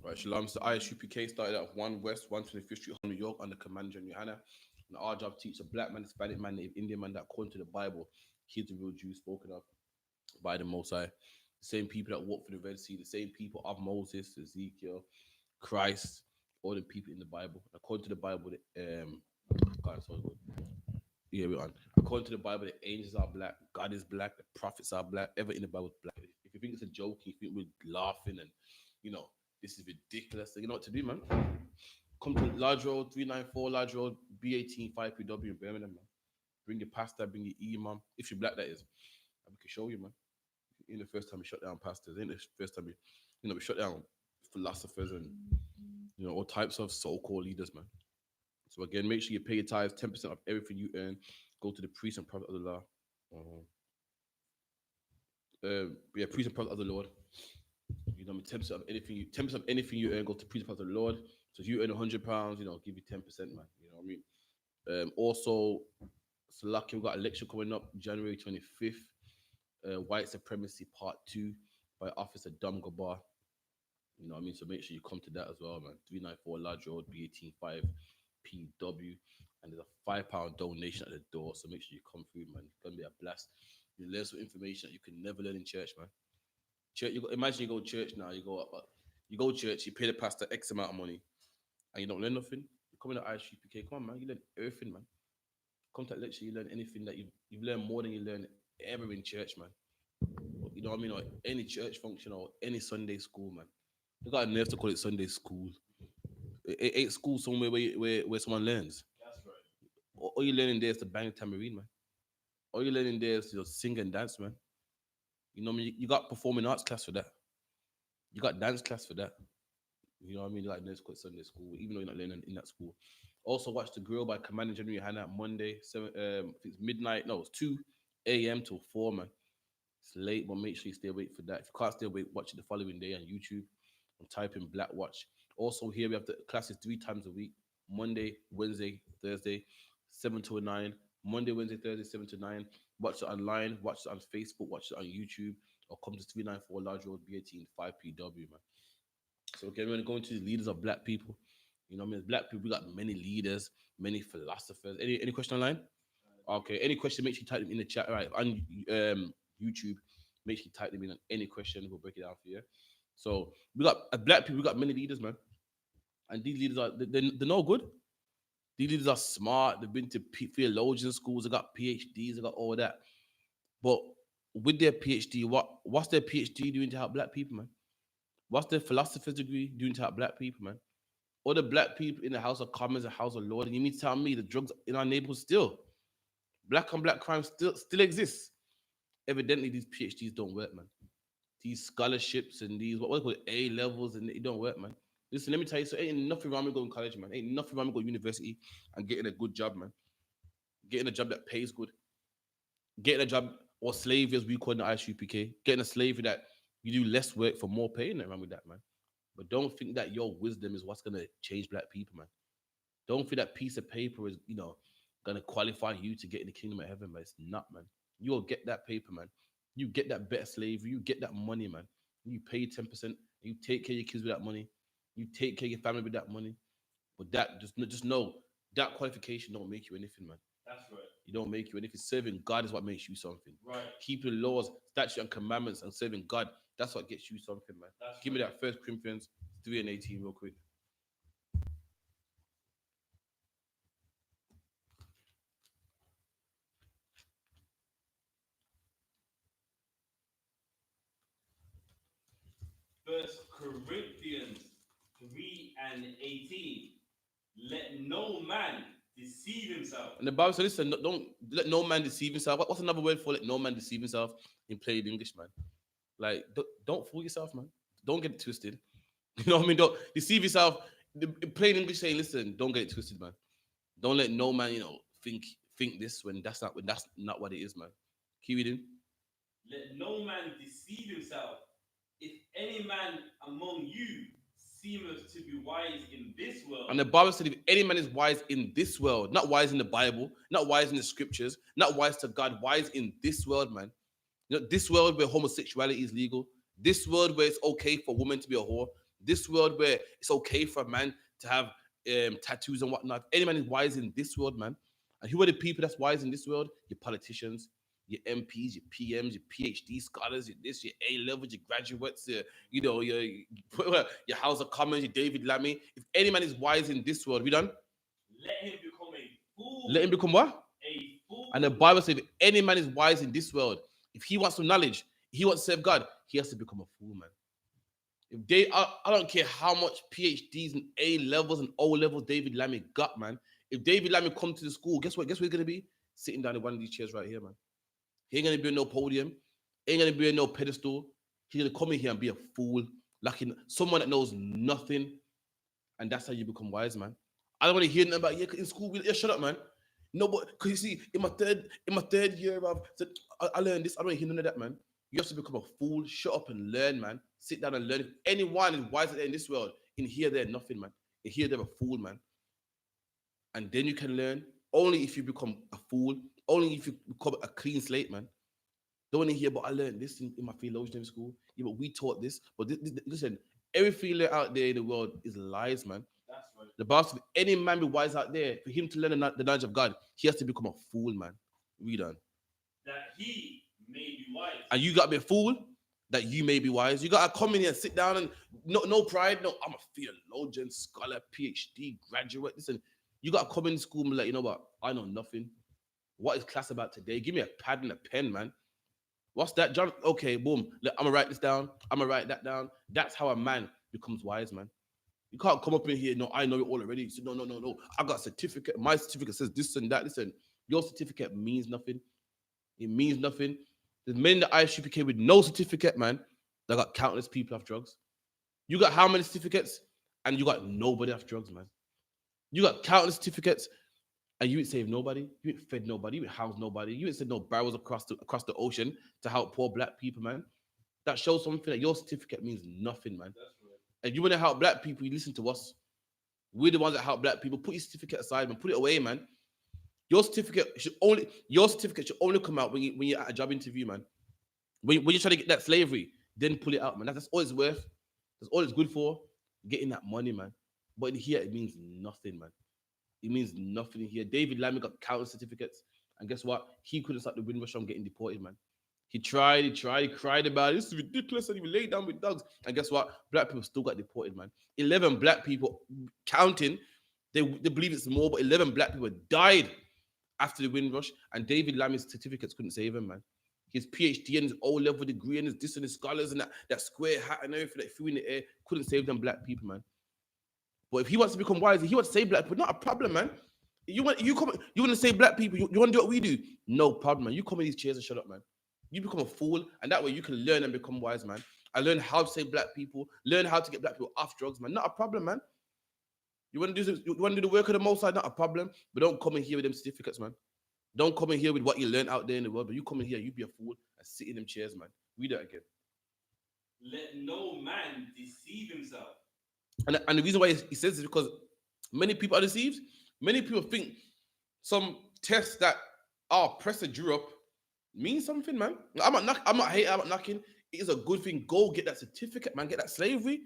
Right, Shalom. So I.S.U.P.K started at 1 West, 125th Street, New York, under Commander General YAHANNA. And our job to teach a black man, Hispanic man, Native Indian man that according to the Bible, he's the real Jew spoken of by the Most High. The same people that walked through the Red Sea, the same people of Moses, Ezekiel, Christ, all the people in the Bible. According to the Bible, God, so good. Yeah, we're on. According to the Bible, the angels are black, God is black, the prophets are black, everything in the Bible is black. If you think it's a joke, you think we're laughing and, you know, this is ridiculous. So you know what to do, man. Come to Large Road, 394 Large Road, B18 5PW in Birmingham, man. Bring your pastor, bring your imam. If you're black, that is. And we can show you, man. Ain't the first time we shut down pastors. Ain't the first time we shut down philosophers and, all types of so-called leaders, man. So again, make sure you pay your tithes, 10% of everything you earn. Go to the priest and prophet of the law. Priest and prophet of the Lord. 10% of anything 10% of anything you earn go to priest and prophet of the Lord. So if you earn £100, give you 10%, man. You know what I mean? Also, so lucky we got a lecture coming up January 25th. White Supremacy Part 2 by Officer Dum Gabar. You know what I mean? So make sure you come to that as well, man. 394 Large Road, B18 5PW. And there's a £5 donation at the door. So make sure you come through, man. It's going to be a blast. You learn some information that you can never learn in church, man. Church, imagine you go to church now. You go to church, you pay the pastor X amount of money, and you don't learn nothing. You come in the I.S.U.P.K. Come on, man. You learn everything, man. Come to that lecture, you learn anything that you've learned more than you learn ever in church, man. You know what I mean? Or any church function or any Sunday school, man. You got a nerve to call it Sunday school. It ain't school somewhere where someone learns. That's right. All you're learning there is to bang a tambourine, man. All you're learning there is to just sing and dance, man. You know what I mean? You got performing arts class for that. You got dance class for that. You know what I mean? Like let's call it Sunday school, even though you're not learning in that school. Also, watch The Grill by Commander General YAHANNA Monday, I think it's midnight. No, it's 2 a.m. till 4, man. It's late, but make sure you stay awake for that. If you can't stay awake, watch it the following day on YouTube and type in Black Watch. Also, here we have the classes 3 times a week: Monday, Wednesday, Thursday, 7 to 9. Monday, Wednesday, Thursday, 7 to 9. Watch it online, watch it on Facebook, watch it on YouTube, or come to 394 Large Road, B18 5PW, man. So again, we're going to the leaders of black people. You know what I mean? As black people, we got many leaders, many philosophers. Any question online? Okay. Any question, make sure you type them in the chat. All right. On YouTube, make sure you type them in on any question. We'll break it down for you. So we got black people, we got many leaders, man. And these leaders they're no good. These leaders are smart. They've been to theologian schools. They got PhDs. They got all that. But with their PhD, what's their PhD doing to help black people, man? What's their philosopher's degree doing to help black people, man? All the black people in the House of Commons, the House of Lords, and you mean to tell me the drugs in our neighborhood still, black on black crime still exists? Evidently, these PhDs don't work, man. These scholarships and these what they call it, A levels, and it don't work, man. Listen, let me tell you, so ain't nothing wrong with going to college, man. Ain't nothing wrong with going to university and getting a good job, man. Getting a job that pays good. Getting a job or slavery, as we call it in the I.S.U.P.K. Getting a slavery that you do less work for more pay. Ain't wrong with that, man. But don't think that your wisdom is what's gonna change black people, man. Don't think that piece of paper is, gonna qualify you to get in the kingdom of heaven, man. It's not, man. You'll get that paper, man. You get that better slavery. You get that money, man. You pay 10%. You take care of your kids with that money. You take care of your family with that money. But that just know that qualification don't make you anything, man. That's right. You don't make you anything. Serving God is what makes you something. Right. Keeping laws, statutes, and commandments and serving God, that's what gets you something, man. Give me that 1 Corinthians 3:18 real quick. First Corinthians 3:18. Let no man deceive himself. And the Bible says, listen, don't let no man deceive himself. What's another word for let no man deceive himself in plain English, man? Like, don't fool yourself, man. Don't get it twisted. You know what I mean? Don't deceive yourself. In plain English saying, listen, don't get it twisted, man. Don't let no man, think this when that's not what it is, man. Keep reading. Let no man deceive himself. If any man among you seemeth to be wise in this world. And the Bible said, if any man is wise in this world, not wise in the Bible, not wise in the scriptures, not wise to God, wise in this world, man. This world where homosexuality is legal, this world where it's okay for women to be a whore, This world where it's okay for a man to have tattoos and whatnot. If any man is wise in this world, man. And who are the people that's wise in this world? Your politicians, your MPs, your PMs, your PhD scholars, your this, your A levels, your graduates, your House of Commons, your David Lammy. If any man is wise in this world, we done. Let him become a fool. Let him become what? A fool. And the Bible says, if any man is wise in this world, if he wants some knowledge, he wants to serve God, he has to become a fool, man. If I don't care how much PhDs and A levels and O levels David Lammy got, man. If David Lammy come to the school, guess what? Guess where he's gonna be? Sitting down in one of these chairs right here, man. He ain't gonna be on no podium. Ain't gonna be on no pedestal. He's gonna come in here and be a fool, like someone that knows nothing, and that's how you become wise, man. I don't want to hear nothing about in school. Yeah, shut up, man. No, but because you see, in my third year, I learned this. I don't hear none of that, man. You have to become a fool. Shut up and learn, man. Sit down and learn. If anyone is wiser in this world, in here they're nothing, man. In here they're a fool, man. And then you can learn only if you become a fool. Only if you become a clean slate, man. Don't want to hear, but I learned this in my theologian school. Yeah, but we taught this. But listen, everything out there in the world is lies, man. That's right. The Bible says, any man be wise out there, for him to learn the knowledge of God, he has to become a fool, man. Read on. That he may be wise. And you got to be a fool that you may be wise. You got to come in here and sit down and no pride. No, I'm a theologian, scholar, PhD, graduate. Listen, you got to come in school and be like, you know what? I know nothing. What is class about today? Give me a pad and a pen, man. What's that, John? Okay, boom. I'm going to write this down. I'm going to write that down. That's how a man becomes wise, man. You can't come up in here, no, I know it all already. So no. I got a certificate. My certificate says this and that. Listen, your certificate means nothing. It means nothing. There's men in the I.S.U.P.K with no certificate, man, that got countless people off drugs. You got how many certificates? And you got nobody off drugs, man. You got countless certificates and you ain't saved nobody. You ain't fed nobody. You ain't housed nobody. You ain't sent no barrels across the ocean to help poor black people, man. That shows something that your certificate means nothing, man. That's right. And you want to help black people, you listen to us. We're the ones that help black people. Put your certificate aside, man. Put it away, man. Your certificate should only come out when you're at a job interview, man. When you're trying to get that slavery, then pull it out, man. That's all it's worth. That's all it's good for. Getting that money, man. But in here, it means nothing, man. It means nothing in here. David Lammy got countless certificates. And guess what? He couldn't stop the Windrush from getting deported, man. He cried about it. This is ridiculous. And he laid down with dogs. And guess what? Black people still got deported, man. 11 black people counting. They believe it's more, but 11 black people died after the Windrush. And David Lammy's certificates couldn't save him, man. His PhD and his O-level degree and his this and his scholars and that square hat and everything that flew in the air couldn't save them black people, man. But if he wants to become wise, he wants to save black people, not a problem, man. You want to save black people, you want to do what we do? No problem, man. You come in these chairs and shut up, man. You become a fool, and that way you can learn and become wise, man. I learn how to save black people, learn how to get black people off drugs, man. Not a problem, man. You want to do the work of the Most High, not a problem. But don't come in here with them certificates, man. Don't come in here with what you learn out there in the world. But you come in here, you be a fool and sit in them chairs, man. Read that again. Let no man deceive himself. And the reason why he says this is because many people are deceived. Many people think some tests that Presser drew up means something, man. I'm not hating, I'm not knocking. It is a good thing. Go get that certificate, man. Get that slavery.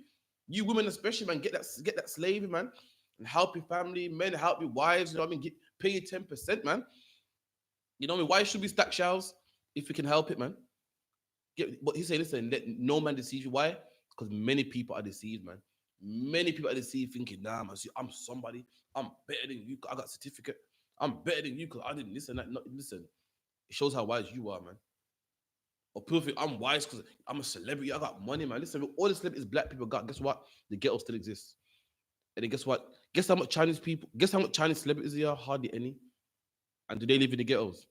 You women especially, man, get that slavery, man. And help your family, men, help your wives, you know what I mean? Pay you 10%, man. You know what I mean? Why should we stack shelves if we can help it, man? But he said, listen, let no man deceive you. Why? Because many people are deceived, man. Many people are deceived thinking, nah, man, see, I'm somebody. I'm better than you. I got a certificate. I'm better than you because I didn't listen. No, listen, it shows how wise you are, man. Or people think I'm wise because I'm a celebrity. I got money, man. Listen, all the celebrities black people got, guess what? The ghetto still exists. And then guess what? Guess how much Chinese celebrities there are? Hardly any. And do they live in the ghettos?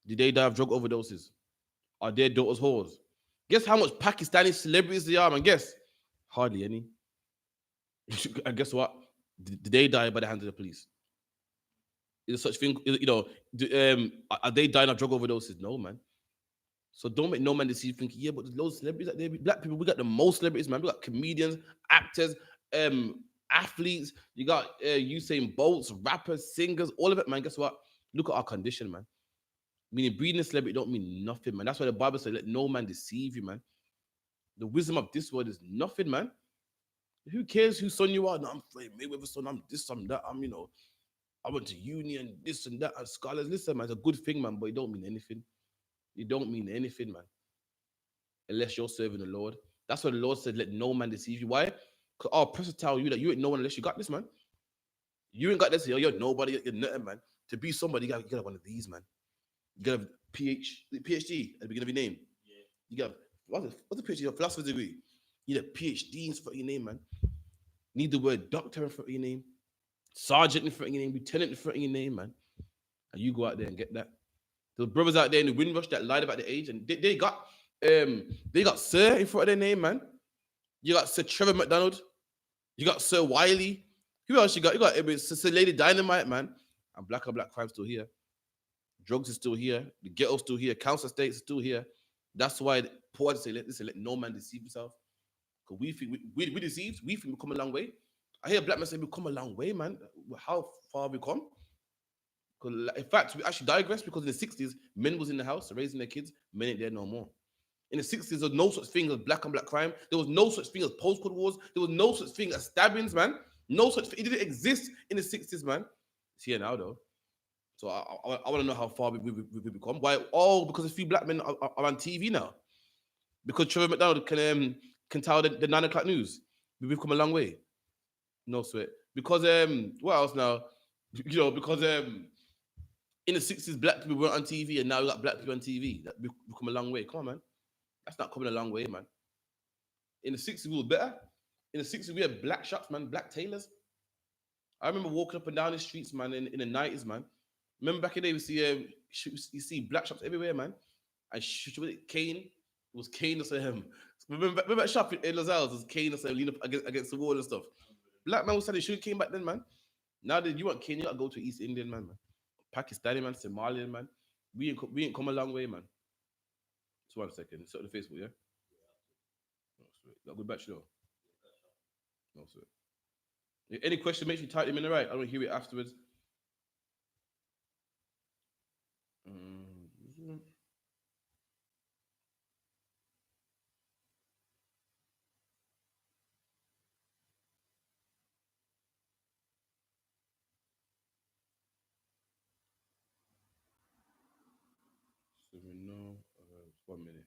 Did they die of drug overdoses? Are their daughters whores? Guess how much Pakistani celebrities there are, man? Guess. Hardly any. And guess what? Did they die by the hands of the police? Is there such thing, you know, are they dying of drug overdoses? No, man. So don't make no man deceive thinking, yeah, but there's loads of celebrities out there. Black people, we got the most celebrities, man. We got comedians, actors, athletes. You got Usain Bolts, rappers, singers, all of it, man. Guess what? Look at our condition, man. Meaning breeding a celebrity don't mean nothing, man. That's why the Bible says, let no man deceive you, man. The wisdom of this world is nothing, man. Who cares whose son you are? No, I'm Floyd Mayweather's son. I'm this, I'm that. I'm, I went to uni and this and that and scholars. Listen, man, it's a good thing, man, but it don't mean anything. It don't mean anything, man, unless you're serving the Lord. That's what the Lord said, let no man deceive you. Why? Because our pressure tell you that you ain't no one unless you got this, man. You ain't got this. You're nobody. You're nothing, man. To be somebody, you got one of these, man. You got a PhD at the beginning of your name. Yeah. You got what's a PhD? Your philosophy degree. You need a PhD in front of your name, man. You need the word doctor in front of your name, sergeant in front of your name, lieutenant in front of your name, man. And you go out there and get that. The brothers out there in the Windrush that lied about the age, and they got Sir in front of their name, man. You got Sir Trevor McDonald. You got Sir Wiley. Who else you got? You got Sir Lady Dynamite, man. And black on black crime still here. Drugs is still here. The ghetto's still here. Council estates is still here. That's why Paul had to say, listen, let no man deceive himself. Because we think we deceived. We think we come a long way. I hear a black man say we come a long way, man. How far have we come? Because in fact, we actually digress because in the 60s, men was in the house raising their kids. Men ain't there no more. In the 60s, there was no such thing as black on black crime. There was no such thing as postcode wars. There was no such thing as stabbings, man. No such thing. It didn't exist in the 60s, man. It's here now, though. So I want to know how far we become. Why? Oh, because a few black men are on TV now. Because Trevor McDonald can tell the 9 o'clock news. We've come a long way. No sweat. Because what else now? Because in the 60s, black people weren't on TV, and now we got black people on TV. We've come a long way. Come on, man. That's not coming a long way, man. In the 60s, we were better. In the 60s, we had black shops, man, black tailors. I remember walking up and down the streets, man, in the 90s, man. Remember back in the day, you see black shops everywhere, man. And Kane, it was Kane or something. Remember that shop in Lazar's, it was Kane or something, lean up against the wall and stuff. Black man was selling sugar cane back then, man. Now that you want cane, you gotta go to East Indian, man. Pakistani, man, Somalian, man. We ain't come a long way, man. Just 1 second. It's on the Facebook, yeah? No, sweet. Got a good batch, though. No, sweet. Any question, make sure you type them in the right. I don't hear it afterwards. So we know 1 minute.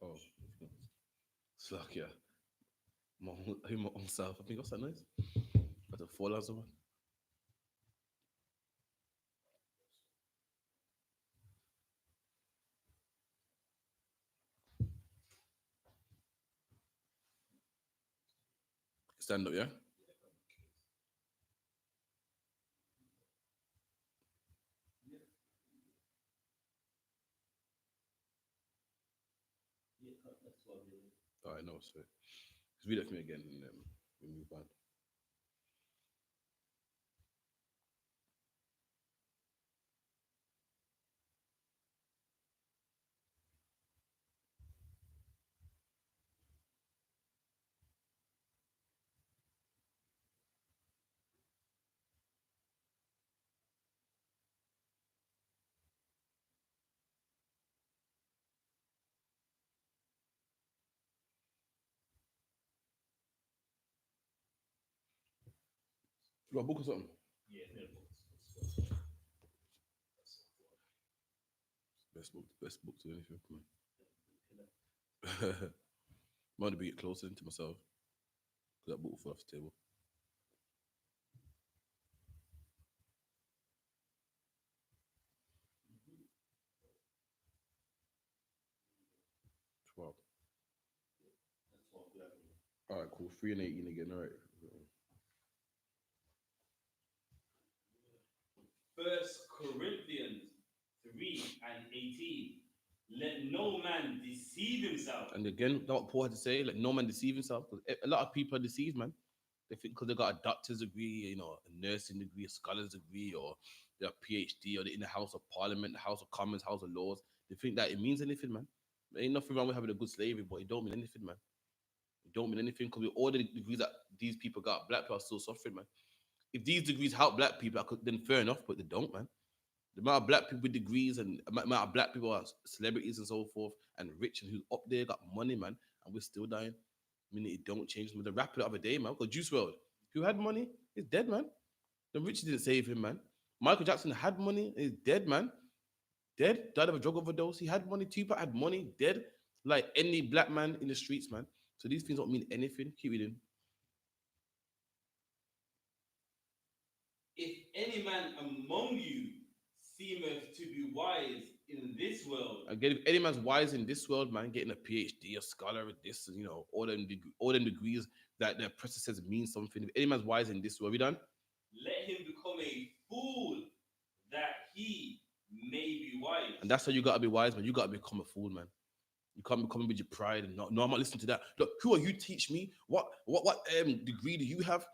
Oh, it's like yeah. My own self. I think what's that noise? Got to fall on someone. Stand up, yeah. All right, no, so just read it for me again, and we move on. You got a book or something? Yeah, Best book to anything. Come on. I want to be closer to myself. That book will fall off the table. Wow. All right, cool. 3 and 18 again. All right. First Corinthians 3:18. Let no man deceive himself. And again, that's what Paul had to say. Like, no man deceive himself. Because a lot of people are deceived, man. They think because they got a doctor's degree, a nursing degree, a scholar's degree, or they're a PhD, or they're in the House of Parliament, the House of Commons, House of Lords. They think that it means anything, man. There ain't nothing wrong with having a good slavery, but it don't mean anything, man. don't mean anything because with all the degrees that these people got, black people are still suffering, man. If these degrees help black people, then fair enough, but they don't, man. The amount of black people with degrees and the amount of black people are celebrities and so forth and rich and who's up there got money, man, and we're still dying. I mean, it don't change. With the rapper the other day, man, because Juice World, who had money, is dead, man. The rich didn't save him, man. Michael Jackson had money, is dead, man. Dead, died of a drug overdose. He had money. Tupac had money, dead. Like any black man in the streets, man. So these things don't mean anything. Keep reading. If any man among you seemeth to be wise in this world, Again, if any man's wise in this world, man, getting a PhD, a scholar, this, all them degrees that their professor says mean something. If any man's wise in this world, we done? let him become a fool that he may be wise. And that's how you gotta be wise, man. You gotta become a fool, man. You can't become with your pride and no, I'm not listening to that. Look, who are you? Teach me what degree do you have?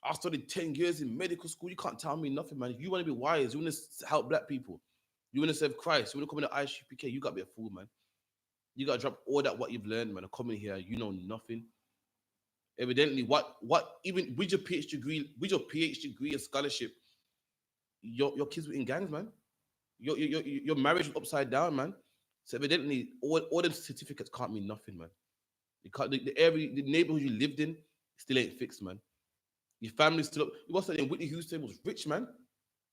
I studied 10 years in medical school. You can't tell me nothing, man. If you want to be wise, you want to help black people, you want to serve Christ, you want to come in the I.S.U.P.K, you got to be a fool, man. You got to drop all that what you've learned, man, and come in here. You know nothing. Evidently, even with your PhD degree and scholarship, your kids were in gangs, man. Your marriage was upside down, man. So evidently, all them certificates can't mean nothing, man. You can't, the neighborhood you lived in still ain't fixed, man. Your family's still up. What's that? Whitney Houston was rich, man,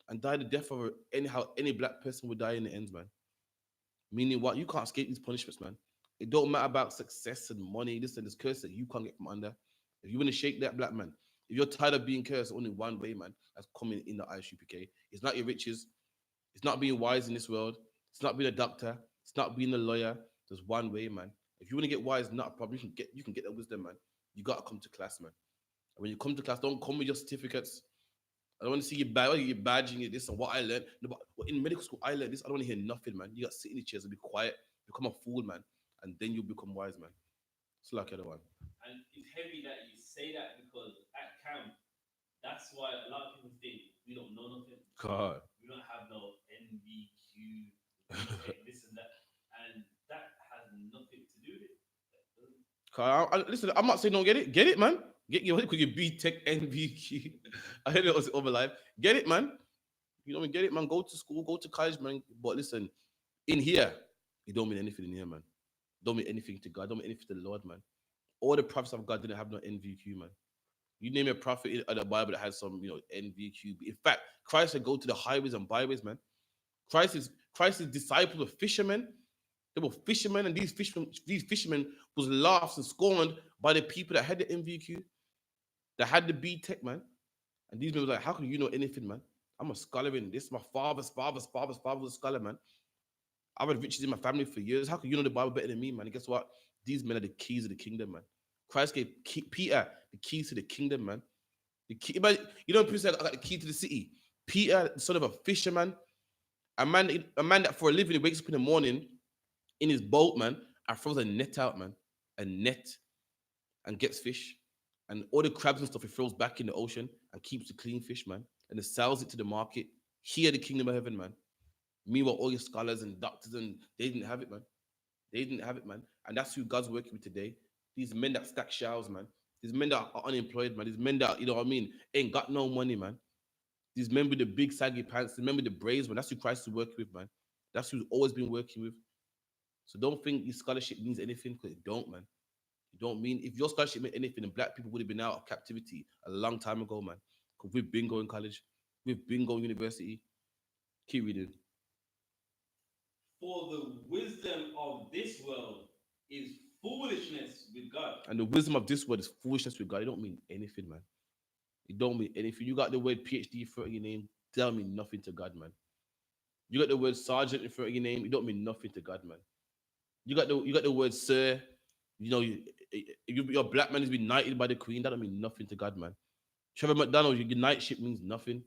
and died the death of anyhow any black person would die in the end, man. Meaning what? You can't escape these punishments, man. It don't matter about success and money, this and this curse that you can't get from under. If you want to shake that black man, if you're tired of being cursed, only one way, man. That's coming in the I.S.U.P.K. It's not your riches. It's not being wise in this world. It's not being a doctor. It's not being a lawyer. There's one way, man. If you want to get wise, not a problem. You can get that wisdom, man. You gotta come to class, man. And when you come to class, don't come with your certificates. I don't want to see your badging this and what I learned. No, but in medical school, I learned this. I don't want to hear nothing, man. You got to sit in the chairs and be quiet, become a fool, man, and then you'll become wise, man. It's like the one. And it's heavy that you say that because at camp, that's why a lot of people think we don't know nothing. God. We don't have no NVQ, this and that. And that has nothing to do with it. Listen, I'm not saying don't get it. Get it, man. Get your B.Tech NVQ. I heard it was over life. Get it, man. You know what I mean? Get it, man. Go to school, go to college, man. But listen, in here, it don't mean anything in here, man. Don't mean anything to God. Don't mean anything to the Lord, man. All the prophets of God didn't have no NVQ, man. You name a prophet in the Bible that has some, NVQ. In fact, Christ said go to the highways and byways, man. Christ's disciples were fishermen. They were fishermen, and these fishermen was laughed and scorned by the people that had the NVQ, that had the B.Tech, man. And these men were like, how can you know anything, man? I'm a scholar in this. My father was a scholar, man. I've had riches in my family for years. How can you know the Bible better than me, man? And guess what? These men are the keys of the kingdom, man. Christ gave Peter the keys to the kingdom, man. The key, but people say I got the key to the city. Peter, the son of a fisherman, a man that for a living he wakes up in the morning in his boat, man, and throws a net out, man, a net, and gets fish, and all the crabs and stuff he throws back in the ocean and keeps the clean fish, man, and then sells it to the market. Here, the kingdom of heaven, man. Meanwhile, all your scholars and doctors and they didn't have it, man. They didn't have it, man, and that's who God's working with today. These men that stack shelves, man. These men that are unemployed, man. These men that ain't got no money, man. These men with the big saggy pants, these men with the braids, man. That's who Christ is working with, man. That's who's always been working with. So don't think your scholarship means anything, because it don't, man. It don't mean, if your scholarship meant anything, then black people would have been out of captivity a long time ago, man. Because we've been going college, we've been going university. Keep reading. For the wisdom of this world is foolishness with God. And the wisdom of this world is foolishness with God. It don't mean anything, man. It don't mean anything. You got the word PhD in front of your name, tell me nothing to God, man. You got the word sergeant in front of your name, it don't mean nothing to God, man. You got the word sir. Your black man is been knighted by the queen. That don't mean nothing to God, man. Trevor McDonald, your knightship means nothing.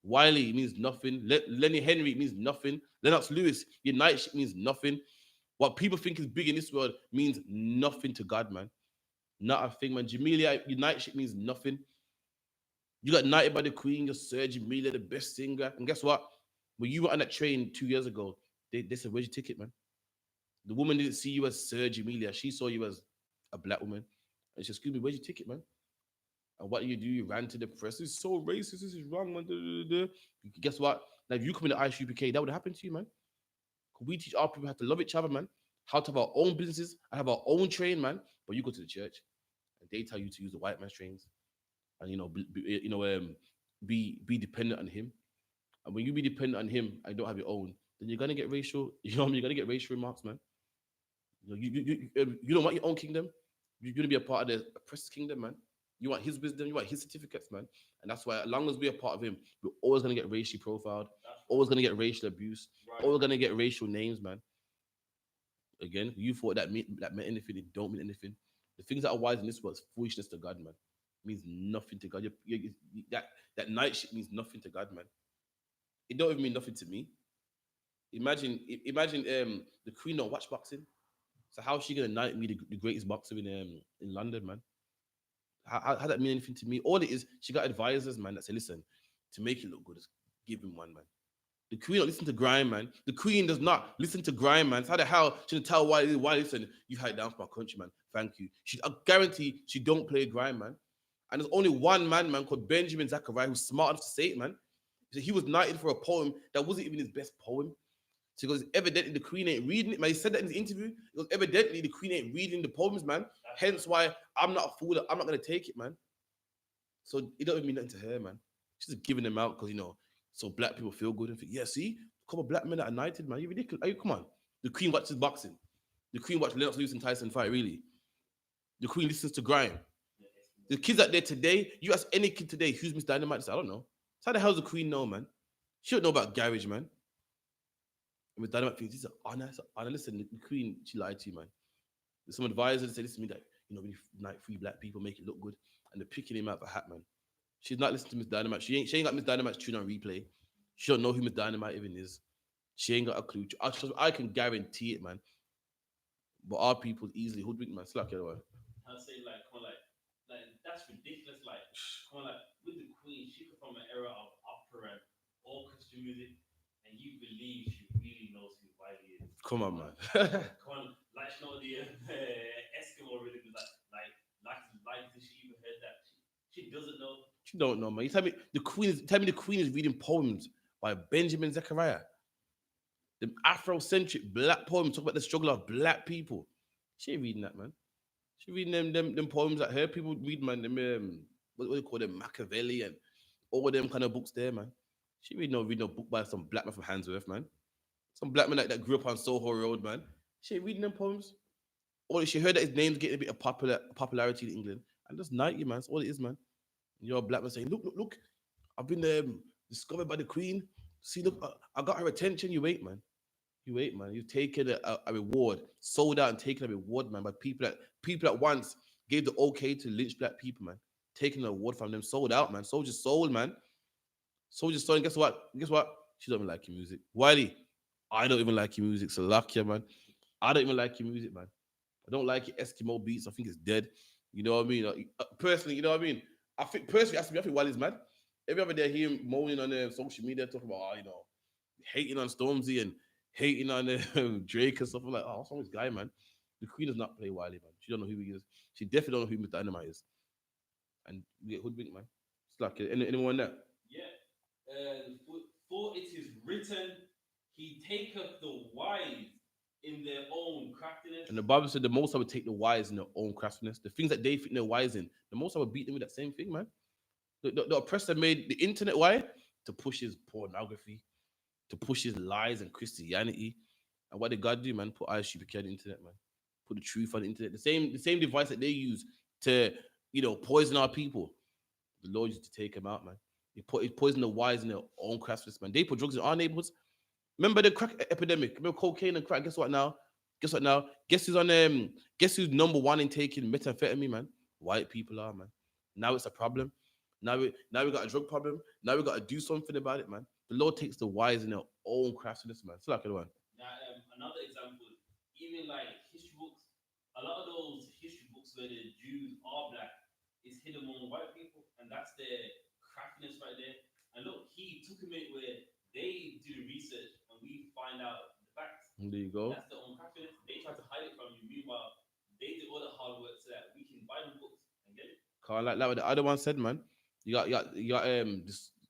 Wiley means nothing. Lenny Henry means nothing. Lennox Lewis, your knightship means nothing. What people think is big in this world means nothing to God, man. Not a thing, man. Jamelia, your knightship means nothing. You got knighted by the queen, your Sir Jamelia, the best singer. And guess what? When you were on that train 2 years ago, they said, where's your ticket, man? The woman didn't see you as Sir Jamelia. She saw you as a black woman. And she said, excuse me, where's your ticket, man? And what do? You ran to the press. This is so racist. This is wrong, man. Guess what? Now, if you come in the I.S.U.P.K, that would happen to you, man. We teach our people how to love each other, man. How to have our own businesses and have our own train, man. But you go to the church and they tell you to use the white man's trains and be dependent on him. And when you be dependent on him and don't have your own, then you're gonna get racial. You know what I mean? You're gonna get racial remarks, man. You don't want your own kingdom. You're gonna be a part of the oppressed kingdom, man. You want his wisdom. You want his certificates, man. And that's why, as long as we're a part of him, we're always gonna get racially profiled. Always gonna get racial abuse. Right. Always gonna get racial names, man. Again, you thought that meant anything. It don't mean anything. The things that are wise in this world is foolishness to God, man. It means nothing to God. That night shit means nothing to God, man. It don't even mean nothing to me. Imagine the Queen don't watch boxing. So how is she gonna knight me the greatest boxer in London, man? How that mean anything to me? All it is, she got advisors, man, that say, listen, to make it look good, just give him one, man. The Queen don't listen to grime, man. The Queen does not listen to grime, man. So how the hell should I tell why listen, you've had it down for my country, man. Thank you. I guarantee she don't play grime, man. And there's only one man called Benjamin Zachariah who's smart enough to say it, man. He was knighted for a poem that wasn't even his best poem. So he goes, evidently the Queen ain't reading it, man. He said that in his interview. He goes, evidently the Queen ain't reading the poems, man. Hence why I'm not a fool. I'm not gonna take it, man. So it don't even mean nothing to her, man. She's just giving them out because so black people feel good and think, yeah, see, a couple of black men that are knighted, man. You ridiculous. Come on. The Queen watches boxing. The Queen watches Lennox Lewis and Tyson fight, really. The Queen listens to grime. The kids out there today, you ask any kid today who's Miss Dynamite, they say, I don't know. So how the hell does the Queen know, man? She don't know about garage, man. And Miss Dynamite thinks this is honor. Listen, the Queen, she lied to you, man. There's some advisors that say, listen to me, that we knight free black people, make it look good. And they're picking him out for hat, man. She's not listening to Miss Dynamite. She ain't got Miss Dynamite's tune on replay. She don't know who Miss Dynamite even is. She ain't got a clue. I can guarantee it, man. But our people easily hoodwinked, man. Slack it away. I say like, come on, like that's ridiculous. Like, come on, like with the Queen, she come from an era of opera and orchestra music, and you believe she really knows who Wiley is. Come on, man. Come on, like she know the Eskimo rhythm is like she even heard that. She doesn't know. She don't know, man. You tell me the Queen is reading poems by Benjamin Zachariah. The Afrocentric black poems talk about the struggle of black people. She ain't reading that, man. She reading them poems that her people read, man. Them what do you call them, Machiavelli and all them kind of books there, man. She read no book by some black man from Handsworth, man. Some black man that grew up on Soho Road, man. She ain't reading them poems. Or she heard that his name's getting a bit of popularity in England, and just knight you, man. That's all it is, man. And you're a black man saying, look, I've been discovered by the Queen. See, look, I got her attention. You wait, man. You wait, man. You've taken a reward, sold out and taken a reward, man, by people that once gave the okay to lynch black people, man. Taking an award from them, sold out, man. Soldier sold, man. Soldier sold. And guess what? She don't even like your music. Wiley, I don't even like your music. So lucky, man. I don't even like your music, man. I don't like your Eskimo beats. I think it's dead. You know what I mean? Personally, you know what I mean? I think personally, I think Wiley's mad. Every other day, hear him moaning on social media, talking about, hating on Stormzy and hating on Drake and stuff. I'm like, what's wrong with this guy, man? The Queen does not play Wiley, man. She don't know who he is. She definitely don't know who Miss Dynamite is. And we get hoodwinked, man. It's like anyone there. Yeah. For it is written, he taketh the wise in their own craftiness. And the Bible said the Most High would take the wise in their own craftiness. The things that they think they're wise in, the Most High would beat them with that same thing, man. The oppressor made the internet why? To push his pornography, to push his lies and Christianity. And what did God do, man? Put I.S.U.P.K on the internet, man. Put the truth on the internet. The same device that they use to, poison our people. The Lord used to take them out, man. He poisoned the wise in their own craftiness, man. They put drugs in our neighborhoods. Remember the crack epidemic? Remember cocaine and crack? Guess what now? Guess who's on guess who's number one in taking methamphetamine, man? White people are, man. Now it's a problem. Now we got a drug problem. Now we got to do something about it, man. The Lord takes the wise in their own craftiness, man. It's like one. Now, another example, even like history books, a lot of those history books where the Jews are black is hidden among white people, and that's their craftiness right there. And look, he took him in where they do the research and we find out the facts. There you go. That's their own craftiness. They try to hide it from you. Meanwhile, they did all the hard work so that we can buy the book Can't like what the other one said, man. You got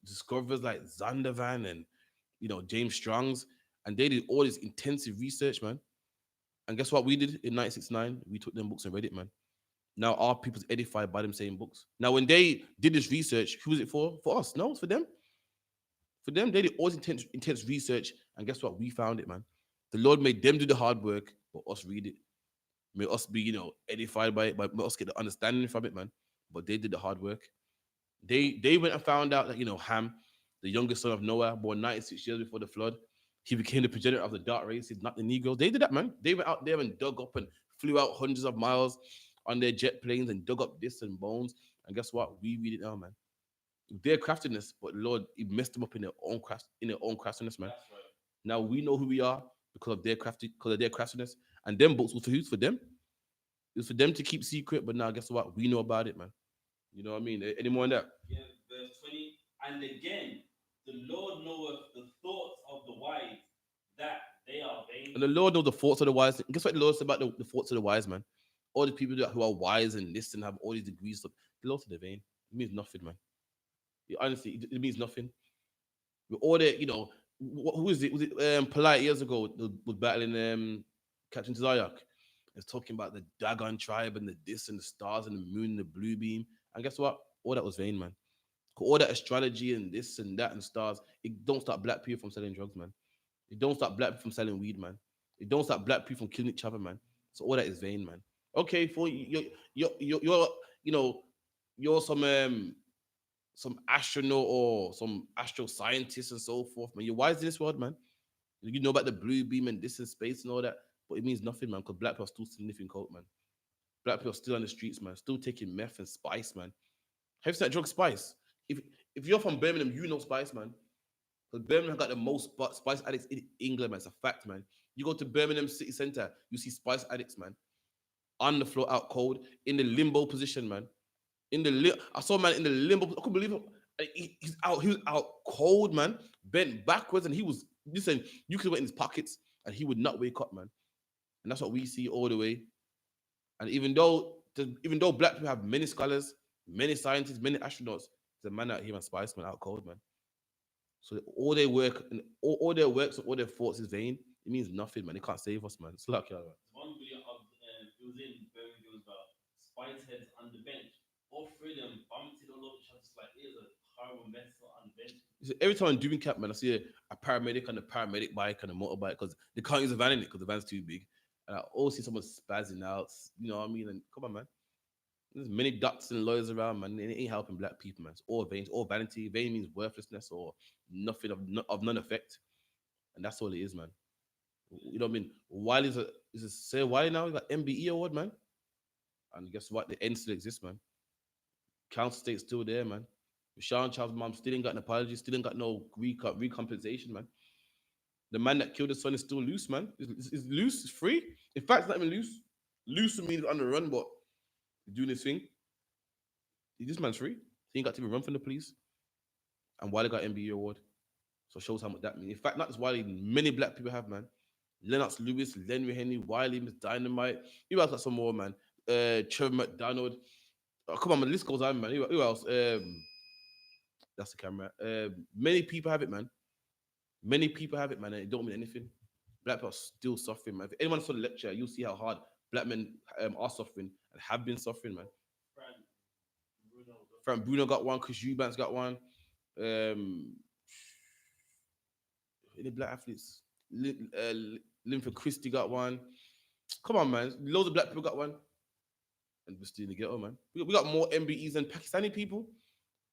discoverers like Zondervan and James Strong's, and they did all this intensive research, man. And guess what we did in 1969? We took them books and read it, man. Now our people's edified by them same books. Now when they did this research, who was it for? For us? No, it's for them. For them, they did all this intense research, and guess what? We found it, man. The Lord made them do the hard work, but us read it. Made us be, edified by it, but us get the understanding from it, man. But they did the hard work. They went and found out that Ham, the youngest son of Noah, born 96 years before the flood, he became the progenitor of the dark races, not the Negroes. They did that, man. They went out there and dug up and flew out hundreds of miles on their jet planes and dug up this and bones. And guess what? We read it now, man. Their craftiness, but Lord, He messed them up in their own craftiness, man. That's right. Now we know who we are because of their craftiness. And them books was for who's for them. It was for them to keep secret, but now guess what? We know about it, man. You know what I mean? Any more on that? Yeah, verse 20. And again, the Lord knoweth the thoughts of the wise, that they are vain. And the Lord knows the thoughts of the wise. Guess what the Lord said about the thoughts of the wise, man? All the people who are wise and this and have all these degrees, the Lord said they're vain. It means nothing, man. Honestly, it means nothing. With all the, who is it? Was it Polite years ago was battling Captain Zayak? It's talking about the Dagon tribe and the this and the stars and the moon and the blue beam. And guess what? All that was vain, man. All that astrology and this and that and stars, it don't stop black people from selling drugs, man. It don't stop black people from selling weed, man. It don't stop black people from killing each other, man. So all that is vain, man. Okay, for you're you know you're some astronaut or some astro scientist and so forth, man. You're wise in this world, man. You know about the blue beam and this and space and all that, but it means nothing, man. Because black people are still sniffing coke, man. Black people are still on the streets, man. Still taking meth and spice, man. Have you seen that drug spice? If you're from Birmingham, you know spice, man. Because Birmingham got the most spice addicts in England, man. It's a fact, man. You go to Birmingham city centre, you see spice addicts, man. On the floor, out cold, in the limbo position, man. I saw a man in the limbo. I couldn't believe it. He's out. He was out cold, man. Bent backwards, and he was. Listen, you could have went in his pockets, and he would not wake up, man. And that's what we see all the way. And even though black people have many scholars, many scientists, many astronauts, there's a man out here and spice man out cold, man. So all their work and all their works and all their thoughts is vain. It means nothing, man. It can't save us, man. It's like man. One video of it was in Birmingham, it was about spice heads on the bench. All three of them bumped it all over each other, just like it was a horrible mess on the bench. So every time I'm doing cap, man, I see a paramedic on a paramedic bike and a motorbike because they can't use a van in it because the van's too big. And I always see someone spazzing out. You know what I mean? And come on, man. There's many doctors and lawyers around, man. It ain't helping black people, man. It's all vain, it's all vanity. Vain means worthlessness or nothing of none effect, and that's all it is, man. You know what I mean? Wiley's is a say Wiley now. He got MBE award, man. And guess what? The end still exists, man. Council state's still there, man. Sean Child's mom still ain't got an apology, still ain't got no recompensation, man. The man that killed his son is still loose, man. It's loose, it's free. In fact, it's not even loose. Loose means on the run, but he's doing his thing. This man's free. He ain't got to even run from the police. And Wiley got MBE award. So it shows how much that means. In fact, not just Wiley, many black people have, man. Lennox Lewis, Lenry Henry, Wiley, Miss Dynamite. Who else got some more, man? Trevor McDonald. Oh, come on, man. The list goes on, man. Who else? That's the camera. Many people have it, man. Many people have it, man, and it don't mean anything. Black people are still suffering, man. If anyone saw the lecture, you'll see how hard black men are suffering and have been suffering, man. Frank Bruno got one. Chris Eubanks got one. Any black athletes? Linford Christie got one. Come on, man. Loads of black people got one. And we're still in the ghetto, man. We got more MBEs than Pakistani people.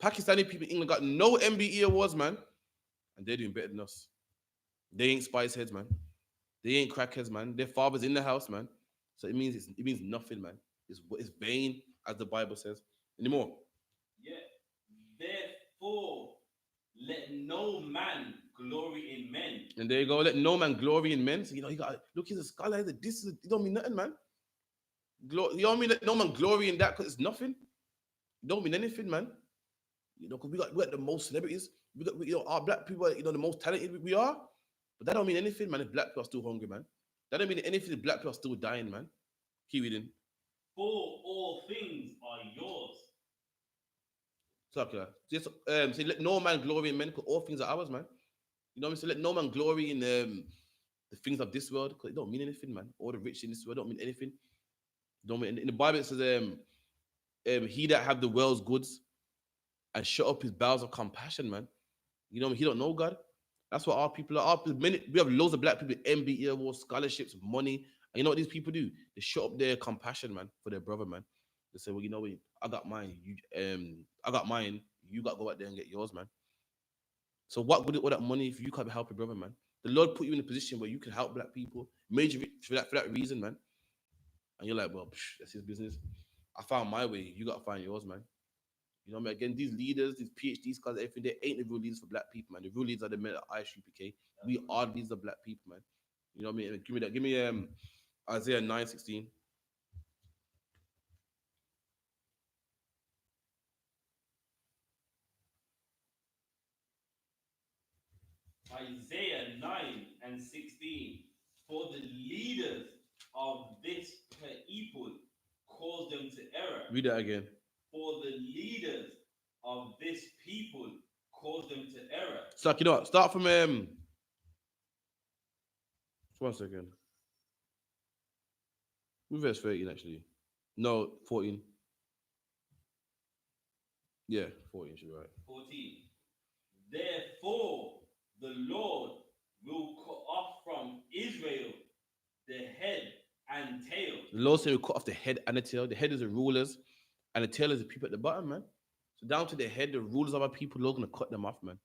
Pakistani people in England got no MBE awards, man. And they're doing better than us. They ain't spice heads, man. They ain't crackheads, man. Their father's in the house, man. So it means nothing, man. It's vain, as the Bible says. Anymore? Yeah. Therefore, let no man glory in men. And there you go. Let no man glory in men. So you got look. He's a scholar. This is, it don't mean nothing, man. You don't mean let no man glory in that because it's nothing. It don't mean anything, man. Because we got the most celebrities. We got our black people. The most talented we are. But that don't mean anything, man. If black people are still hungry, man. That don't mean anything. If black people are still dying, man. Keep reading. For all things are yours, So, okay. Just say let no man glory in men, because all things are ours, man. You know what I mean? So let no man glory in the things of this world, because it don't mean anything, man. All the rich in this world don't mean anything. Don't mean in the Bible it says he that have the world's goods and shut up his bowels of compassion, man. You know what I mean? He don't know God. That's what our people are. Our people, many, we have loads of black people, MBE awards, scholarships, money. And you know what these people do? They shut up their compassion, man, for their brother, man. They say, well, you know what? I got mine. I got mine. You got to go out there and get yours, man. So what good is all that money if you can't help your brother, man? The Lord put you in a position where you can help black people, made you rich for that reason, man. And you're like, well, that's his business. I found my way. You got to find yours, man. You know what I mean? Again, these leaders, these PhDs, because everything, they ain't the real leaders for black people, man. The real leaders are the men at I.S.U.P.K. We are the leaders of black people, man. You know what I mean? Give me that. Give me Isaiah 9:16. Isaiah 9 and 16. For the leaders of this people cause them to error. Read that again. For the leaders of this people cause them to error. So you know what? Start from one second. Move verse 13 actually. No, 14. Yeah, 14 should be right. 14. Therefore, the Lord will cut off from Israel the head and tail. The Lord said we cut off the head and the tail. The head is the rulers, and the tail is the people at the bottom, man. So down to the head, the rulers of our people, Lord's gonna cut them off, man.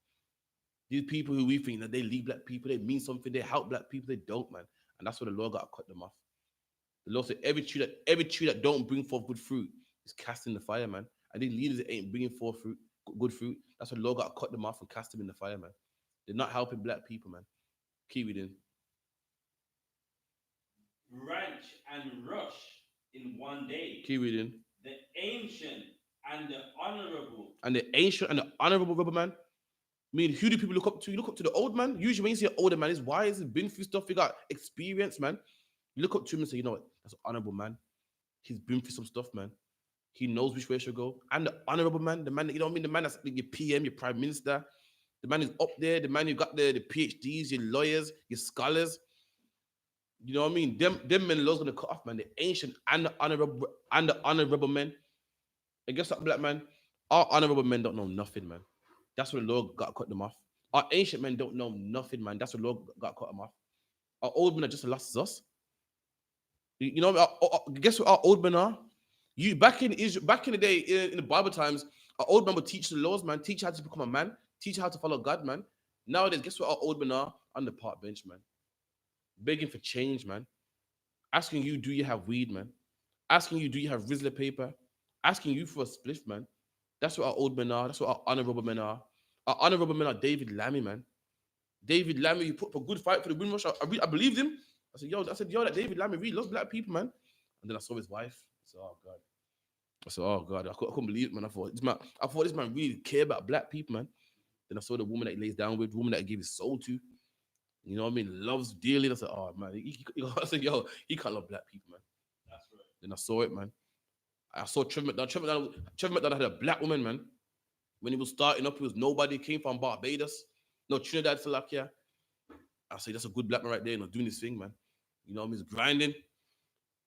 These people who we think that they lead black people, they mean something, they help black people, they don't, man. And that's why the Lord got to cut them off. The Lord said every tree that don't bring forth good fruit is cast in the fire, man. And these leaders that ain't bringing forth good fruit, that's why the Lord got to cut them off and cast them in the fire, man. They're not helping black people, man. Keep reading. Branch and rush in one day. Keep reading. The ancient and the honorable. And the ancient and the honorable rubber man. I mean, who do people look up to? You look up to the old man. Usually, when you see an older man, he's wise, he's been through stuff, he got experience, man. You look up to him and say, you know what? That's an honorable man. He's been through some stuff, man. He knows which way should go. And the honorable man, the man, you know what I mean? The man that's like your PM, your prime minister, the man who's up there, the man who got the PhDs, your lawyers, your scholars. You know what I mean? Them men, Lord's gonna cut off, man. The ancient and the honorable men. And guess what, black man? Our honorable men don't know nothing, man. That's when the Lord got to cut them off. Our ancient men don't know nothing, man. That's when the Lord got to cut them off. Our old men are just as lost as us. You know, guess what our old men are? You back in the day in the Bible times, our old men would teach the laws, man. Teach how to become a man. Teach how to follow God, man. Nowadays, guess what our old men are? On the park bench, man. Begging for change, man. Asking you, do you have weed, man? Asking you, do you have Rizzler paper? Asking you for a spliff, man. That's what our old men are. That's what our honorable men are. Our honorable men are David Lammy, man. David Lammy, you put up a good fight for the Windrush. I believed him. I said, yo, that David Lammy really loves black people, man. And then I saw his wife. I said, oh God. I couldn't believe it, man. I thought this man really care about black people, man. Then I saw the woman that he lays down with, the woman that he gave his soul to. You know what I mean? Loves dearly. I said, oh man. I said, yo, he can't love black people, man. That's right. Then I saw it, man. I saw Trevor McDonald. Trevor McDonald had a black woman, man. When he was starting up, he was nobody. He came from Barbados. No, Trinidad, Slovakia. I said, that's a good black man right there, doing his thing, man. You know what I mean? He's grinding.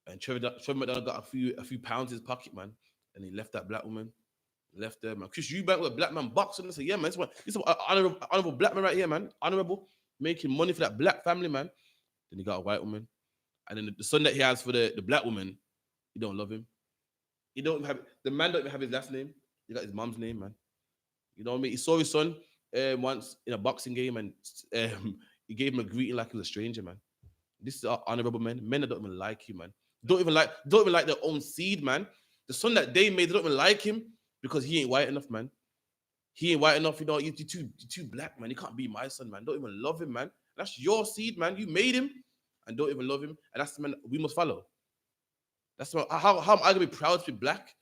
And Trevor McDonald got a few pounds in his pocket, man. And he left that black woman. Left there, man. Chris Eubank with a black man boxing. I said, yeah, man. This is an honorable black man right here, man. Honorable. Making money for that black family, man. Then he got a white woman. And then the son that he has for the black woman, he don't love him. He don't have the man don't even have his last name. He got his mom's name, man. You know what I mean? He saw his son once in a boxing game, and he gave him a greeting like he was a stranger, man. This is our honorable men that don't even like you, man. Don't even like their own seed, man. The son that they made, they don't even like him because he ain't white enough, man. He ain't white enough, you're too black, man. He can't be my son, man. Don't even love him, man. That's your seed, man. You made him and don't even love him. And that's the man we must follow. That's how am I gonna be proud to be black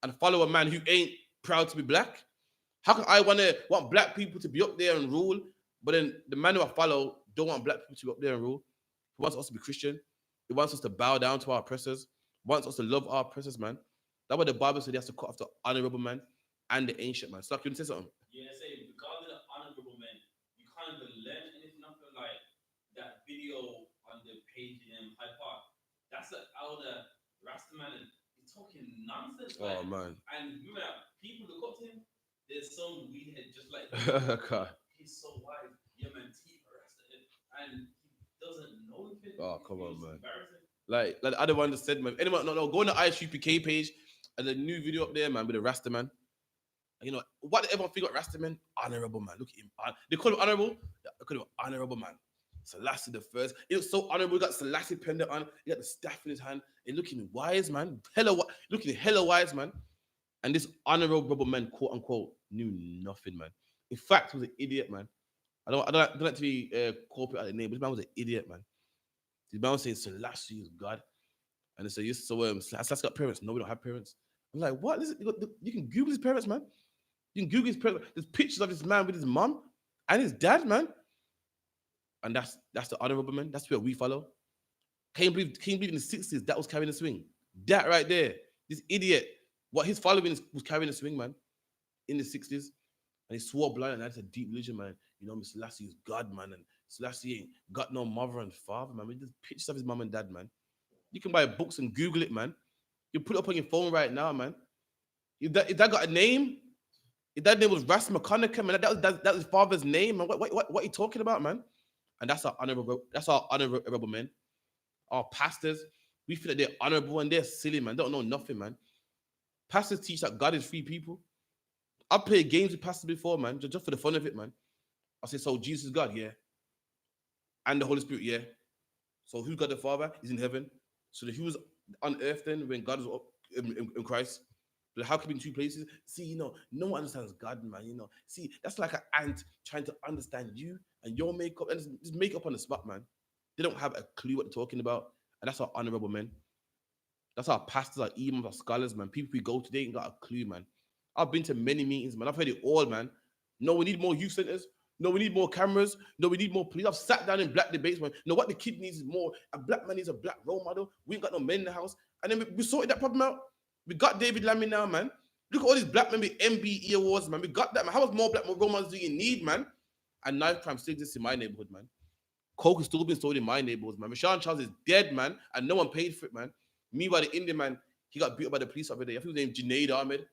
and follow a man who ain't proud to be black? How can I want black people to be up there and rule, but then the man who I follow don't want black people to be up there and rule? He wants us to be Christian. He wants us to bow down to our oppressors. He wants us to love our oppressors, man. That's what the Bible said. He has to cut off the honorable man. and the ancient man. So, can you say something? Yeah, say regarding the honorable men, you can't even learn anything after like that video on the page in Hyde Park. That's an elder Rastaman and he's talking nonsense, Oh like, man. and remember people look up to him. There's some weedhead just like God. he's so wise. Yeah, man, teeth arrested, and he doesn't know anything. Oh, It's come on, really man. embarrassing. Like the other one just said, man. Anyone, no, go on the I.S.U.P.K page and the new video up there, man, with the Rasta man. You know, what did everyone think about Rasta man? Honorable man. Look at him. They call him honorable. They call him honorable man. Selassie the first. It was so honorable. He got Selassie pendant on. He got the staff in his hand. He looking wise, man. Looking hella wise, man. And this honorable man, quote unquote, knew nothing, man. In fact, he was an idiot, man. I don't like to be corporate at the name, but this man was an idiot, man. This man was saying Selassie is God. And they say, yes, so Selassie got parents. No, we don't have parents. I'm like, what? You can Google his parents, man. You can Google his parents. There's pictures of this man with his mom and his dad, man. And that's the honorable man. That's where we follow. Can you believe in the 60s that was carrying the swing? That right there. This idiot. What his following was carrying the swing, man, in the 60s. And he swore blind, and that's a deep religion, man. You know, Selassie is God, man. And Selassie ain't got no mother and father, man. There's pictures of his mom and dad, man. You can buy books and Google it, man. You put it up on your phone right now, man. If that got a name, if that name was Ras McConaughey, man, that was his father's name, man. What are you talking about, man? And that's our honorable men. Our pastors, we feel that they're honorable and they're silly, man. They don't know nothing, man. Pastors teach that God is three people. I've played games with pastors before, man, just for the fun of it, man. I say, so Jesus is God, yeah. And the Holy Spirit, yeah. So who's God the Father? He's in heaven. So he was on earth then when God was up in Christ. But how can be in two places? See, no one understands God, man. See, that's like an ant trying to understand you and your makeup, and just make up on the spot, man. They don't have a clue what they're talking about, and that's our honorable men. That's our pastors, our imams, our scholars, man. People we go to, they ain't got a clue, man. I've been to many meetings, man. I've heard it all, man. No, we need more youth centers. No, we need more cameras. No, we need more police. I've sat down in black debates, man. No, what the kid needs is more. A black man needs a black role model. We ain't got no men in the house. And then we sorted that problem out. We got David Lammy now, man. Look at all these black men with MBE awards, man. We got that, man. How much more black role models do you need, man? And knife crime still exists in my neighborhood, man. Coke is still being sold in my neighborhood, man. Rashawn Charles is dead, man, and no one paid for it, man. Meanwhile, the Indian man, he got beat up by the police over there. I think his name Junaid Ahmed,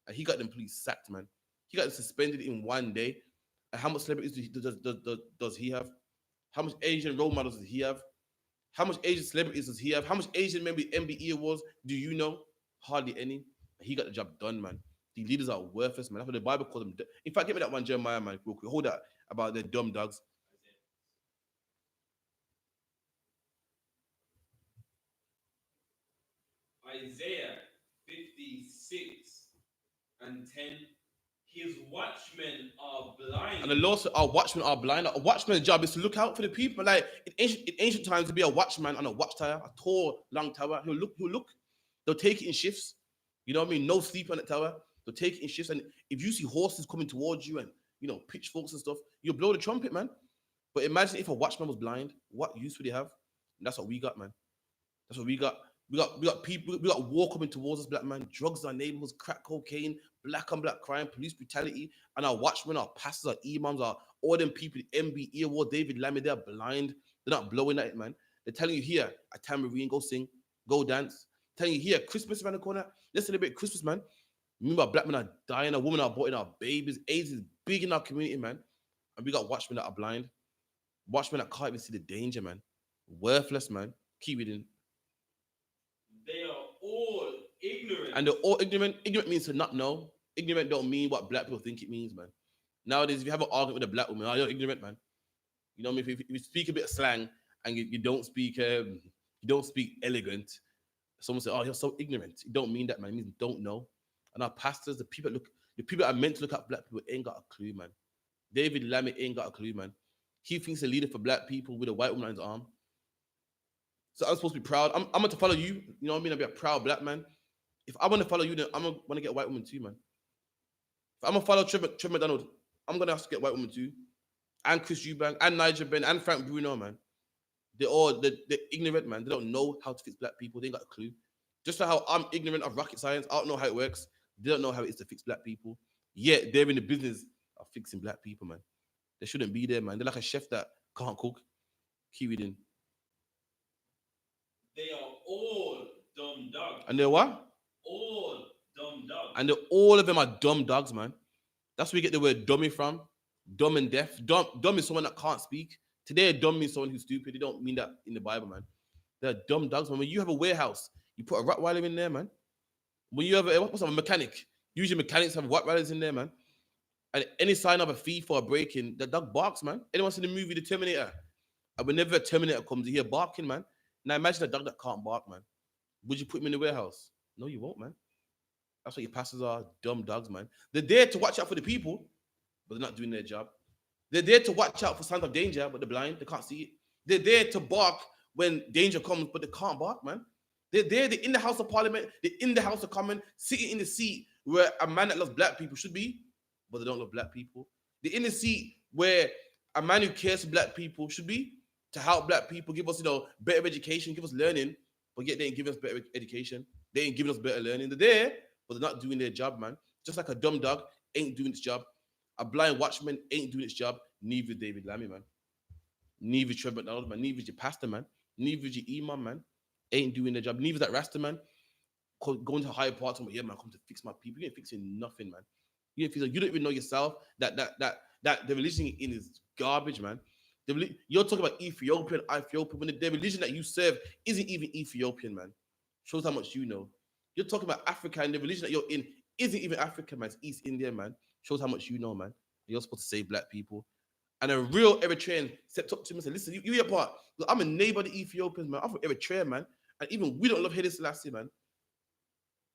and he got them police sacked, man. He got suspended in one day. And how much celebrities does he have? How much Asian role models does he have? How much Asian celebrities does he have? How much Asian men with MBE awards do you know? Hardly any. He got the job done, man. The leaders are worthless, man. That's what the Bible calls them. In fact, give me that one, Jeremiah, man, real quick. Hold that about the dumb dogs. Isaiah 56 and 10. His watchmen are blind. And the Lord said, our watchmen are blind. A watchman's job is to look out for the people. Like in ancient times, to be a watchman on a watchtower, a tall, long tower, he'll look. They'll take it in shifts. You know what I mean? No sleep on the tower. They'll take it in shifts. And if you see horses coming towards you and pitchforks and stuff, you'll blow the trumpet, man. But imagine if a watchman was blind, what use would he have? And that's what we got, man. That's what we got. We got people, we got war coming towards us, black man, drugs in our neighborhoods, crack cocaine, black on black crime, police brutality, and our watchmen, our pastors, our imams, all them people, MBE award, David Lammy, they're blind. They're not blowing at it, man. They're telling you here, a tambourine, go sing, go dance. Telling you here, Christmas around the corner, let's celebrate Christmas, man. Remember, black men are dying, our women are aborting our babies. AIDS is big in our community, man. And we got watchmen that are blind. Watchmen that can't even see the danger, man. Worthless, man. Keep reading. They are all ignorant. And they're all ignorant. Ignorant means to not know. Ignorant don't mean what black people think it means, man. Nowadays, if you have an argument with a black woman, oh, you're ignorant, man. You know what I mean? If you speak a bit of slang and you don't speak elegant, someone say, oh, you're so ignorant. It don't mean that, man. It means don't know. And our pastors, the people that are meant to look at black people ain't got a clue, man. David Lammy ain't got a clue, man. He thinks a leader for black people with a white woman on his arm. So I'm supposed to be proud. I'm going to follow you. You know what I mean? I'll be a proud black man. If I want to follow you, then I'm going to want to get a white woman too, man. If I'm going to follow Trevor McDonald, I'm going to have to get a white woman too. And Chris Eubank, and Nigel Ben, and Frank Bruno, man. They're ignorant, man. They don't know how to fix black people. They ain't got a clue. Just like how I'm ignorant of rocket science. I don't know how it works. They don't know how it is to fix black people. Yet they're in the business of fixing black people, man. They shouldn't be there, man. They're like a chef that can't cook. Keep reading. They are all dumb dogs. And they're what? All dumb dogs. And all of them are dumb dogs, man. That's where we get the word dummy from. Dumb and deaf. Dumb is someone that can't speak. Today, dumb means someone who's stupid. They don't mean that in the Bible, man. They're dumb dogs, man. When you have a warehouse, you put a Rottweiler in there, man. When you have a mechanic, usually mechanics have Rottweilers in there, man. And any sign of a thief or a break-in, the dog barks, man. Anyone seen the movie The Terminator? And whenever a Terminator comes, you hear barking, man. Now imagine a dog that can't bark, man. Would you put him in the warehouse? No, you won't, man. That's what your pastors are, dumb dogs, man. They're there to watch out for the people, but they're not doing their job. They're there to watch out for signs of danger, but they're blind. They can't see it. They're there to bark when danger comes, but they can't bark, man. They're there. They're in the House of Parliament. They're in the House of Commons, sitting in the seat where a man that loves black people should be, but they don't love black people. They're in the seat where a man who cares for black people should be, to help black people, give us, better education, give us learning, but yet they ain't giving us better education. They ain't giving us better learning. They're there, but they're not doing their job, man. Just like a dumb dog ain't doing its job. A blind watchman ain't doing its job. Neither David Lammy, man. Neither Trevor McDonald, man. Neither your pastor, man. Neither your imam, man. Ain't doing their job. Neither that Rasta, man. Going to higher parts and yeah, man, come to fix my people. You ain't fixing nothing, man. You don't even know yourself that the religion in is garbage, man. You're talking about Ethiopian, when the religion that you serve isn't even Ethiopian, man. Shows how much you know. You're talking about Africa, and the religion that you're in isn't even African, man. It's East Indian, man. Shows how much you know, man. You're supposed to save black people. And a real Eritrean stepped up to me and said, listen, you your part. Look, I'm a neighbor of the Ethiopians, man. I'm from Eritrea, man. And even we don't love Haile Selassie, man.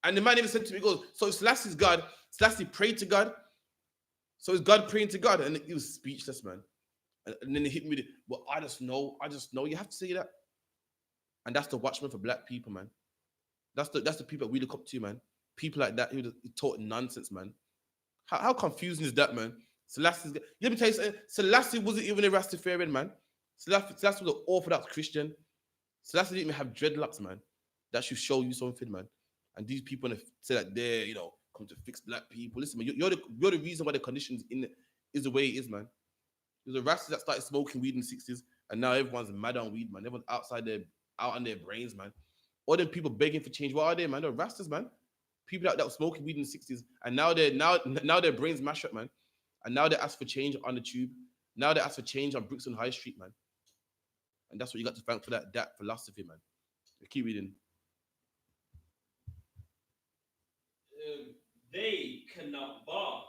And the man even said to me, he goes, so Selassie's God, Selassie prayed to God. So is God praying to God? And he was speechless, man. And then he hit me with it. Well, I just know. You have to say that. And that's the watchman for black people, man. That's the people that we look up to, man. People like that who taught nonsense, man. How confusing is that, man? Selassie, let me tell you something. Selassie wasn't even a Rastafarian, man. Selassie was an Orthodox Christian. Selassie didn't even have dreadlocks, man. That should show you something, man. And these people say that they're, come to fix black people. Listen, man, you're the reason why the conditions is the way it is, man. There's a Rastas that started smoking weed in the 60s, and now everyone's mad on weed, man. Everyone's out on their brains, man. All them people begging for change. What are they, man? They're Rastas, man. People that were smoking weed in the 60s, and now their brains mash up, man. And now they ask for change on the tube. Now they ask for change on Brixton High Street, man. And that's what you got to thank for that philosophy, man. Keep reading. They cannot bark,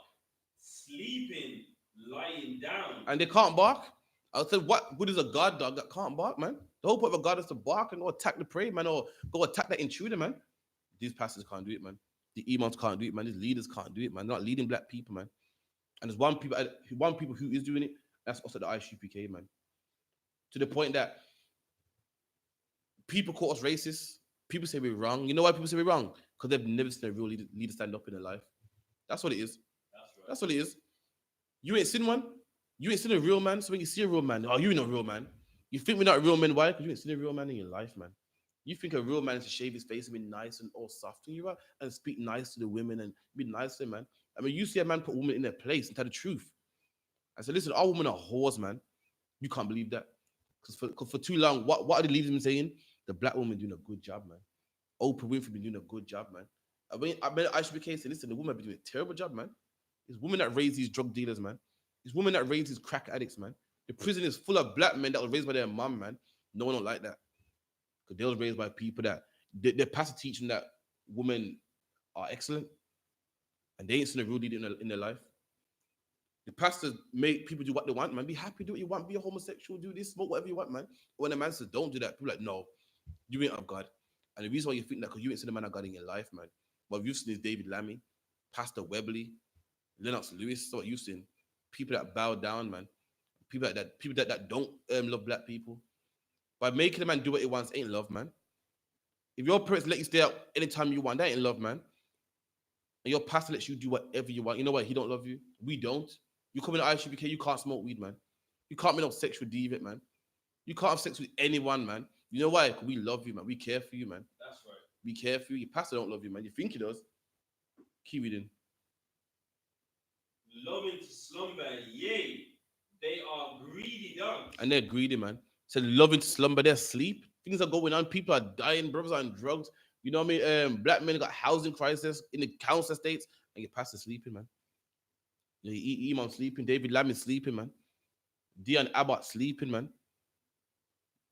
sleeping, lying down. And they can't bark? I said, what good is a guard dog that can't bark, man? The whole point of a guard is to bark and go attack the prey, man, or go attack that intruder, man. These pastors can't do it, man. The imams can't do it, man. These leaders can't do it, man. They're not leading black people, man. And there's one people who is doing it. That's also the I.S.U.P.K, man. To the point that people call us racist. People say we're wrong. You know why people say we're wrong? Because they've never seen a real leader stand up in their life. That's what it is. That's what it is. You ain't seen one. You ain't seen a real man. So when you see a real man, you ain't a real man. You think we're not real men. Why? Because you ain't seen a real man in your life, man. You think a real man is to shave his face and be nice and all soft and you and speak nice to the women and be nice to them, man. I mean, you see a man put a woman in their place and tell the truth. I said, listen, our women are whores, man. You can't believe that. Because for too long, what are the leaders been saying? The black woman doing a good job, man. Oprah Winfrey been doing a good job, man. I mean, I.S.U.P.K said, listen, the woman been doing a terrible job, man. It's women that raise these drug dealers, man. It's women that raise these crack addicts, man. The prison is full of black men that were raised by their mom, man. No one don't like that. Because they was raised by people that their pastor teaching that women are excellent. And they ain't seen a real leader in their life. The pastors make people do what they want, man. Be happy, do what you want. Be a homosexual, do this, smoke whatever you want, man. When a man says don't do that, people are like, no, you ain't of God. And the reason why you think that, because you ain't seen the man of God in your life, man. What you've seen is David Lammy, Pastor Webley, Lennox Lewis. So what you've seen, people that bow down, man. People that don't love black people. By making a man do what he wants ain't love, man. If your parents let you stay out anytime you want, that ain't love, man. And your pastor lets you do whatever you want. You know what? He don't love you. We don't. You come in the I.S.U.P.K, you can't smoke weed, man. You can't be no sexual deviant, man. You can't have sex with anyone, man. You know why? Because we love you, man. We care for you, man. That's right. We care for you. Your pastor don't love you, man. You think he does. Keep reading. Loving to slumber, yea, they are greedy dogs. And they're greedy, man. So loving to slumber, they're asleep. Things are going on. People are dying. Brothers are on drugs. You know what I mean? Black men got housing crisis in the council estates, and your pastor sleeping, man. You know, Imam sleeping. David Lamb is sleeping, man. Dion Abbott sleeping, man.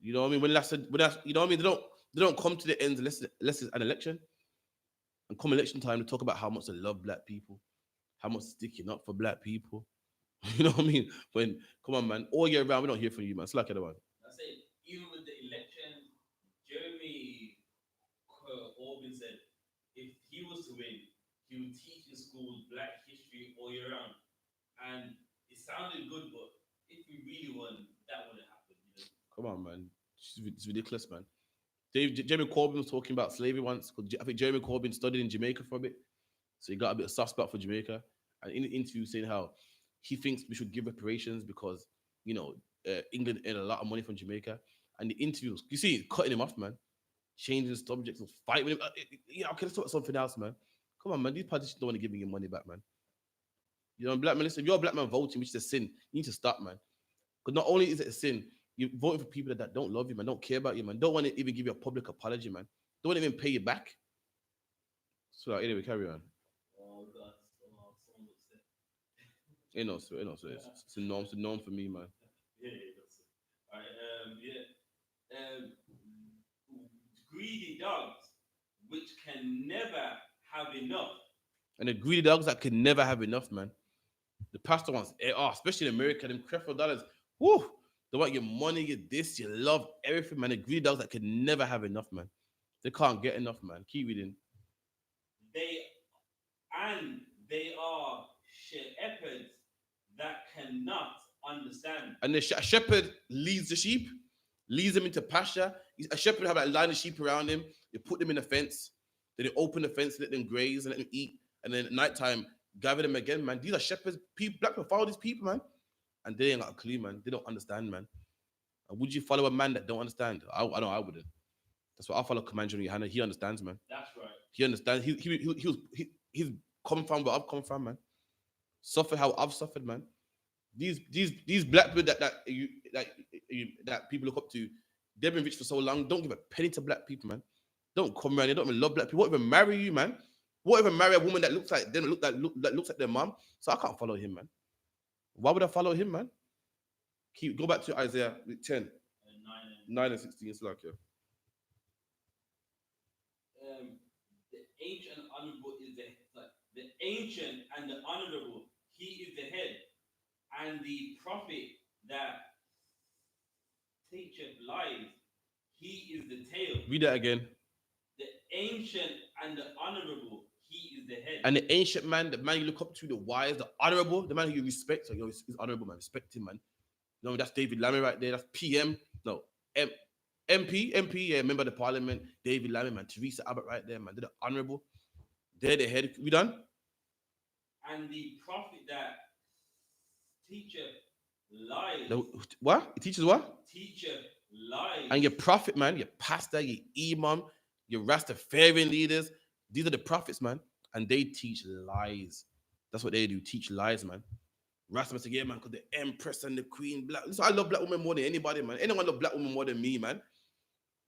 You know what I mean? You know what I mean? They don't come to the ends unless it's an election. And come election time, they talk about how much they love black people, how much sticking up for black people. You know what I mean? When come on, man, all year round we don't hear from you, man. It's like everyone. I say, even with the election, Jeremy Corbyn said if he was to win, he would teach in schools black history all year round. And it sounded good, but if we really won, that wouldn't happen. You know? Come on, man. It's ridiculous, man. Jeremy Corbyn was talking about slavery once. I think Jeremy Corbyn studied in Jamaica for a bit, so he got a bit of soft spot for Jamaica. And in the interview, saying how he thinks we should give reparations because England earned a lot of money from Jamaica. And the interviews, you see, cutting him off, man, changing the subject, was fighting with him. Okay, let's talk about something else, man. Come on, man. These politicians don't want to give me your money back, man. You know, black man. Listen, if you're a black man voting, which is a sin, you need to stop, man. Because not only is it a sin, you're voting for people that don't love you, man, don't care about you, man, don't want to even give you a public apology, man, don't want to even pay you back. So anyway, carry on. Oh, God. Oh, someone upset. It's a norm. It's a norm for me, man. Yeah, that's it. All right. Greedy dogs, which can never have enough. And the greedy dogs that can never have enough, man. The pastor wants especially in America, them creflo dollars. Whoo! They want your money, your this, your love, everything, man. The greedy dogs that can never have enough, man. They can't get enough, man. Keep reading. They they are shepherds that cannot understand. And a shepherd leads the sheep, leads them into pasture. A shepherd have a line of sheep around him. They put them in a fence. Then they open the fence, let them graze and let them eat. And then at nighttime, gather them again, man. These are shepherds. People, black people follow these people, man. And they ain't got a clue, man. They don't understand, man. And would you follow a man that don't understand? I know I wouldn't. That's why I follow Commander YAHANNA. He understands, man. That's right. He understands. He's come from where I've come from, man. Suffer how I've suffered, man. These black people that people look up to, they've been rich for so long. Don't give a penny to black people, man. Don't come around. They don't even love black people. What even marry you, man? What even marry a woman that looks like them, that looks like their mom? So I can't follow him, man. Why would I follow him, man? Go back to Isaiah 10, 9 and 16. It's like, yeah. The ancient and honorable is the ancient and the honorable. He is the head, and the prophet that teacheth lies. He is the tail. Read that again. The ancient and the honorable. He is the head. And the ancient man, the man you look up to, the wise, the honorable, the man who you respect. So he's honorable, man. Respect him, man. You know, that's David Lammy right there. That's PM. No, MP, yeah, member of the parliament. David Lammy, man. Teresa Abbott right there, man. They're the honorable. They're the head. We done? And the prophet that teacheth lies. What? It teaches what? Teacheth lies. And your prophet, man, your pastor, your imam, your Rastafarian leaders, these are the prophets, man. And they teach lies. That's what they do, teach lies, man. Rastafarian say, yeah, man, because the empress and the queen, black. Listen, I love black women more than anybody, man. Anyone love black women more than me, man.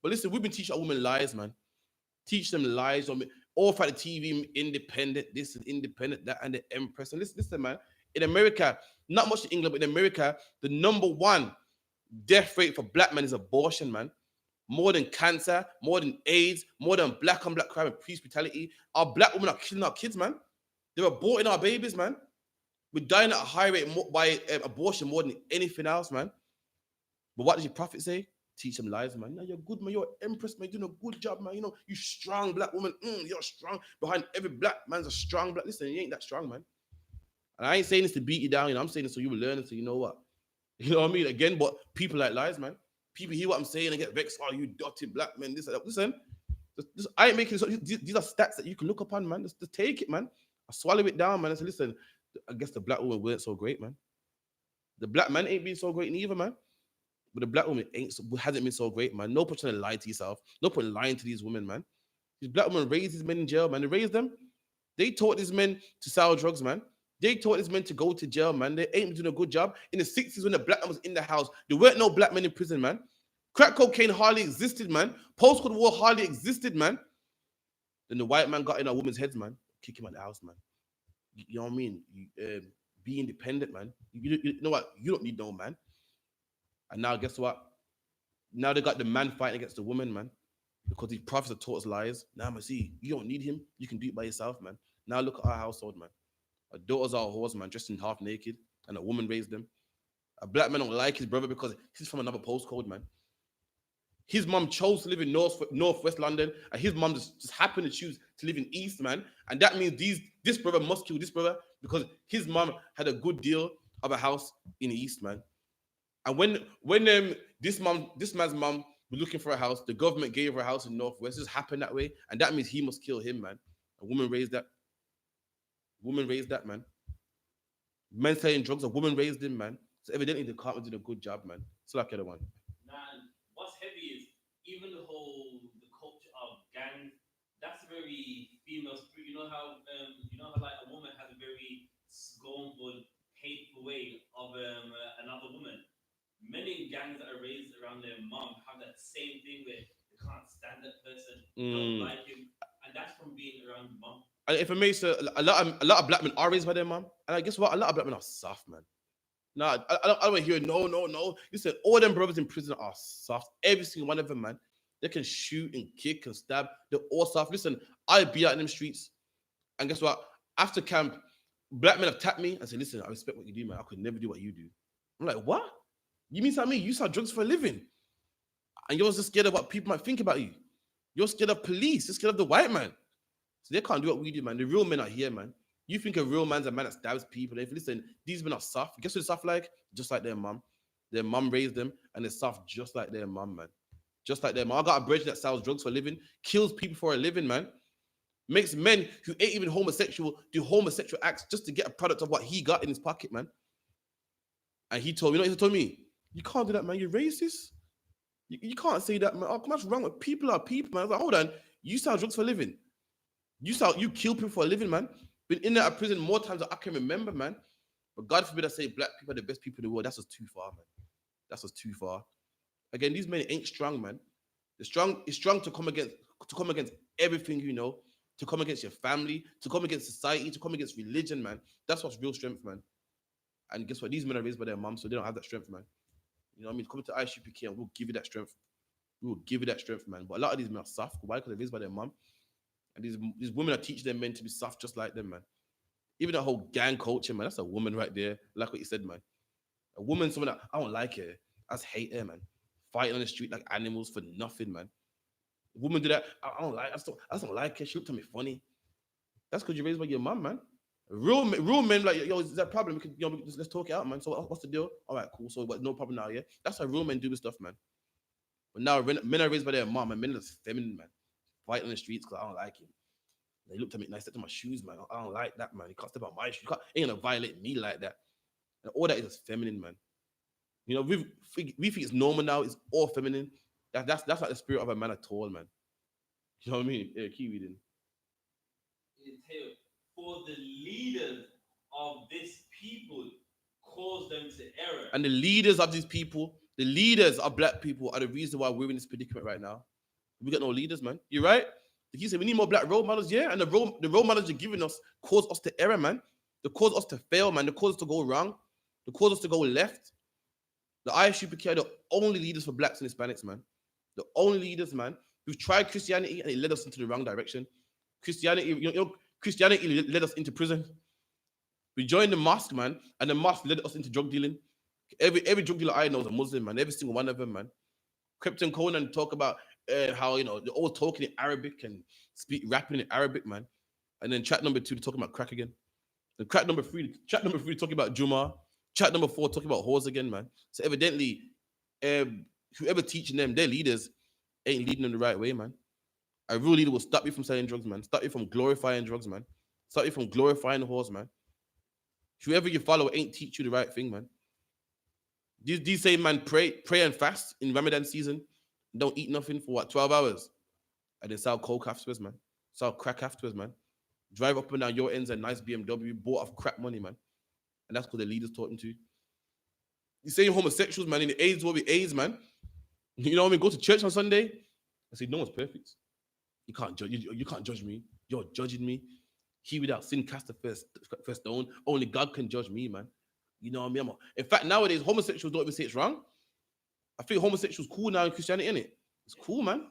But listen, we've been teaching our women lies, man. Teach them lies on me. All for the TV, independent, this is independent, that, and the empress. And listen, man, in America, not much in England, but in America, the number one death rate for black men is abortion, man. More than cancer, more than AIDS, more than black on black crime and police brutality. Our black women are killing our kids, man. They're aborting our babies, man. We're dying at a high rate by abortion more than anything else, man. But what does your prophet say? Teach them lies, man. No, you're good, man. You're an empress, man. You're doing a good job, man. You know, you strong black woman. You're strong. Behind every black man's a strong black. Listen, you ain't that strong, man. And I ain't saying this to beat you down. You know, I'm saying this so you will learn it. So you know what? You know what I mean? Again, but people like lies, man. People hear what I'm saying and get vexed. Oh, you dirty black man. This and that. Listen, I ain't making this. These are stats that you can look upon, man. Just take it, man. I swallow it down, man. I say, listen, I guess the black woman weren't so great, man. The black man ain't been so great neither, man. But the black woman hasn't been so great, man. No point trying to lie to yourself. No point lying to these women, man. These black women raised these men in jail, man. They raised them. They taught these men to sell drugs, man. They taught these men to go to jail, man. They ain't doing a good job. In the 60s, when the black man was in the house, there weren't no black men in prison, man. Crack cocaine hardly existed, man. Post-Cold War hardly existed, man. Then the white man got in our women's heads, man. Kick him out the house, man. You know what I mean? Be independent, man. You know what? You don't need no man. And now, guess what? Now they got the man fighting against the woman, man. Because these prophets have taught us lies. Now, man, see, you don't need him. You can do it by yourself, man. Now look at our household, man. Our daughters are a horse, man, dressed in half naked, and a woman raised them. A black man don't like his brother because he's from another postcode, man. His mom chose to live in northwest London, and his mom just happened to choose to live in East, man. And that means this brother must kill this brother because his mom had a good deal of a house in East, man. And when this man's mom was looking for a house, the government gave her a house in Northwest. It just happened that way, and that means he must kill him, man. A woman raised that. Woman raised that, man. Men selling drugs, a woman raised him, man. So evidently the department did a good job, man. It's like the other one. Man, what's heavy is even the culture of gangs. That's a very female spirit. You know how like a woman has a very scornful, hateful way of another woman. Many gangs that are raised around their mom have that same thing where they can't stand that person, don't like him, and that's from being around mom. And if it makes a lot of black men are raised by their mom, and I guess what? A lot of black men are soft, man. Nah, I don't want to hear no. Listen, all them brothers in prison are soft. Every single one of them, man. They can shoot and kick and stab. They're all soft. Listen, I be out in them streets, and guess what? After camp, black men have tapped me and said, "Listen, I respect what you do, man. I could never do what you do." I'm like, "What? You mean something? You sell drugs for a living, and you're just scared of what people might think about you. You're scared of police. You're scared of the white man. So they can't do what we do, man. The real men are here, man. You think a real man's a man that stabs people. If listen, these men are soft. Guess what they're soft like? Just like their mom. Their mom raised them, and they're soft just like their mom, man. Just like their mom. I got a brother that sells drugs for a living, kills people for a living, man. Makes men who ain't even homosexual do homosexual acts just to get a product of what he got in his pocket, man. And he told me, you know what he told me? You can't do that, man. You're racist. You can't say that, man. Oh, what's wrong with people are people, man. I was like, hold on. You sell drugs for a living. You kill people for a living, man. Been in and out of prison more times than I can remember, man. But God forbid I say black people are the best people in the world. That's just too far, man. That's just too far. Again, these men ain't strong, man. It's strong to come against everything you know, to come against your family, to come against society, to come against religion, man. That's what's real strength, man. And guess what? These men are raised by their moms, so they don't have that strength, man. You know what I mean? Come to I.S.U.P.K and we'll give you that strength. We will give you that strength, man. But a lot of these men are soft. Why? Because they're raised by their mom. And these women are teaching their men to be soft just like them, man. Even that whole gang culture, man, that's a woman right there. Like what you said, man. A woman, someone that I don't like her. I just hate her, man. Fighting on the street like animals for nothing, man. A woman do that. I don't like. I just don't like her. She looked at me funny. That's because you're raised by your mom, man. Real men like, yo, is that a problem? We can, let's talk it out, man. So what's the deal? All right, cool. So no problem now, yeah. That's how real men do with stuff, man. But now men are raised by their mom, and men are feminine, man. Fight on the streets because I don't like him. They looked at me and I stepped on my shoes, man. I don't like that, man. You can't step on my shoes. Ain't gonna violate me like that. And all that is just feminine, man. You know, we think it's normal now. It's all feminine. That's like the spirit of a man at all, man. You know what I mean? Yeah, keep reading. For the leaders of this people cause them to error. And the leaders of these people, the leaders of black people are the reason why we're in this predicament right now. We got no leaders, man. You're right. Like you said, we need more black role models, yeah. And the role models you're giving us cause us to error, man. They cause us to fail, man. They cause us to go wrong. They cause us to go left. The I.S.U.P.K are the only leaders for blacks and Hispanics, man. The only leaders, man. We've tried Christianity and it led us into the wrong direction. Christianity led us into prison. We joined the mosque, man, and the mosque led us into drug dealing. Every drug dealer I know is a Muslim, man. Every single one of them, man. Krypton Conan talk about how they're all talking in Arabic and rapping in Arabic, man. And then chat number 2, they're talking about crack again. And chat number 3 talking about Juma. Chat number 4 talking about whores again, man. So evidently, whoever teaching them, their leaders, ain't leading them the right way, man. A real leader will stop you from selling drugs, man. Stop you from glorifying drugs, man. Stop you from glorifying the whores, man. Whoever you follow ain't teach you the right thing, man. These same man pray and fast in Ramadan season, don't eat nothing for 12 hours. And then sell coke afterwards, man. Sell crack afterwards, man. drive up and down your ends a nice BMW, bought off crap money, man. And that's because the leaders taught him to. You say homosexuals, man, in the AIDS, what with AIDS, man. You know what I mean? Go to church on Sunday. I say, no one's perfect. You can't judge. You can't judge me. You're judging me. He without sin cast the first stone. Only God can judge me, man. You know what I mean? In fact, nowadays homosexuals don't even say it's wrong. I think homosexuals cool now in Christianity, innit? It's cool, man.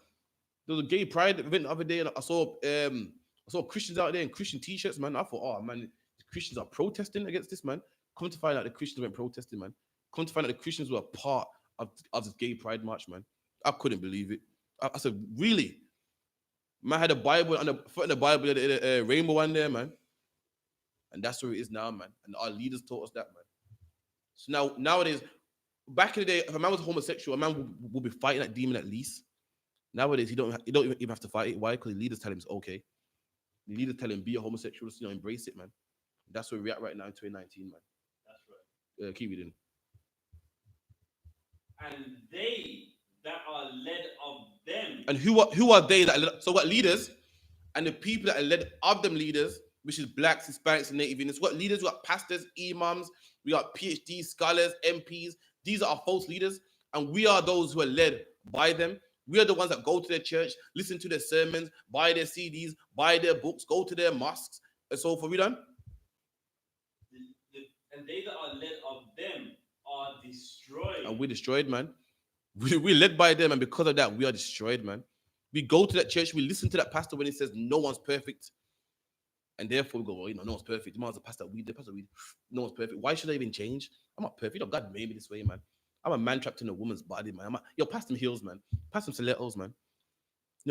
There was a gay pride event the other day, and I saw Christians out there in Christian t-shirts, man. I thought, oh man, Christians are protesting against this, man. Come to find out the Christians weren't protesting, man. Come to find out the Christians were part of this gay pride march, man. I couldn't believe it. I said, really? Man had a Bible on the foot in the Bible, the rainbow one there, man. And that's where it is now, man. And our leaders taught us that, man. So nowadays, back in the day, if a man was homosexual, a man would be fighting that demon at least. Nowadays, you don't even have to fight it. Why? Because the leaders tell him it's okay. The leaders tell him be a homosexual, embrace it, man. That's where we're at right now in 2019, man. That's right. Keep reading. And they that are led of them. And who are they that are led? So what leaders and the people that are led of them leaders, which is blacks, Hispanics, and Native Indians. What leaders? We got pastors, imams, we got PhD scholars, MPs. These are our false leaders, and we are those who are led by them. We are the ones that go to their church, listen to their sermons, buy their CDs, buy their books, go to their mosques, and so forth. We done? And they that are led of them are destroyed. And we're destroyed, man. We're led by them, and because of that, we are destroyed, man. We go to that church, we listen to that pastor when he says no one's perfect. And therefore we go, well, no one's perfect. The man's a pastor, no one's perfect. Why should I even change? I'm not perfect. God made me this way, man. I'm a man trapped in a woman's body, man. Pass them heels, man. Pass them stilettos, man.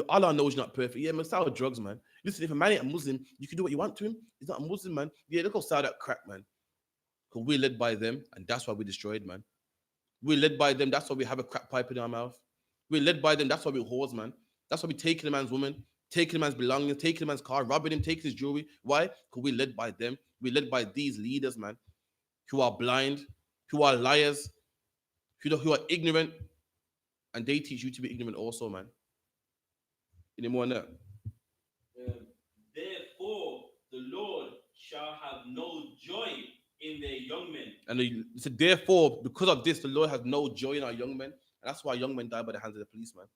Allah knows you're not perfect. Yeah, man, sell drugs, man. Listen, if a man ain't a Muslim, you can do what you want to him. He's not a Muslim, man. Yeah, look how sell that crack, man. Because we're led by them, and that's why we're destroyed, man. We're led by them, that's why we have a crack pipe in our mouth. We're led by them, that's why we're whores, man. That's why we're taking a man's woman, taking a man's belongings, taking a man's car, robbing him, taking his jewelry. Why? Because we're led by them. We're led by these leaders, man, who are blind, who are liars, who are ignorant, and they teach you to be ignorant also, man. Any more on that? Therefore, the Lord shall have no joy in their young men. And he said, therefore, because of this, the Lord has no joy in our young men. And that's why young men die by the hands of the police, man.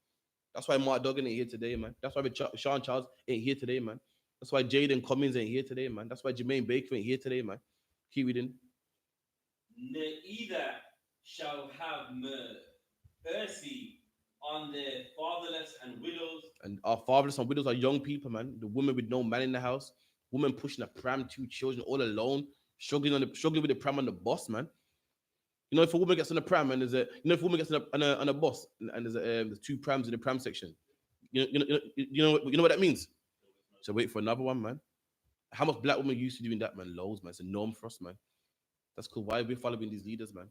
That's why Mark Duggan ain't here today, man. That's why Sean Charles ain't here today, man. That's why Jaden Cummings ain't here today, man. That's why Jermaine Baker ain't here today, man. Keep reading. Neither shall have mercy on their fatherless and widows. And our fatherless and widows are young people, man. The woman with no man in the house, woman pushing a pram, 2 children all alone, struggling with the pram on the bus, man. If a woman gets on a pram and if a woman gets on a bus and there's 2 prams in the pram section, you know what that means? So wait for another one, man. How much black women used to doing that, man? Loads, man. It's a norm for us, man. That's cool. Why are we following these leaders, man?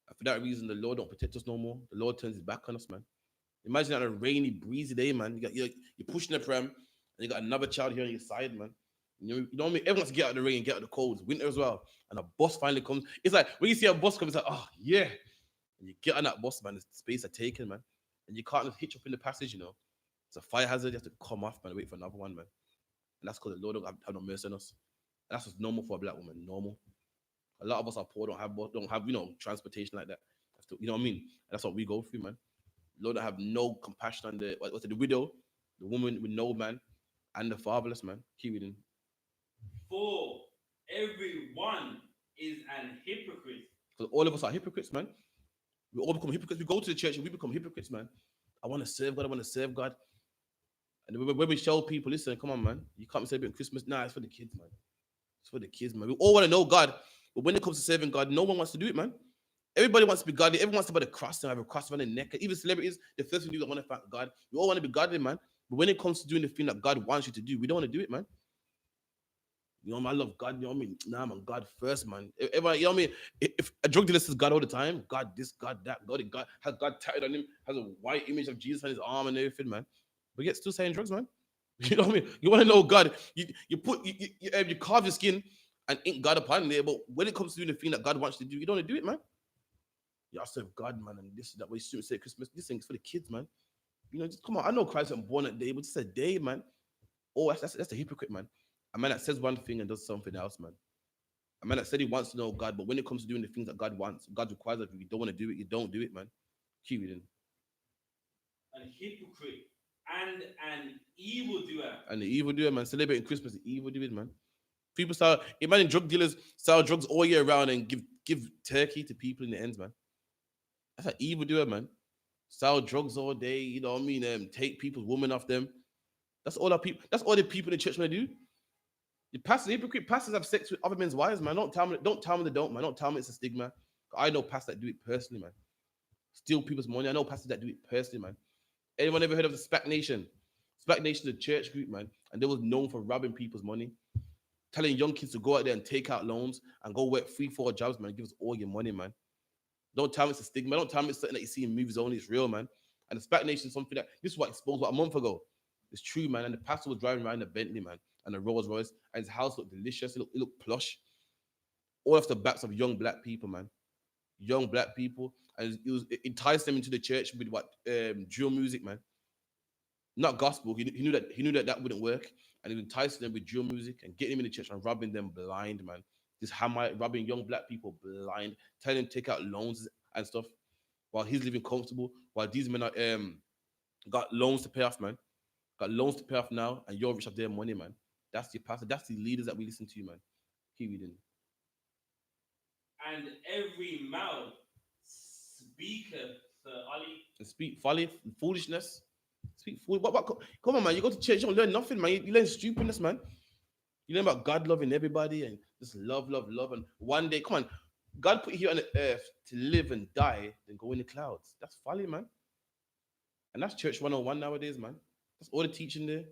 And for that reason, the Lord don't protect us no more. The Lord turns his back on us, man. Imagine on a rainy, breezy day, man. You're pushing the pram, and you got another child here on your side, man. You know what I mean? Everyone wants to get out of the rain, get out of the cold. It's winter as well. And a bus finally comes. It's like when you see a bus come, it's like, oh, yeah. And you get on that bus, man. The space are taken, man. And you can't just hitch up in the passage, It's a fire hazard. You have to come off, man, and wait for another one, man. And that's because the Lord don't have no mercy on us. And that's what's normal for a black woman. Normal. A lot of us are poor, don't have transportation like that. You know what I mean? And that's what we go through, man. Lord don't have no compassion on the widow, the woman with no man, and the fatherless, man. Keep reading. For everyone is an hypocrite. Because all of us are hypocrites, man. We all become hypocrites. We go to the church and we become hypocrites, man. I want to serve God. And when we show people, listen, come on, man. You can't be celebrating Christmas. Nah, it's for the kids, man. It's for the kids, man. We all want to know God. But when it comes to serving God, no one wants to do it, man. Everybody wants to be godly. Everyone wants to put a cross and have a cross around their neck. Even celebrities, the first thing they want to thank God. We all want to be godly, man. But when it comes to doing the thing that God wants you to do, we don't want to do it, man. I love God. You know what I mean? Nah, man, God first, man. Everybody, you know what I mean? If a drug dealer says God all the time, God this, God that, God has God tatted on him, has a white image of Jesus on his arm and everything, man. But yet still saying drugs, man. You know what I mean? You want to know God. You carve your skin and ink God upon there, but when it comes to doing the thing that God wants you to do, you don't want to do it, man. You serve God, man, and this is that way. You say Christmas. This thing's for the kids, man. Just come on. I know Christ wasn't born that day, but it's a day, man. Oh, that's a hypocrite, man. A man that says one thing and does something else, man. A man that said he wants to know God, but when it comes to doing the things that God wants, God requires of you, you don't want to do it, you don't do it, man. Keep reading. An hypocrite and an evildoer. And the evildoer, man, celebrating Christmas, the evildoers, man. People start, imagine drug dealers sell drugs all year round and give turkey to people in the ends, man. That's an evildoer, man. Sell drugs all day, you know what I mean? Take people's women off them. That's all our people. That's all the people in the church want to do. The pastors, hypocrite pastors have sex with other men's wives, man. Don't tell me they don't, man. Don't tell me it's a stigma. I know pastors that do it personally, man. Steal people's money. I know pastors that do it personally, man. Anyone ever heard of the SPAC Nation? SPAC Nation is a church group, man, and they was known for robbing people's money, telling young kids to go out there and take out loans and go work 3-4 jobs, man. Give us all your money, man. Don't tell me it's a stigma. Don't tell me it's something that you see in movies only. It's real, man. And the SPAC Nation is something that this is what exposed what a month ago. It's true, man. And the pastor was driving around in a Bentley, man, and a Rolls Royce, and his house looked delicious. It looked plush. All off the backs of young black people, man. Young black people, and it enticed them into the church with what drill music, man. Not gospel. He knew that that wouldn't work, and he enticed them with drill music and getting them in the church and robbing them blind, man. This Hamite robbing young black people blind, telling them to take out loans and stuff while he's living comfortable, while these men are got loans to pay off, man. Got loans to pay off now, and you're rich off their money, man. That's the pastor. That's the leaders that we listen to, man. Keep reading. And every mouth speaketh Ali. And speak folly, foolishness. Speak fool. Come on, man. You go to church, you don't learn nothing, man. You learn stupidness, man. You learn about God loving everybody and just love, love, love. And one day, come on, God put you here on the earth to live and die, then go in the clouds. That's folly, man. And that's church 101 nowadays, man. That's all the teaching there.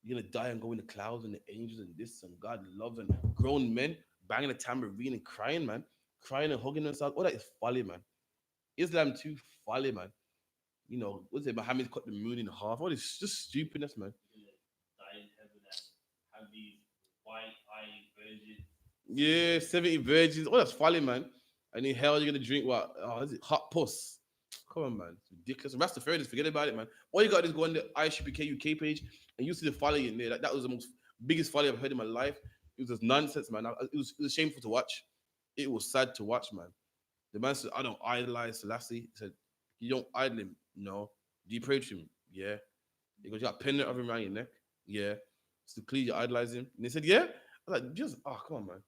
You're gonna die and go in the clouds and the angels and this and God loves and grown men banging a tambourine and crying, man. Crying and hugging themselves. All that is folly, man. Islam too, folly, man. You know, what's it? Muhammad cut the moon in half. All this just stupidness, man. Die in heaven and have these white-eyed virgins. Yeah, 70 virgins. Oh, that's folly, man. And in hell, you're gonna drink what? Oh, is it hot puss? Come on, man. It's ridiculous. Rastafarians, forget about it, man. All you got is go on the I.S.U.P.K UK page and you see the folly in there. That was the most biggest folly I've heard in my life. It was just nonsense, man. It was shameful to watch. It was sad to watch, man. The man said, I don't idolize Selassie. He said, you don't idol him? No. Do you pray to him? Yeah. He goes, you got a pendant of him around your neck? Yeah. So clearly you idolize him. And they said, yeah. I was like, just, oh, come on, man.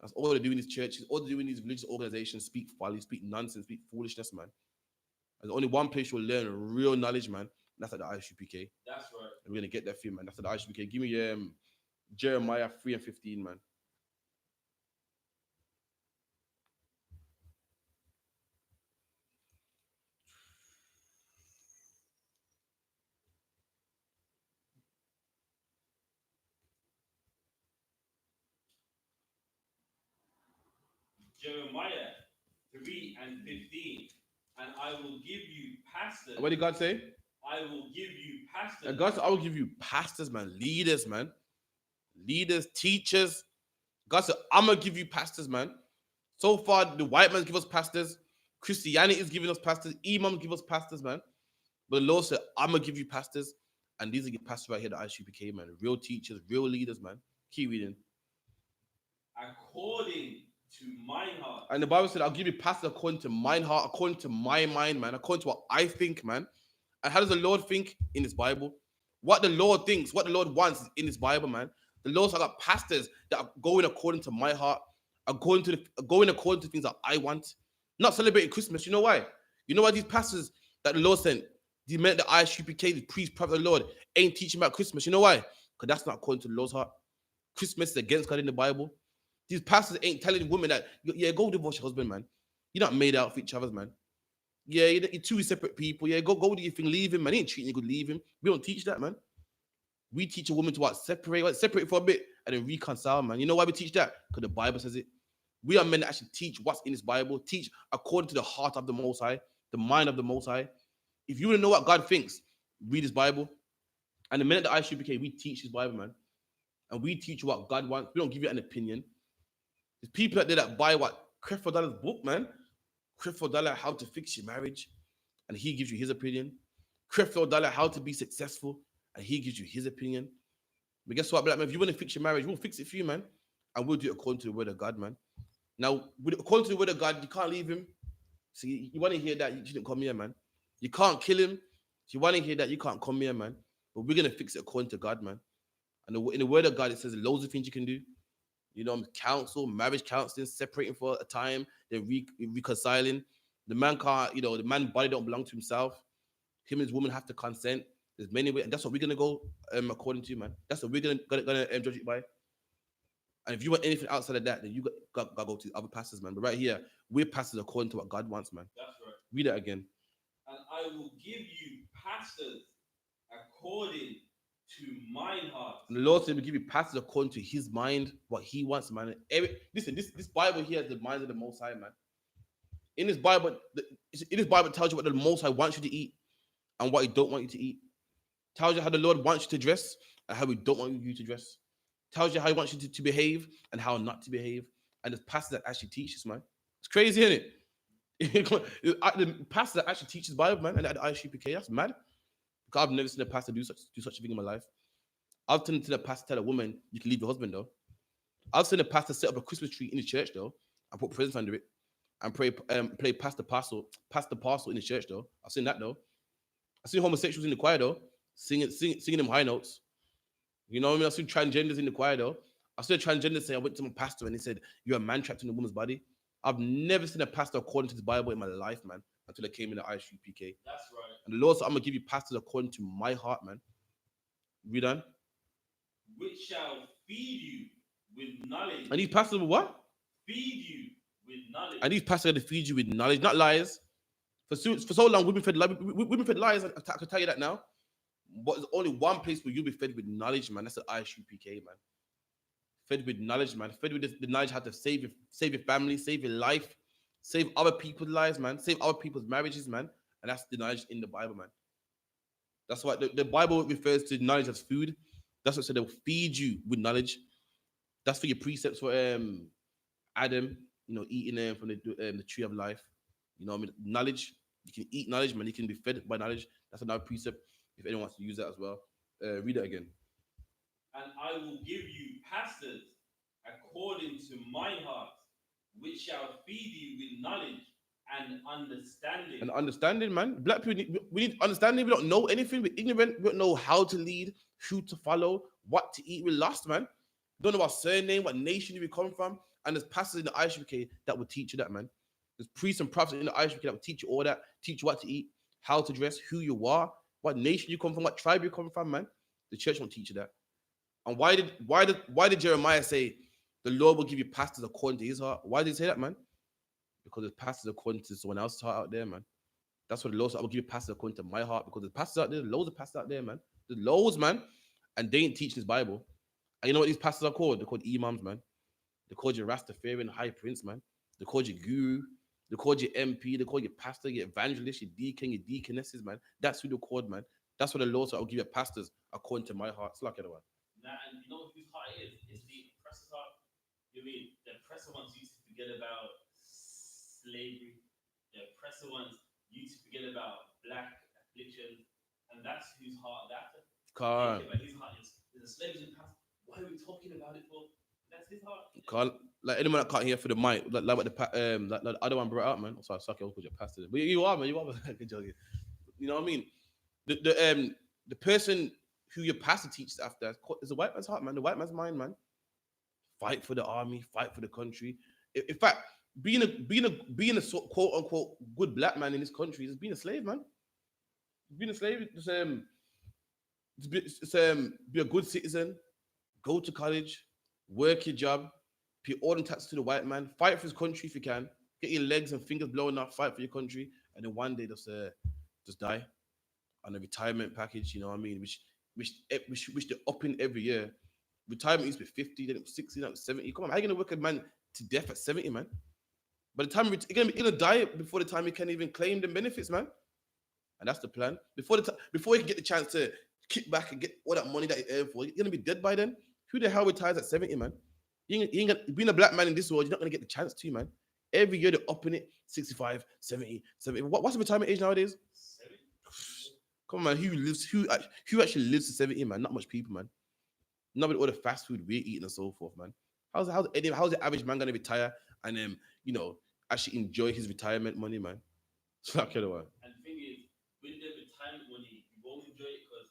That's all they do in these churches, all they do in these religious organizations, speak folly, speak nonsense, speak foolishness, man. There's only one place you'll learn real knowledge, man. That's at the I.S.U.P.K. That's right. And we're going to get that for you, man. That's at the I.S.U.P.K. Give me Jeremiah 3 and 15, man. Jeremiah 3 and 15. And I will give you pastors. What did God say? I will give you pastors. And God said, I will give you pastors, man. Leaders, man. Leaders, teachers. God said, I'm going to give you pastors, man. So far, the white man give us pastors. Christianity is giving us pastors. Imams give us pastors, man. But the Lord said, I'm going to give you pastors. And these are the pastors right here that I.S.U.P.K, man. Real teachers, real leaders, man. Keep reading. According to my heart. And the Bible said, I'll give you pastors according to mine heart, according to my mind, man, according to what I think, man. And how does the Lord think in his Bible? What the Lord thinks, what the Lord wants in his Bible, man. The Lord's got pastors that are going according to my heart, going according to things that I want. Not celebrating Christmas. You know why? You know why these pastors that the Lord sent, these men, the I.S.U.P.K, the priest, prophet of the Lord, ain't teaching about Christmas. You know why? Because that's not according to the Lord's heart. Christmas is against God in the Bible. These pastors ain't telling women that, yeah, go divorce your husband, man. You're not made out for each other, man. Yeah, you're two separate people. Yeah, go do your thing, leave him, man. He ain't treating you good, leave him. We don't teach that, man. We teach a woman to what? Separate for a bit and then reconcile, man. You know why we teach that? Because the Bible says it. We are men that actually teach what's in this Bible, teach according to the heart of the Most High, the mind of the Most High. If you want to know what God thinks, read his Bible. And the minute the I.S.U.P.K, we teach his Bible, man. And we teach what God wants. We don't give you an opinion. There's people out there that buy what? Creflo Dollar's book, man. Creflo Dollar, How to Fix Your Marriage. And he gives you his opinion. Creflo Dollar, How to Be Successful. And he gives you his opinion. But guess what, black man? If you want to fix your marriage, we'll fix it for you, man. And we'll do it according to the word of God, man. Now, according to the word of God, you can't leave him. So you want to hear that, you shouldn't come here, man. You can't kill him. If you want to hear that, you can't come here, man. But we're going to fix it according to God, man. And in the word of God, it says loads of things you can do. You know, counsel, marriage counseling, separating for a time, then reconciling. The man can't, the man's body don't belong to himself. Him and his woman have to consent. There's many ways, and that's what we're gonna go according to you, man. That's what we're gonna judge it by. And if you want anything outside of that, then you got to go to other pastors, man. But right here, we're pastors according to what God wants, man. That's right. Read that again. And I will give you pastors according to mine heart. And the Lord said, "We give you pastors according to His mind, what He wants, man." Listen, this Bible here is the mind of the Most High, man. In this Bible, tells you what the Most High wants you to eat and what He don't want you to eat. Tells you how the Lord wants you to dress and how He don't want you to dress. Tells you how He wants you to behave and how not to behave. And there's pastors that actually teach this, man. It's crazy, isn't it? The pastor that actually teaches Bible, man, and at the I.S.U.P.K, that's mad. Because I've never seen a pastor do such a thing in my life. I've seen the pastor tell a woman, you can leave your husband, though. I've seen a pastor set up a Christmas tree in the church, though, and put presents under it, and play pastor parcel in the church, though. I've seen that, though. I've seen homosexuals in the choir, though, singing them high notes. You know what I mean? I've seen transgenders in the choir, though. I've seen a transgender say, I went to my pastor and he said, you're a man trapped in a woman's body. I've never seen a pastor according to the Bible in my life, man, until I came in the I.S.U.P.K. That's right. And the Lord said, I'm going to give you pastors according to my heart, man. Read on. Which shall feed you with knowledge. And these pastors will what? Feed you with knowledge. And these pastors are going to feed you with knowledge, not lies. For so long, we've been fed lies. I can tell you that now. But there's only one place where you'll be fed with knowledge, man. That's the I.S.U.P.K, man. Fed with knowledge, man. Fed with the knowledge how to save your family, save your life, save other people's lives, man. Save other people's marriages, man. And that's the knowledge in the Bible, man. That's why the Bible refers to knowledge as food. That's what it said. They'll feed you with knowledge. That's for your precepts for Adam, eating from the tree of life. You know what I mean? Knowledge. You can eat knowledge, man. You can be fed by knowledge. That's another precept if anyone wants to use that as well. Read it again. And I will give you pastors according to mine heart, which shall feed you with knowledge and understanding. And understanding, man. Black people, we need understanding. We don't know anything. We're ignorant. We don't know how to lead, who to follow, what to eat. We're lost, man. We don't know our surname, what nation we come from. And there's pastors in the I.S.U.P.K that will teach you that, man. There's priests and prophets in the I.S.U.P.K that will teach you all that, teach you what to eat, how to dress, who you are, what nation you come from, what tribe you come from, man. The church won't teach you that. And why did Jeremiah say the Lord will give you pastors according to His heart? Why did He say that, man? Because there's pastors according to someone else's heart out there, man. That's what the Lord said. I will give you pastors according to my heart, because there's pastors out there, loads of pastors out there, man. There's loads, man. And they ain't teaching His Bible. And you know what these pastors are called? They're called imams, man. They're called your Rastafarian high prince, man. They're called your guru. They're called your MP. They're called your pastor, your evangelist, your deacon, your deaconesses, man. That's who they're called, man. That's what the Lord said. I'll give you pastors according to my heart. It's like it, man. Now, and you know whose heart it is? It's the oppressor's heart. You mean the oppressor wants you to forget about slavery. The oppressor wants you to forget about black affliction, and that's whose heart that is. His heart is the slaves in the past. Why are we talking about it for? That's his heart. Like anyone that can't hear for the mic, like what the other one brought out, man. Sorry, suck it, because you're pastor. But you are, man. You are. You know what I mean? The person who your pastor teaches after is the white man's heart, man. The white man's mind, man. Fight for the army, fight for the country. In fact, being a quote unquote good black man in this country is being a slave, man. Being a slave is be a good citizen, go to college, work your job, pay all the taxes to the white man, fight for his country if you can, get your legs and fingers blown off, fight for your country, and then one day just die on a retirement package. You know what I mean? Which they're upping every year. Retirement used to be 50, then it was 60, then it was 70. Come on, how are you gonna work a man to death at 70, man? By the time you're gonna die before the time you can even claim the benefits, man. And that's the plan. Before you can get the chance to kick back and get all that money that you earned for, you're gonna be dead by then. Who the hell retires at 70, man? You ain't gonna, being a black man in this world, you're not gonna get the chance to, man. Every year they're upping it, 65, 70, 70. What's the retirement age nowadays? 70. Come on, man. Who actually lives to 70, man? Not much people, man. Not with all the fast food we're eating and so forth, man. How's the average man gonna retire and you know actually enjoy his retirement money, man? So I kind of one. And the thing is, with the retirement money, you won't enjoy it because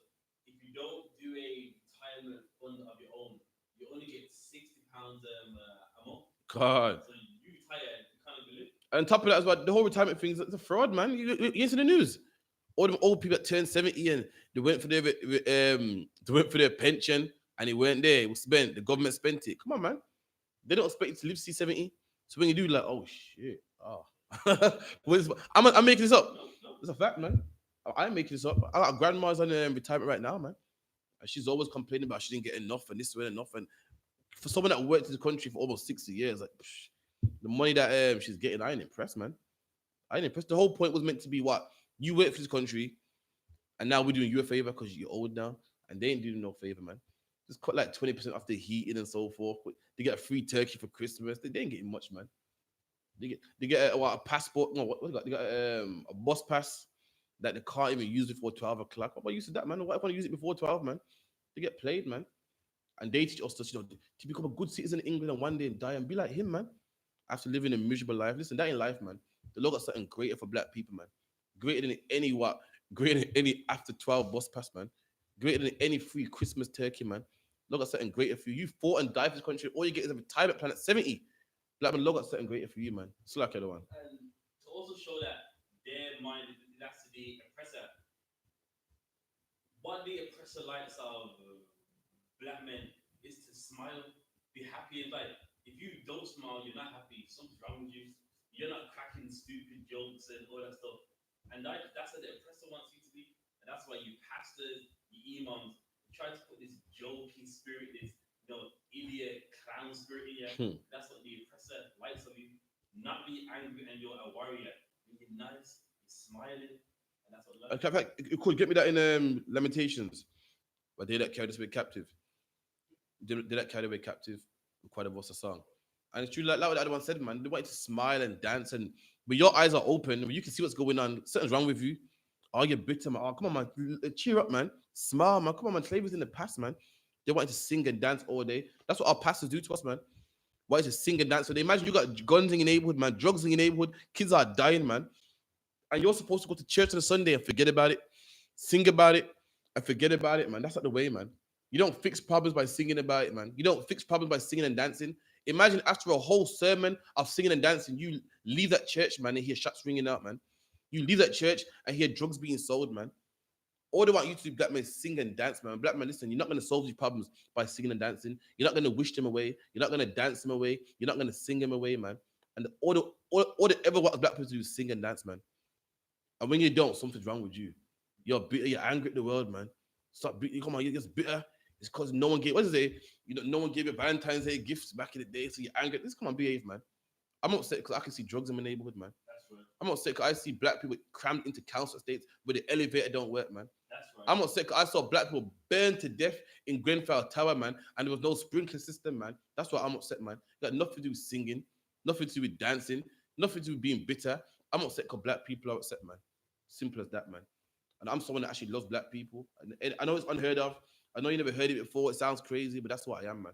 if you don't do a retirement fund of your own, you only get £60 a month. God. So you retire, you can't even live. And on top of that as well, the whole retirement thing is a fraud, man. You see the news. All them old people that turned 70 and they went for their pension and it weren't there. It was spent. The government spent it. Come on, man. They don't expect you to live to see 70. So when you do, like, oh shit. Oh. I'm making this up. No, no. It's a fact, man. I'm making this up. I got grandma's on retirement right now, man. And she's always complaining about she didn't get enough and this wasn't enough. And for someone that worked in the country for almost 60 years, like the money that she's getting, I ain't impressed, man. I ain't impressed. The whole point was meant to be what? You work for this country, and now we're doing you a favor because you're old now, and they ain't doing no favor, man. Just cut like 20% off the heating and so forth. They get a free turkey for Christmas. They ain't getting much, man. They get a passport. No, what they got? They got a bus pass that they can't even use before 12 o'clock. What use of that, man? Why can't you use it before 12, man? They get played, man. And they teach us to become a good citizen in England and one day die and be like him, man. After living a miserable life. Listen, that ain't life, man. The Lord got something greater for black people, man. Greater than any what? Greater than any after 12 bus pass, man. Greater than any free Christmas turkey, man. Lord got something greater for you. You fought and died for this country. All you get is a retirement plan at 70. Black man, Lord got something greater for you, man. Slack everyone. And to also show that their mind that's the oppressor. What the oppressor likes of black men is to smile, be happy in life. If you don't smile, you're not happy. Something's wrong with you. You're not cracking stupid jokes and all that stuff. And that's what the oppressor wants you to be. And that's why you pastors, you imams, try to put this jokey spirit, this idiot clown spirit in you. That's what the oppressor likes of you. Not be angry and you're a warrior. You're nice, you're smiling, and that's what love. In fact, you could get me that in Lamentations, but they that carried us away captive. They that carried away captive required of us a song. And it's true, like what the other one said, man. They want you to smile and dance, and but your eyes are open, you can see what's going on. Something's wrong with you. Oh, you're bitter, man. Oh, come on, man. Cheer up, man. Smile, man. Come on, man. Slavery's in the past, man. They want you to sing and dance all day. That's what our pastors do to us, man. Why is to sing and dance? So they imagine you got guns in your neighborhood, man, drugs in your neighborhood, kids are dying, man. And you're supposed to go to church on a Sunday and forget about it, sing about it, and forget about it, man. That's not the way, man. You don't fix problems by singing about it, man. You don't fix problems by singing and dancing. Imagine after a whole sermon of singing and dancing, you leave that church, man, and hear shots ringing out, man. You leave that church and hear drugs being sold, man. All they want you to do, black men, sing and dance, man. Black man, listen, you're not going to solve these problems by singing and dancing. You're not going to wish them away. You're not going to dance them away. You're not going to sing them away, man. And all they ever want black people to do is sing and dance, man. And when you don't, something's wrong with you. You're bitter. You're angry at the world, man. Stop bitter. Come on, you're just bitter. It's because no one gave. What is it? No one gave you Valentine's Day gifts back in the day, so you're angry. This come on, behave, man. I'm upset because I can see drugs in my neighborhood, man. That's right. I'm upset because I see black people crammed into council estates where the elevator don't work, man. That's right. I'm upset because I saw black people burned to death in Grenfell Tower, man, and there was no sprinkler system, man. That's why I'm upset, man. It got nothing to do with singing, nothing to do with dancing, nothing to do with being bitter. I'm upset because black people are upset, man. Simple as that, man. And I'm someone that actually loves black people. And I know it's unheard of. I know you never heard it before. It sounds crazy, but that's what I am, man.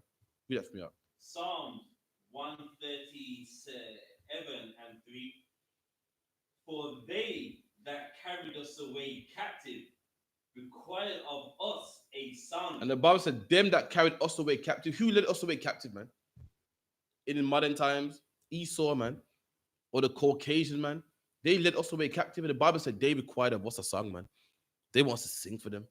Read that for me up. Psalm 137 and 3. For they that carried us away captive required of us a song. And the Bible said, them that carried us away captive. Who led us away captive, man? In modern times, Esau, man, or the Caucasian, man. They led us away captive. And the Bible said they required of us a song, man. They want us to sing for them.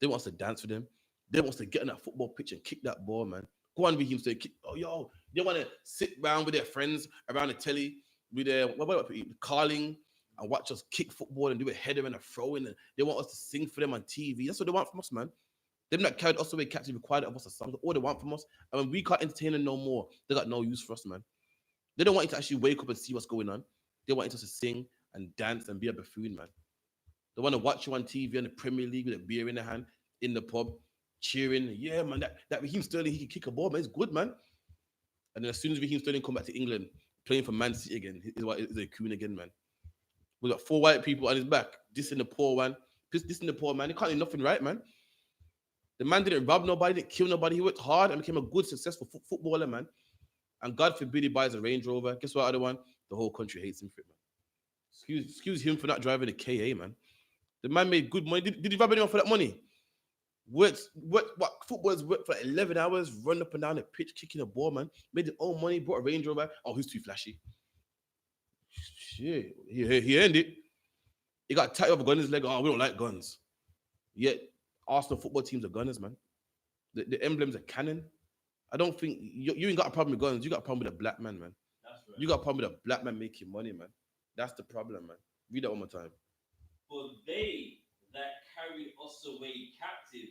They want us to dance for them. They want us to get on that football pitch and kick that ball, man. Go on with him, say, oh, yo. They want to sit around with their friends around the telly with their calling and watch us kick football and do a header and a throw in. And they want us to sing for them on TV. That's what they want from us, man. Them that carried us away captive required of us a song. That's all they want from us. And when we can't entertain them no more, they got no use for us, man. They don't want you to actually wake up and see what's going on. They want you to sing and dance and be a buffoon, man. They want to watch you on TV on the Premier League with a beer in the hand in the pub, cheering. Yeah, man, that Raheem Sterling, he can kick a ball, man. It's good, man. And then as soon as Raheem Sterling come back to England, playing for Man City again, he's a coon again, man. We got 4 white people on his back, dissing the poor one, dissing the poor man. He can't do nothing right, man. The man didn't rob nobody, didn't kill nobody. He worked hard and became a good, successful footballer, man. And God forbid he buys a Range Rover. Guess what, other one? The whole country hates him for it, man. Excuse him for not driving a KA, man. The man made good money. Did he rob anyone for that money? What footballers worked for 11 hours, run up and down the pitch, kicking a ball, man. Made his own money, bought a Range Rover. Oh, he's too flashy. Shit, he earned it. He got tight of a gun in his leg. Oh, we don't like guns. Yet Arsenal football teams are gunners, man. The emblems are cannon. I don't think you ain't got a problem with guns. You got a problem with a black man, man. That's right. You got a problem with a black man making money, man. That's the problem, man. Read that one more time. For they that carried us away captive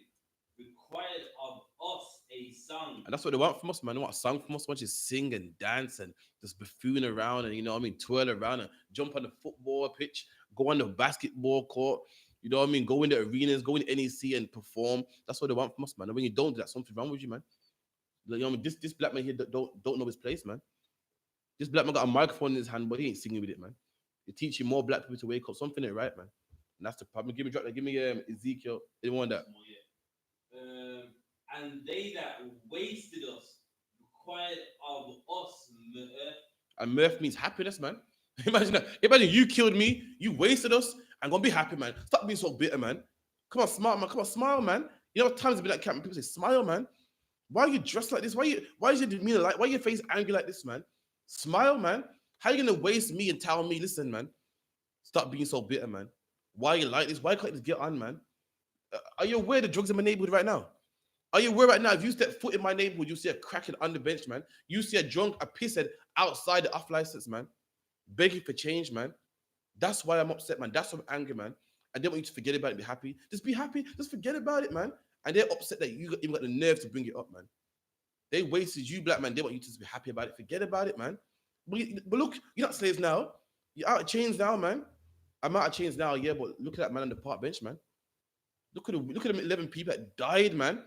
required of us a song. And that's what they want from us, man. They want a song from us. They want you to sing and dance and just buffoon around and, you know what I mean, twirl around and jump on the football pitch, go on the basketball court, you know what I mean, go in the arenas, go in NEC and perform. That's what they want from us, man. And when you don't do that, something's wrong with you, man. You know what I mean? This black man here don't know his place, man. This black man got a microphone in his hand, but he ain't singing with it, man. You're teaching more black people to wake up. Something ain't right, man. And that's the problem. Give me Ezekiel. Anyone that. And they that wasted us required of us mirth. And mirth means happiness, man. Imagine that. Imagine you killed me, you wasted us, and gonna be happy, man. Stop being so bitter, man. Come on, smile, man. Come on, smile, man. You know what times be like camp, people say, smile, man. Why are you dressed like this? Why is your demeanor like? Why are your face angry like this, man? Smile, man. How you gonna waste me and tell me, listen, man? Stop being so bitter, man. Why are you like this? Why can't you just get on, man? Are you aware the drugs in my neighborhood right now? Are you aware right now? If you step foot in my neighborhood, you see a cracking on the bench, man. You see a drunk, a pisshead outside the off license, man, begging for change, man. That's why I'm upset, man. That's why I'm angry, man. I don't want you to forget about it, be happy. Just be happy. Just forget about it, man. And they're upset that you even got the nerve to bring it up, man. They wasted you, black man. They want you to just be happy about it. Forget about it, man. But look, you're not slaves now. You're out of chains now, man. I'm out of chains now, yeah, but look at that man on the park bench, man. Look at them 11 people that died, man.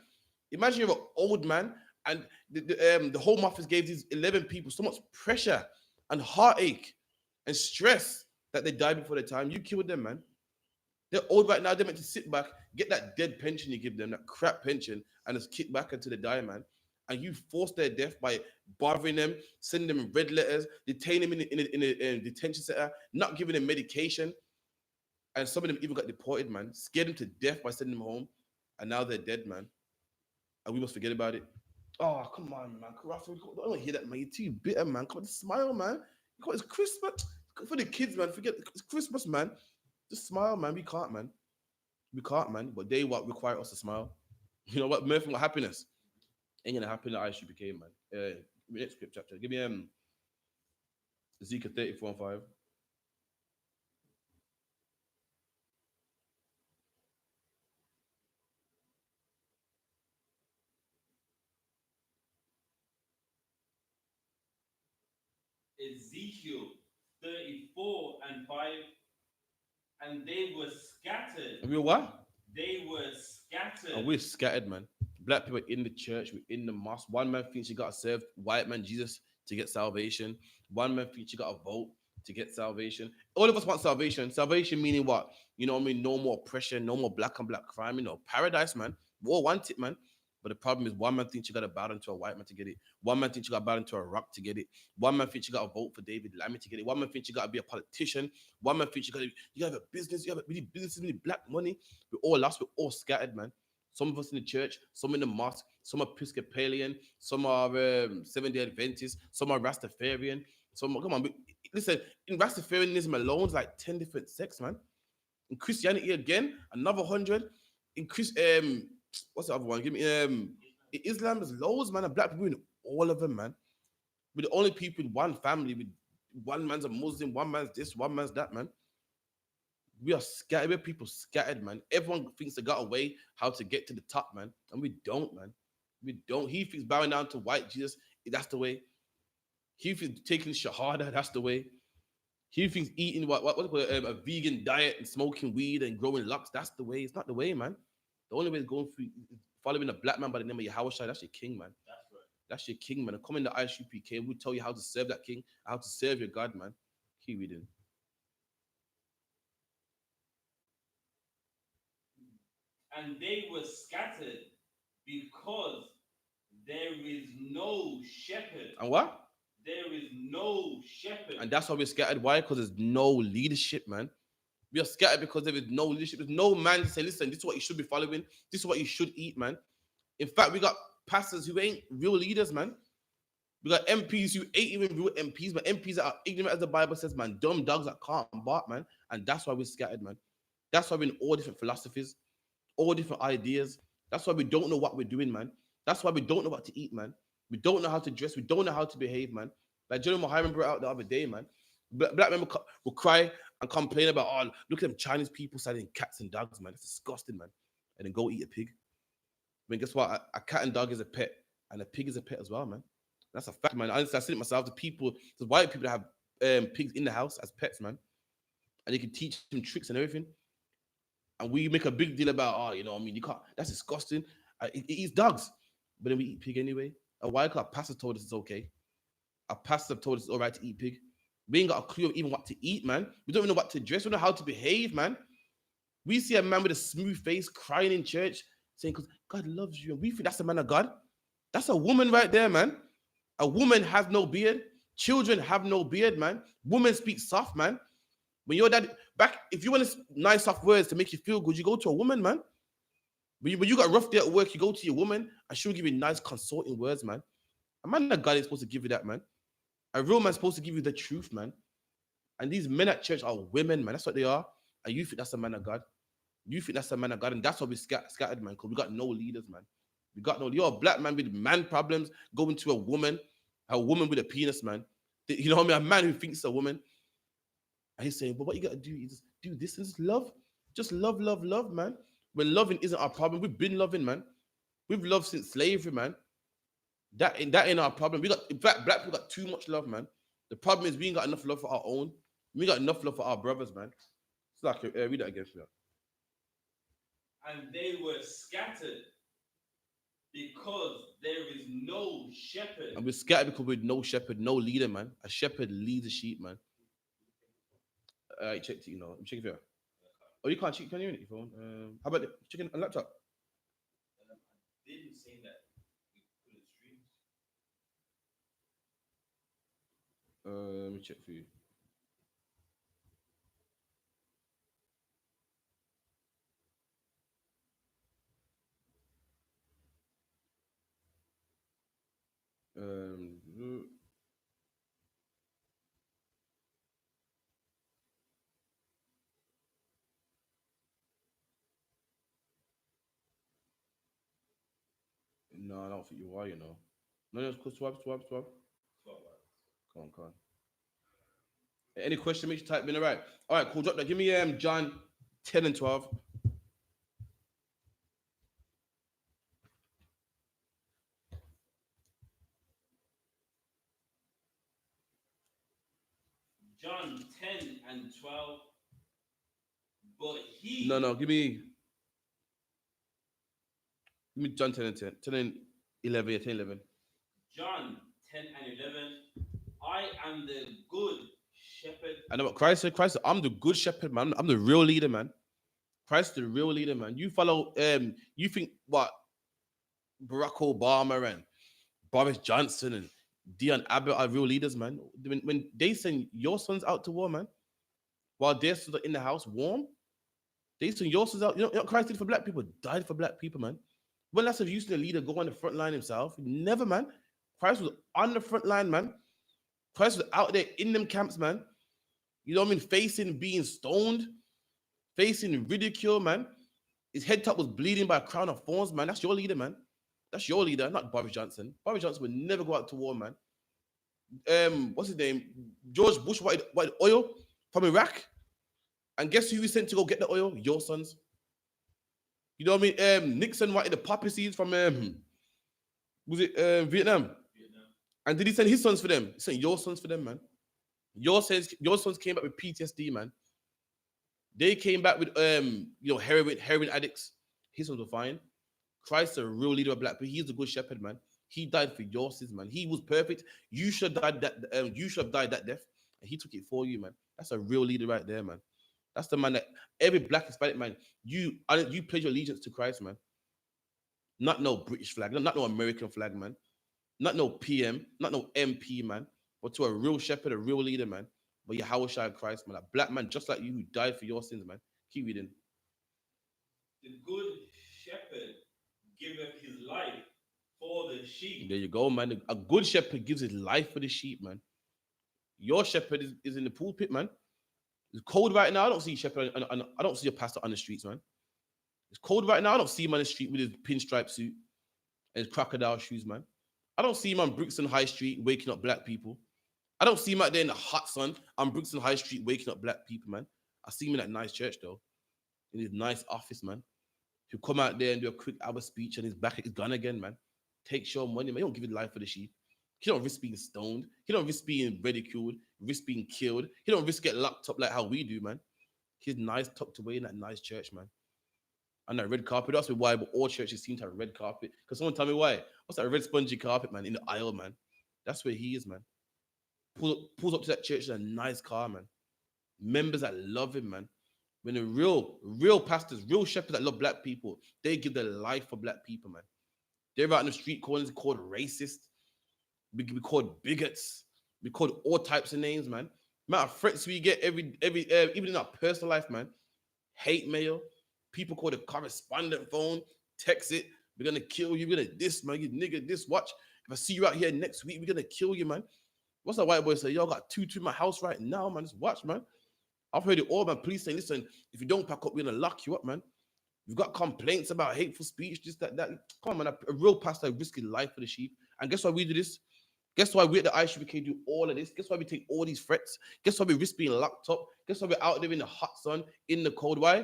Imagine you're an old man and the Home Office gave these 11 people so much pressure and heartache and stress that they died before their time. You killed them, man. They're old right now. They're meant to sit back, get that dead pension you give them, that crap pension, and just kick back until they die, man. And you force their death by bothering them, sending them red letters, detaining them in a detention center, not giving them medication. And some of them even got deported, man. Scared them to death by sending them home. And now they're dead, man. And we must forget about it. Oh, come on, man. I don't want to hear that, man. You're too bitter, man. Come on, smile, man. It's Christmas. For the kids, man. Forget it's Christmas, man. Just smile, man. We can't, man. We can't, man. But they what require us to smile. You know what? Mirth and happiness ain't gonna happen at I.S.U.P.K, man. Next script chapter. Give me Ezekiel 34:5. Ezekiel 34:5. And they were scattered. And we were what? They were scattered. And we're scattered, man. Black people in the church, we're in the mosque. One man thinks you got to serve white man Jesus to get salvation. One man thinks you got to vote to get salvation. All of us want salvation. Salvation meaning what? You know what I mean? No more oppression, no more black on black crime, you know, paradise, man. We all want it, man. But the problem is one man thinks you got to bow down to a white man to get it. One man thinks you got to bow down to a rock to get it. One man thinks you got to vote for David Lammy to get it. One man thinks you got to be a politician. One man thinks you got to have a business. You have we need businesses, we need black money. We're all lost. We're all scattered, man. Some of us in the church, some in the mosque, some are Episcopalian, some are Seventh-day Adventists, some are Rastafarian. Come on, listen, in Rastafarianism alone, it's like 10 different sects, man. In Christianity again, another 100. In what's the other one? Give me in Islam, there's loads, man, and black people in all of them, man. We're the only people in one family. With one man's a Muslim, one man's this, one man's that, man. We are scattered. We're people scattered, man. Everyone thinks they got a way how to get to the top, man, and we don't, man. We don't. He thinks bowing down to white Jesus, that's the way. He thinks taking shahada, that's the way. He thinks eating a vegan diet and smoking weed and growing locks, that's the way. It's not the way, man. The only way is going through following a black man by the name of Yahawashi. That's your king, man. That's right. That's your king, man. And come in the I.S.U.P.K. We'll tell you how to serve that king, how to serve your God, man. Keep reading. And they were scattered because there is no shepherd. And what? There is no shepherd. And that's why we're scattered. Why? Because there's no leadership, man. We are scattered because there is no leadership. There's no man to say, listen, this is what you should be following. This is what you should eat, man. In fact, we got pastors who ain't real leaders, man. We got MPs who ain't even real MPs, but MPs that are ignorant, as the Bible says, man. Dumb dogs that can't bark, man. And that's why we're scattered, man. That's why we're in all different philosophies, all different ideas. That's why we don't know what we're doing, man. That's why we don't know what to eat, man. We don't know how to dress. We don't know how to behave, man. Like General Muhammad brought out the other day, man. Black men will cry and complain about, oh, look at them Chinese people selling cats and dogs, man. It's disgusting, man. And then go eat a pig. I mean, guess what? A cat and dog is a pet, and a pig is a pet as well, man. That's a fact, man. Honestly, I said it myself. The white people that have pigs in the house as pets, man, and you can teach them tricks and everything. And we make a big deal about, oh, you know, I mean, you can't. That's disgusting. It eats dogs, but then we eat pig anyway. And why? Because our pastor told us it's okay. Our pastor told us it's all right to eat pig. We ain't got a clue of even what to eat, man. We don't even know what to dress. We don't know how to behave, man. We see a man with a smooth face crying in church, saying, because God loves you. And we think that's a man of God. That's a woman right there, man. A woman has no beard. Children have no beard, man. Women speak soft, man. When your dad back, if you want nice soft words to make you feel good, you go to a woman, man. When you got a rough day at work, you go to your woman and she'll give you nice consulting words, man. A man of God is supposed to give you that, man. A real man's supposed to give you the truth, man. And these men at church are women, man. That's what they are. And you think that's a man of God. You think that's a man of God. And that's why we scattered, man, because we got no leaders, man. We got no, you're a black man with man problems going to a woman with a penis, man. You know what I mean? A man who thinks a woman. And he's saying, but what you got to do is do this and just love. Just love, love, love, man. When loving isn't our problem, we've been loving, man. We've loved since slavery, man. That ain't our problem. We got, in fact, black people got too much love, man. The problem is we ain't got enough love for our own. We got enough love for our brothers, man. It's like, read that again, for you. And they were scattered because there is no shepherd. And we're scattered because we're no shepherd, no leader, man. A shepherd leads the sheep, man. I checked it, you know. Check it out. Oh, you can't check. Can you on your phone? How about checking on laptop? I didn't say that we couldn't stream. Let me check for you. No, I don't think you are, you know. No, just swap. Come on. Any question, make sure you type in. All right, cool. Drop that. Give me John 10 and 12. John 10 and 12. But he. No, give me John 10 and 10. 10 and 11. Yeah, 10 and 11. John 10 and 11. I am the good shepherd. I know what Christ said. Christ said, I'm the good shepherd, man. I'm the real leader, man. Christ the real leader, man. You follow, you think what Barack Obama and Boris Johnson and Dion Abbott are real leaders, man. When they send your sons out to war, man, while their sons are in the house warm, they send your sons out. You know what Christ did for black people? Died for black people, man. When last have you seen a leader go on the front line himself? Never, man. Christ was on the front line, man. Christ was out there in them camps, man. You know what I mean? Facing being stoned, facing ridicule, man. His head top was bleeding by a crown of thorns, man. That's your leader, man. That's your leader, not Boris Johnson. Boris Johnson would never go out to war, man. What's his name? George Bush wanted oil from Iraq. And guess who he sent to go get the oil? Your sons. You know what I mean? Nixon wanted the poppy seeds from was it Vietnam? And did he send his sons for them? He sent your sons for them, man. Your sons came back with PTSD, man. They came back with heroin addicts. His sons were fine. Christ, a real leader of black people. He's a good shepherd, man. He died for your sins, man. He was perfect. You should have died that. You should have died that death, and he took it for you, man. That's a real leader right there, man. That's the man that every black Hispanic man, you pledge your allegiance to Christ, man. Not no British flag, not no American flag, man. Not no PM, not no MP, man. But to a real shepherd, a real leader, man. But Yahweh Christ, man. A black man just like you who died for your sins, man. Keep reading. The good shepherd giveth his life for the sheep. There you go, man. A good shepherd gives his life for the sheep, man. Your shepherd is in the pulpit, man. It's cold right now. I don't see shepherd, and I don't see a pastor on the streets, man. It's cold right now. I don't see him on the street with his pinstripe suit and his crocodile shoes, man. I don't see him on Brixton High Street waking up black people. I don't see him out there in the hot sun on Brixton High Street waking up black people, man. I see him in that nice church, though, in his nice office, man. He'll come out there and do a quick hour speech and his back is gone again, man. Takes your money, man. He don't give his life for the sheep. He don't risk being stoned. He don't risk being ridiculed, risk being killed. He don't risk getting locked up like how we do, man. He's nice, tucked away in that nice church, man. And that red carpet, that's why all churches seem to have a red carpet. Because someone tell me why. What's that red spongy carpet, man, in the aisle, man? That's where he is, man. Pulls up to that church in a nice car, man. Members that love him, man. When the real pastors, real shepherds that love black people, they give their life for black people, man. They're out in the street corners called racist. We called bigots. We called all types of names, man. Amount of threats we get every even in our personal life, man. Hate mail. People call the correspondent phone, text it. We're gonna kill you. We're gonna this, man. You nigga, this. Watch. If I see you out here next week, we're gonna kill you, man. What's that white boy say? Y'all got two in my house right now, man. Just watch, man. I've heard it all, man. Police saying, listen, if you don't pack up, we're gonna lock you up, man. You've got complaints about hateful speech, this, that. Come on, man. A real pastor risk his life for the sheep. And guess why we do this? Guess why we at the I.S.U.P.K do all of this? Guess why we take all these threats? Guess why we risk being locked up? Guess why we're out there in the hot sun, in the cold? Why?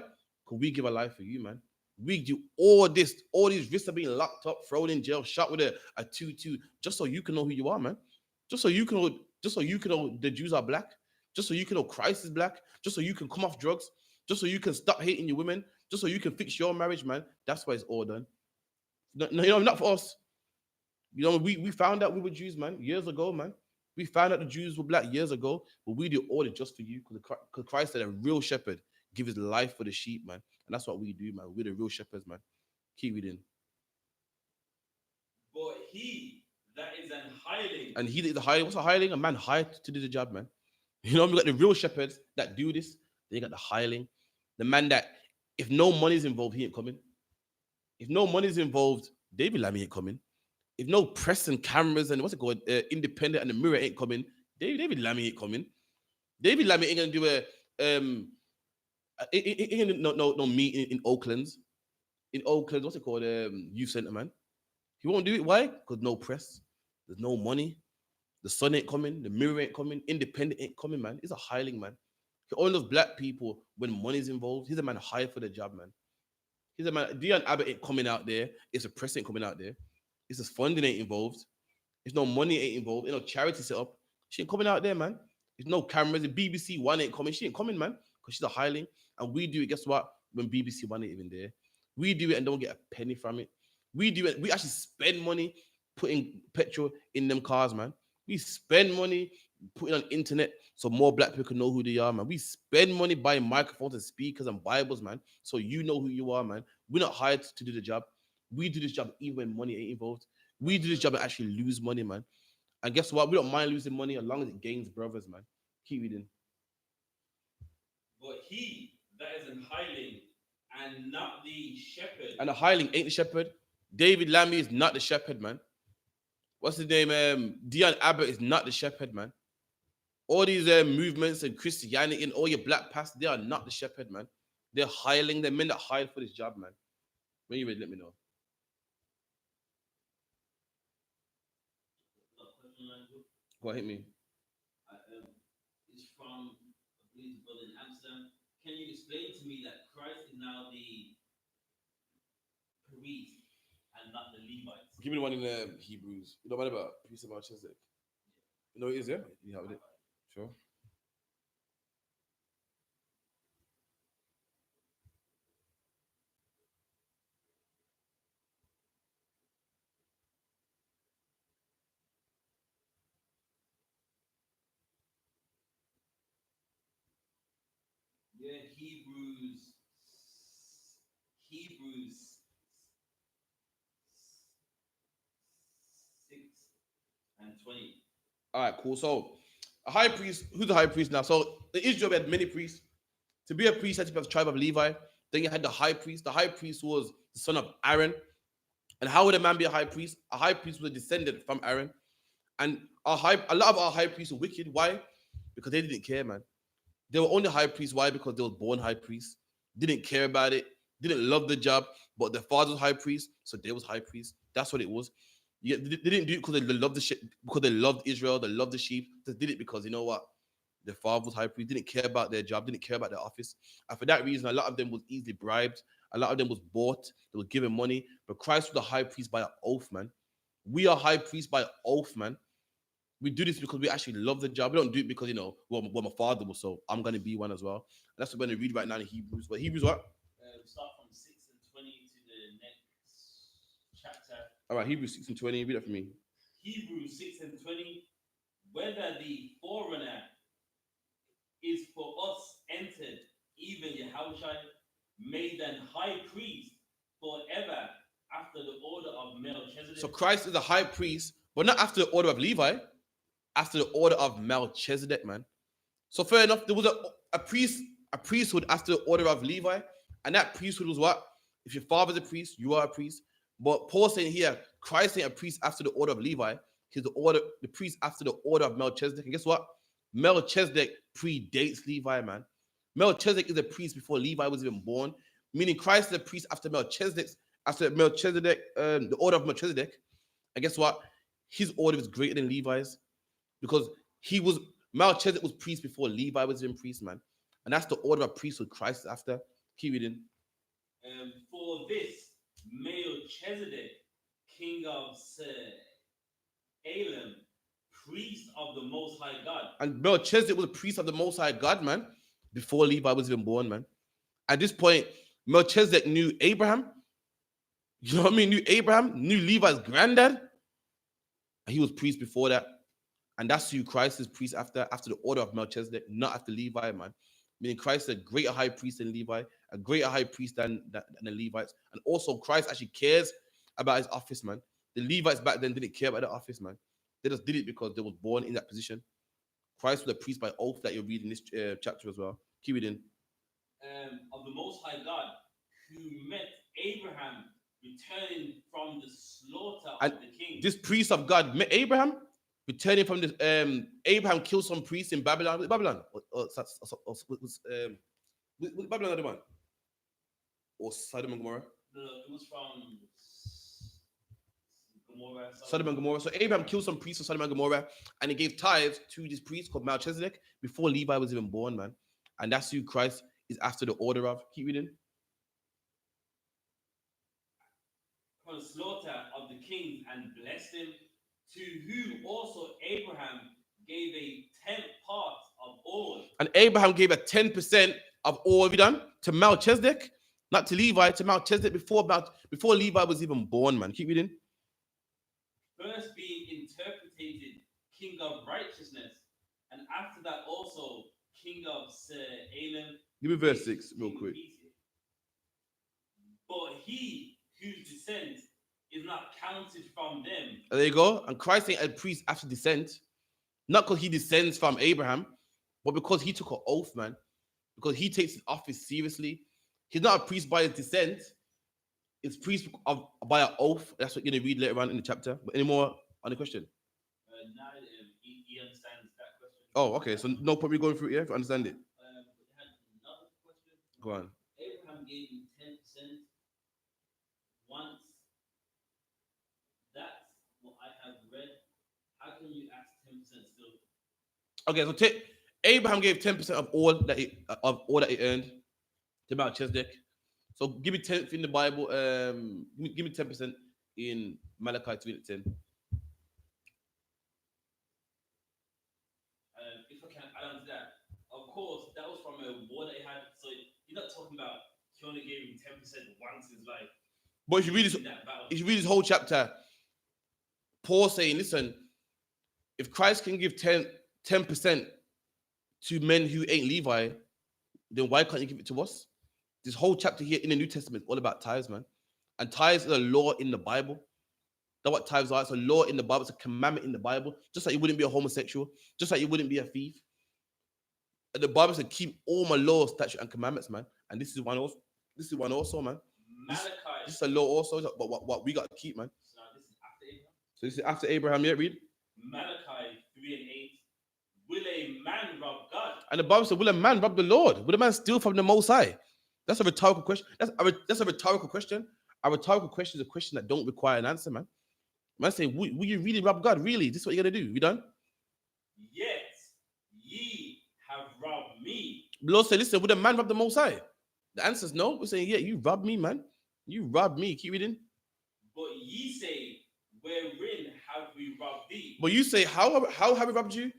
Because we give our life for you, man. We do all this, all these risks of being locked up, thrown in jail, shot with a 2-2, just so you can know who you are, man. Just so you can know the Jews are black. Just so you can know Christ is black. Just so you can come off drugs. Just so you can stop hating your women. Just so you can fix your marriage, man. That's why it's all done. No, not for us. We found out we were Jews, man, years ago, man. We found out the Jews were black years ago, but we do all it just for you because Christ said a real shepherd give his life for the sheep, man. And that's what we do, man. We're the real shepherds, man. Keep reading. But he that is an hireling. And he that is a hireling. What's a hireling? A man hired to do the job, man. You know, we got the real shepherds that do this. Then you got the hireling. The man that, if no money's involved, he ain't coming. If no money's involved, David Lammy ain't coming. If no press and cameras and what's it called, independent and the mirror ain't coming, David Lammy ain't coming. David Lammy ain't gonna do no meeting in Oakland. In Oakland, what's it called? Youth Center, man. He won't do it. Why? Because no press. There's no money. The sun ain't coming. The mirror ain't coming. Independent ain't coming, man. He's a hireling, man. All those black people, when money's involved, he's a man hired for the job, man. He's a man. Dion Abbott ain't coming out there. It's a press ain't coming out there. It's just funding ain't involved. There's no money ain't involved. There's no charity set up. She ain't coming out there, man. There's no cameras. The BBC One ain't coming. She ain't coming, man, because she's a hireling. And we do it, guess what? When BBC One ain't even there. We do it and don't get a penny from it. We do it. We actually spend money putting petrol in them cars, man. We spend money putting on internet so more black people can know who they are, man. We spend money buying microphones and speakers and Bibles, man, so you know who you are, man. We're not hired to do the job. We do this job even when money ain't involved. We do this job and actually lose money, man. And guess what? We don't mind losing money as long as it gains brothers, man. Keep reading. But he that is an hireling and not the shepherd. And the hireling ain't the shepherd. David Lammy is not the shepherd, man. What's his name? Dion Abbott is not the shepherd, man. All these movements and Christianity and all your black pastors, they are not the shepherd, man. They're hireling. They're men that hired for this job, man. When you ready, let me know. Go hit me. It's from, I believe, brother in Amsterdam. Can you explain to me that Christ is now the priest and not the Levites? Give me the one in Hebrews. You know what about peace of Melchizedek? You know what it is, yeah? You have it. Sure. Yeah, Hebrews 20. All right, cool. So a high priest, who's the high priest now? So in Israel, we had many priests. To be a priest, you had to be of the tribe of Levi. Then you had the high priest. The high priest was the son of Aaron. And how would a man be a high priest? A high priest was a descendant from Aaron. And a lot of our high priests were wicked. Why? Because they didn't care, man. They were only high priests. Why? Because they were born high priests. Didn't care about it. Didn't love the job. But their father was high priest, so they was high priest. That's what it was. Yeah, they didn't do it because they loved the shit, because they loved Israel, they loved the sheep. They did it because, you know what? Their father was high priest, didn't care about their job, didn't care about their office. And for that reason, a lot of them was easily bribed. A lot of them was bought. They were given money. But Christ was the high priest by an oath, man. We are high priests by oath, man. We do this because we actually love the job. We don't do it because, well, my father was, so I'm going to be one as well. And that's what we're going to read right now in Hebrews. But Hebrews what? Start from 6 and 20 to the next chapter. All right, Hebrews 6 and 20. Read that for me. Hebrews 6 and 20. Whether the forerunner is for us entered, even Yahushua, made an high priest forever after the order of Melchizedek. So Christ is a high priest, but not after the order of Levi, after the order of Melchizedek, man. So fair enough, there was a priesthood after the order of Levi, and that priesthood was what? If your father's a priest, you are a priest. But Paul's saying here, Christ ain't a priest after the order of Levi. He's the priest after the order of Melchizedek. And guess what? Melchizedek predates Levi, man. Melchizedek is a priest before Levi was even born, meaning Christ is a priest after Melchizedek, the order of Melchizedek. And guess what? His order is greater than Levi's because Melchizedek was priest before Levi was even priest, man. And that's the order of priesthood Christ is after. Keep reading. For this, Melchizedek, king of Salem, priest of the Most High God. And Melchizedek was a priest of the Most High God, man, before Levi was even born, man. At this point, Melchizedek knew Abraham. You know what I mean? Knew Abraham, knew Levi's granddad. And he was priest before that. And that's who Christ is priest after the order of Melchizedek, not after Levi, man. Meaning Christ is a greater high priest than Levi, a greater high priest than the Levites. And also Christ actually cares about his office, man. The Levites back then didn't care about the office, man. They just did it because they was born in that position. Christ was a priest by oath that you're reading this chapter as well. Keep reading. Of the Most High God, who met Abraham returning from the slaughter of the king. This priest of God met Abraham returning from this. Abraham killed some priests in Babylon. Was it Babylon? Was Babylon the one? Or Sodom and Gomorrah? No, it was from Gomorrah. Sodom and Gomorrah. So Abraham killed some priests of Sodom and Gomorrah, and he gave tithes to this priest called Melchizedek before Levi was even born, man. And that's who Christ is after the order of. Keep reading. From the slaughter of the kings and blessed him, to whom also Abraham gave a 10th part of all. And Abraham gave a 10% of all we done to Melchizedek, not to Levi, to Melchizedek before Levi was even born, man. Keep reading. First being interpreted king of righteousness, and after that also king of Salem. Give me verse 6 real quick. But he whose descent is not counted from them. There you go. And Christ ain't a priest after descent, not because he descends from Abraham, but because he took an oath, man. Because he takes his office seriously. He's not a priest by his descent. It's priest by an oath. That's what you're going to read later on in the chapter. But any more on the question? Now he understands that question. Oh, okay. So no point me going through it here if you understand it. Had another question. Go on. Abraham gave him 10% once. That's what I have read. How can you ask 10% still? Okay, so Abraham gave 10% of all that he earned to Melchizedek. So give me 10th in the Bible. Give me 10% in Malachi 3:10. If I can add on to that, of course, that was from a war that he had. So you're not talking about he only gave him 10% once in his life. But if you read this whole chapter, Paul saying, listen, if Christ can give 10% to men who ain't Levi, then why can't you give it to us? This whole chapter here in the New Testament is all about tithes, man. And tithes is a law in the Bible. That's what tithes are. It's a law in the Bible. It's a commandment in the Bible. Just like you wouldn't be a homosexual. Just like you wouldn't be a thief. And the Bible said, keep all my laws, statutes, and commandments, man. And this is one also. This is one also, man. This is a law also. But what we got to keep, man. So now this is after Abraham. So this is after Abraham. Yeah, read. Malachi 3:8. Will a man rob God? And the Bible said, will a man rob the Lord? Will a man steal from the Most High? That's a rhetorical question. That's a rhetorical question. A rhetorical question is a question that don't require an answer, man. Man say, will you really rob God? Really? This is what you're going to do? You done? Yet ye have robbed me. The Lord said, listen, would a man rob the Most High? The answer is no. We're saying, yeah, you robbed me, man. You robbed me. Keep reading. But ye say, wherein have we robbed thee? But you say, how have we robbed you?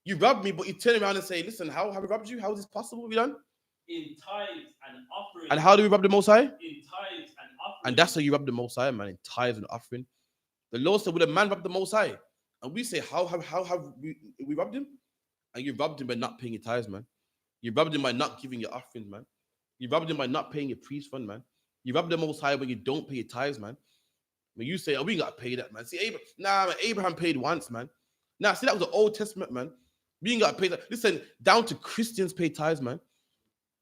You robbed me, but you turn around and say, listen, how have we robbed you? How is this possible? We done? In tithes and offerings. And how do we rob the Most High? In tithes and offerings. And that's how you rob the Most High, man, in tithes and offering. The Lord said, would a man rob the Most High? And we say, how have we robbed him? And you robbed him by not paying your tithes, man. You robbed him by not giving your offerings, man. You robbed him by not paying your priest fund, man. You robbed the Most High when you don't pay your tithes, man. When you say, oh, we got to pay that, man. See, Abraham paid once, man. Now, see, that was the Old Testament, man. We ain't got to pay that. Listen, down to Christians pay tithes, man.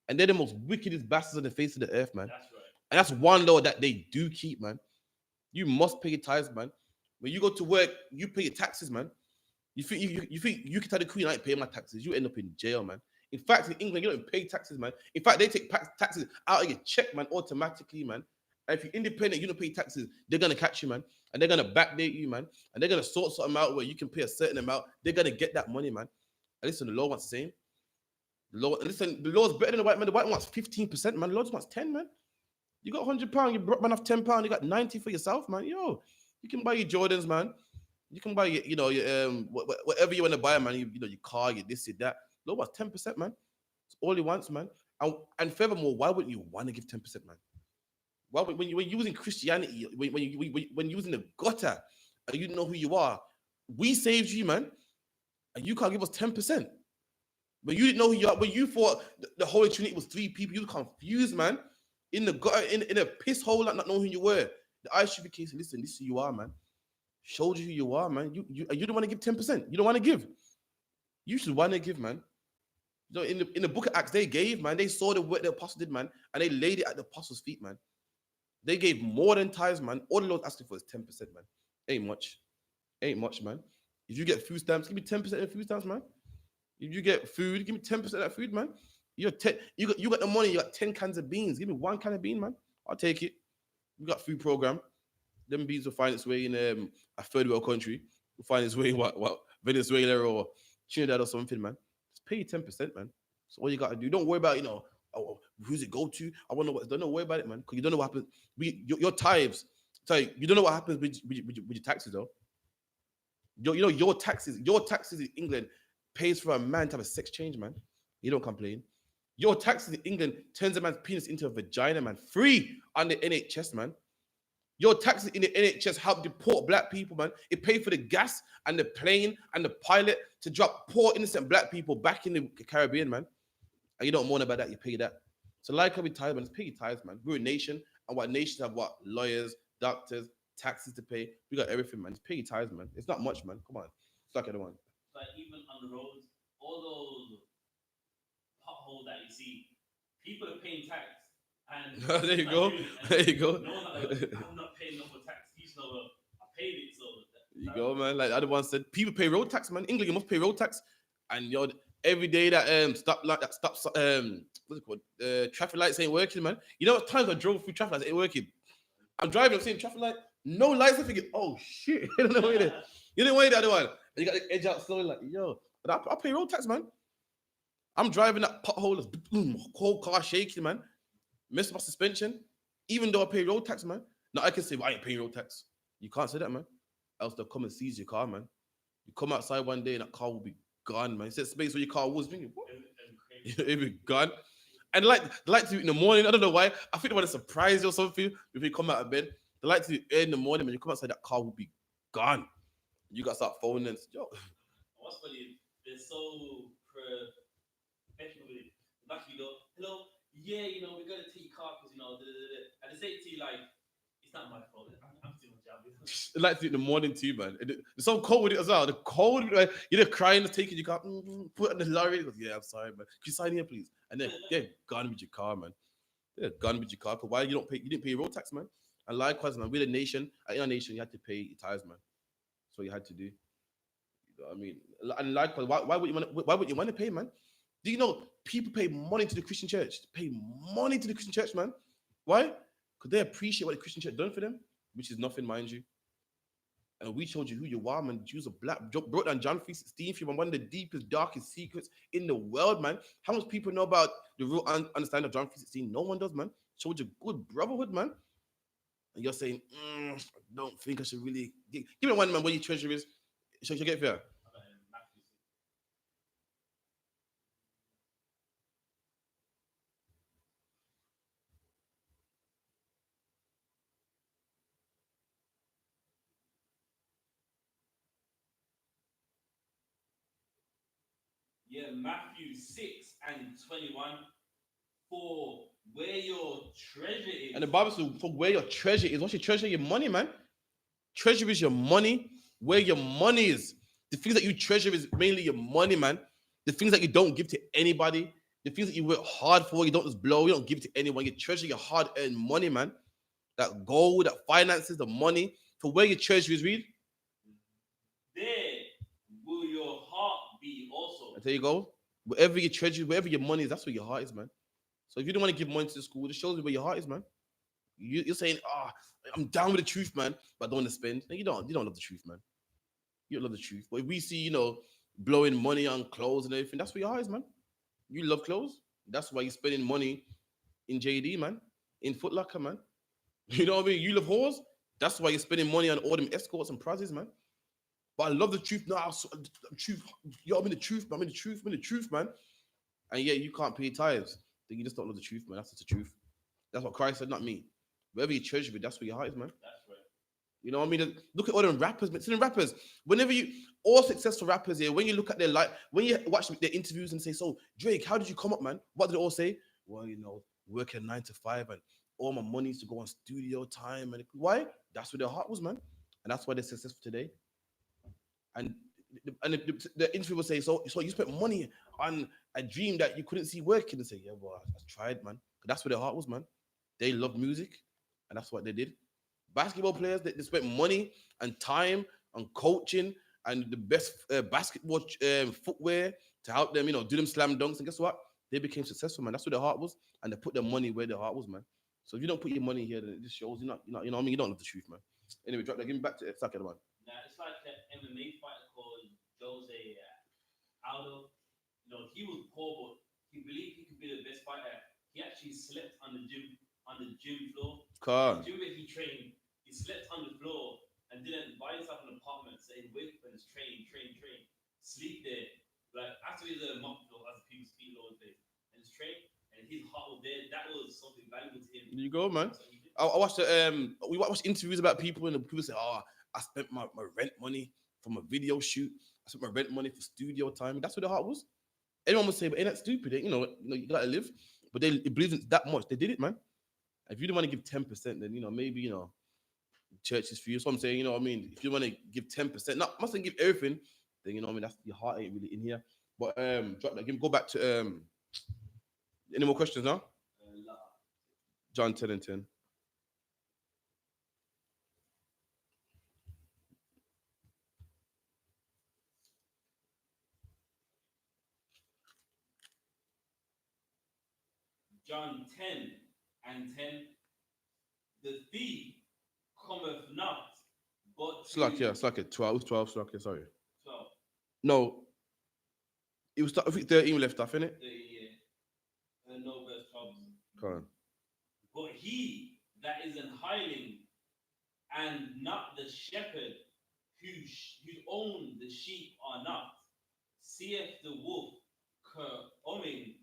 And they're the most wickedest bastards on the face of the earth, man. That's right. And that's one law that they do keep, man. You must pay your tithes, man. When you go to work, you pay your taxes, man. You think you can tell the Queen I ain't paying my taxes? You end up in jail, man. In fact, in England, you don't pay taxes, man. In fact, they take taxes out of your check, man, automatically, man. And if you're independent, you don't pay taxes, they're gonna catch you, man. And they're gonna backdate you, man. And they're gonna sort something out where you can pay a certain amount. They're gonna get that money, man. And listen, the law wants the same. The law's better than the white man. The white man wants 15%, man. The law just wants 10, man. You got £100, you brought man off £10, you got 90 for yourself, man. Yo, you can buy your Jordans, man. You can buy your, your whatever you want to buy, man. Your car, your this, your that. Law wants 10%, man. It's all he wants, man. And furthermore, why wouldn't you want to give 10%, man? Why when you're using Christianity, when you're using the gutter, and you know who you are, we saved you, man, and you can't give us 10%. But you didn't know who you are. When you thought the Holy Trinity was 3 people, you were confused, man. In the gutter, in a piss hole, not knowing who you were. The I.S.U.P.K said, listen, this is who you are, man. Showed you who you are, man. You don't want to give 10%. You don't want to give. You should want to give, man. In the book of Acts, they gave, man. They saw the work the apostles did, man, and they laid it at the apostles' feet, man. They gave more than tithes, man. All the Lord's asking for is 10%, man. Ain't much, man. If you get food stamps, give me 10% of food stamps, man. If you get food, give me 10% of that food, man. You got the money, you got 10 cans of beans. Give me 1 can of bean, man. I'll take it. We got food program. Them beans will find its way in a third world country. Will find its way in what Venezuela or Trinidad or something, man. Just pay 10%, man. That's all you gotta do. Don't worry about, who's it go to? I want to know what. Don't worry about it, man. Because you don't know what happens. Your tithes. Sorry, you don't know what happens with your taxes, though. Your taxes in England pays for a man to have a sex change, man. You don't complain. Your taxes in England turns a man's penis into a vagina, man. Free on the NHS, man. Your taxes in the NHS help deport black people, man. It paid for the gas and the plane and the pilot to drop poor innocent black people back in the Caribbean, man. And you don't mourn about that, you pay that. So like how we tithe, man, let's pay your tithes, man. We're a nation, and what nations have what? Lawyers, doctors, taxes to pay. We got everything, man. Just pay your tithes, man. It's not much, man. Come on. It's like anyone. Like even on the roads, all those potholes that you see, people are paying tax. And there you go. There you go. No, I'm not paying no more tax. You know, I paid it, so you go, man. Like the other one said, people pay road tax, man. England, you must pay road tax. And every day that stops what's it called? Traffic lights ain't working, man. You know what times I drove through traffic lights ain't working. I'm driving, I'm seeing traffic light, no lights. I'm thinking, oh shit, you don't know what it is. You didn't wait the other one. And you got the edge out slowly, like, yo, but I pay road tax, man. I'm driving that pothole, whole car shaking, man. Missed my suspension, even though I pay road tax, man. Now I can say, well, I ain't paying road tax. You can't say that, man. Else they'll come and seize your car, man. You come outside one day and that car will be gone, man. It's that space where your car was, thinking, what? It'll be gone. And like to in the morning, I don't know why. I think they want to surprise you or something if you come out of bed. They like to in the morning when you come outside, that car will be gone. You got to start phoning and yo. What's funny? They're so professional with it. Like you go, hello, yeah, we're gonna take your car because and they say to you like, it's not my fault. I'm doing my job. like to do it in the morning too, man. It's so cold with it as well. The cold, like, you're crying, taking your car, put it in the lorry. He goes, yeah, I'm sorry, man. Can you sign here, please? And then they're gone with your car, man. They're gone with your car. Cause why you don't pay? You didn't pay your road tax, man. And likewise, man, we're the nation. In our nation, you had to pay your tithes, man. That's what you had to do. You know what I mean? And likewise, why would you want? Why would you want to pay, man? Do you know people pay money to the Christian church? Pay money to the Christian church, man. Why? Because they appreciate what the Christian church done for them, which is nothing, mind you. And we showed you who you are, man. The Jews are black. Brought down John 3:16 for you, man. One of the deepest, darkest secrets in the world, man. How much people know about the real understanding of John 3:16? No one does, man. Showed you good brotherhood, man. And you're saying, I don't think I should really give me one, man, where your treasure is. Should you get fair? Yeah, Matthew 6 and 21. For where your treasure is. And the Bible says, for where your treasure is. What's your treasure? Your money, man. Treasure is your money. Where your money is. The things that you treasure is mainly your money, man. The things that you don't give to anybody. The things that you work hard for, you don't just blow, you don't give it to anyone. You treasure your hard-earned money, man. That gold, that finances, the money. For where your treasure is, read. There will your heart be also. And there you go. Wherever your treasure, wherever your money is, that's where your heart is, man. So if you don't want to give money to the school, it shows you where your heart is, man. You're saying, I'm down with the truth, man, but I don't want to spend. No, you don't love the truth, man. You don't love the truth. But if we see, blowing money on clothes and everything, that's where your heart is, man. You love clothes. That's why you're spending money in JD, man. In Foot Locker, man. You know what I mean? You love whores. That's why you're spending money on all them escorts and prizes, man. But I love the truth. No, truth. Yo, I'm in the truth, man. I'm in the truth. I'm in the truth, man. And yeah, you can't pay tithes. Then you just don't love the truth, man. That's just the truth. That's what Christ said, not me. Wherever you treasure it, that's where your heart is, man. That's right. You know what I mean? Look at all them rappers, man. See them rappers. Whenever all successful rappers here, when you look at their life, when you watch their interviews and say, so Drake, how did you come up, man? What did they all say? Well, working 9 to 5 and all my money is to go on studio time. And why? That's where their heart was, man. And that's why they're successful today. And the interview will say, so you spent money on a dream that you couldn't see working. And say, yeah, well, I tried, man. That's where their heart was, man. They love music, and that's what they did. Basketball players, they spent money and time on coaching and the best basketball footwear to help them, do them slam dunks. And guess what? They became successful, man. That's where their heart was, and they put their money where their heart was, man. So if you don't put your money here, then it just shows you're not, you know what I mean? You don't love the truth, man. Anyway, drop that. Give me back to Saka, man. Now, it's like an MMA fighter called Jose Aldo. He was poor, but he believed he could be the best fighter. He actually slept on the gym floor. The gym where he trained, he slept on the floor and didn't buy himself an apartment. So he'd wake up and just train, sleep there. Like after he's a month floor, as people speak all the place, and just train, and his heart was there. That was something valuable to him. There you go, man. I watched we watched interviews about people, and people say, I spent my rent money from a video shoot. I spent my rent money for studio time. That's what the heart was. Anyone would say, but ain't that stupid? You gotta live. But they believe it that much. They did it, man. If you don't want to give 10%, then maybe church is for you. So I'm saying, you know what I mean? If you want to give 10%, not mustn't give everything, then you know what I mean, that's your heart ain't really in here. But drop that. Go back to any more questions now? John 10 and 10. John 10 and 10. The thief cometh not, but Slack, yeah, slack it. 12, it was 12, slack, yeah, sorry. 12. No, it was, I think 13 left off, innit? Yeah. No, verse 12. Come on. But he that is an hireling and not the shepherd, whose own the sheep are not, seeth the wolf coming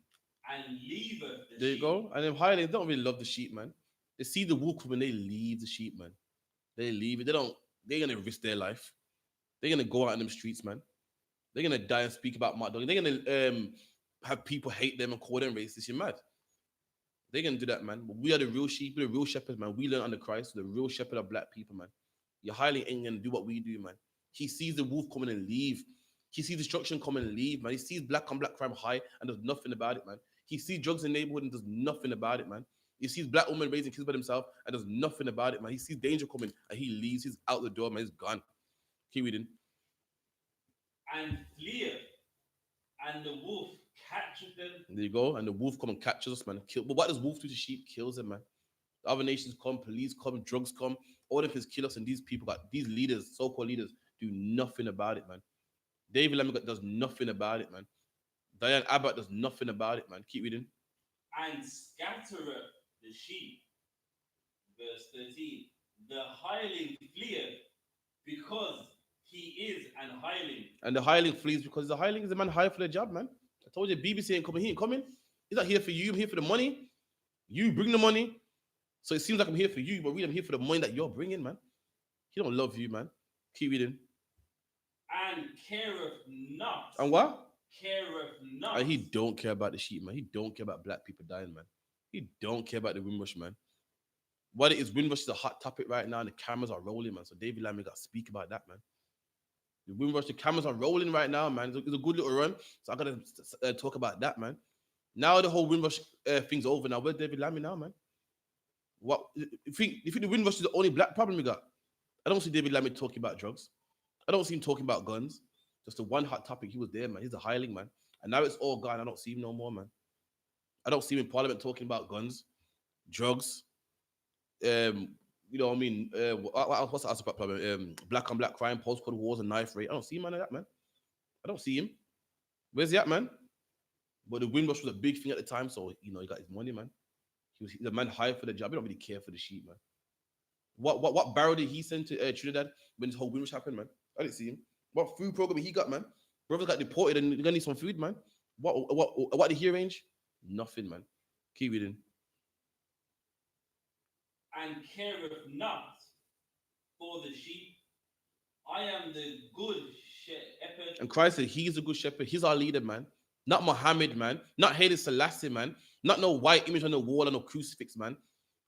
and leaveth the sheep. There you go. And them hirelings don't really love the sheep, man. They see the wolf when they leave the sheep, man. They leave it. They're gonna risk their life. They're gonna go out in them streets, man. They're gonna die and speak about my dog. They're gonna have people hate them and call them racist. You're mad. They're gonna do that, man. But we are the real sheep, we're the real shepherds, man. We learn under Christ, the real shepherd of black people, man. Your hireling ain't gonna do what we do, man. He sees the wolf coming and leave. He sees destruction coming and leave, man. He sees black on black crime high and does nothing about it, man. He sees drugs in the neighborhood and does nothing about it, man. He sees black women raising kids by themselves and does nothing about it, man. He sees danger coming and he leaves. He's out the door, man. He's gone. Keep reading. And fleeth, and the wolf catcheth them. There you go. And the wolf come and catches us, man. But what does wolf do to sheep? Kills them, man. The other nations come, police come, drugs come. All of them kill us, and these people got these leaders, so-called leaders, do nothing about it, man. David Lamb does nothing about it, man. Diane Abbott does nothing about it, man. Keep reading. And scattereth the sheep. Verse 13. The hireling fleeth because he is an hireling. And the hireling flees because the hireling is the man hired for the job, man. I told you, BBC ain't coming. He ain't coming. He's not here for you. I'm here for the money. You bring the money. So it seems like I'm here for you, but really I'm here for the money that you're bringing, man. He don't love you, man. Keep reading. And careth not. And what? Careth not. And he don't care about the sheep, man. He don't care about black people dying, man. He don't care about the Windrush, man. What it is, Windrush is a hot topic right now, and the cameras are rolling, man. So David Lammy got to speak about that, man. The Windrush, the cameras are rolling right now, man. It's a good little run. So I got to talk about that, man. Now the whole Windrush thing's over. Now where's David Lammy now, man? What you think the Windrush is the only black problem we got? I don't see David Lammy talking about drugs. I don't see him talking about guns. Just the one hot topic. He was there, man. He's a hireling, man. And now it's all gone. I don't see him no more, man. I don't see him in Parliament talking about guns, drugs. You know what I mean? What's the other problem? Black on black crime, postcode wars, and knife rape. I don't see him on that, man. I don't see him. Where's he at, man? But the Windrush was a big thing at the time, so you know he got his money, man. He's the man hired for the job. He don't really care for the sheep, man. What barrel did he send to Trinidad when this whole Windrush happened, man? I didn't see him. What food program he got, man? Brothers got deported and they're gonna need some food, man. What did he arrange? Nothing, man. Keep reading. And careth not for the sheep. I am the good shepherd. And Christ said he's a good shepherd. He's our leader, man. Not Muhammad, man. Not Haile Selassie, man. Not no white image on the wall and no crucifix, man.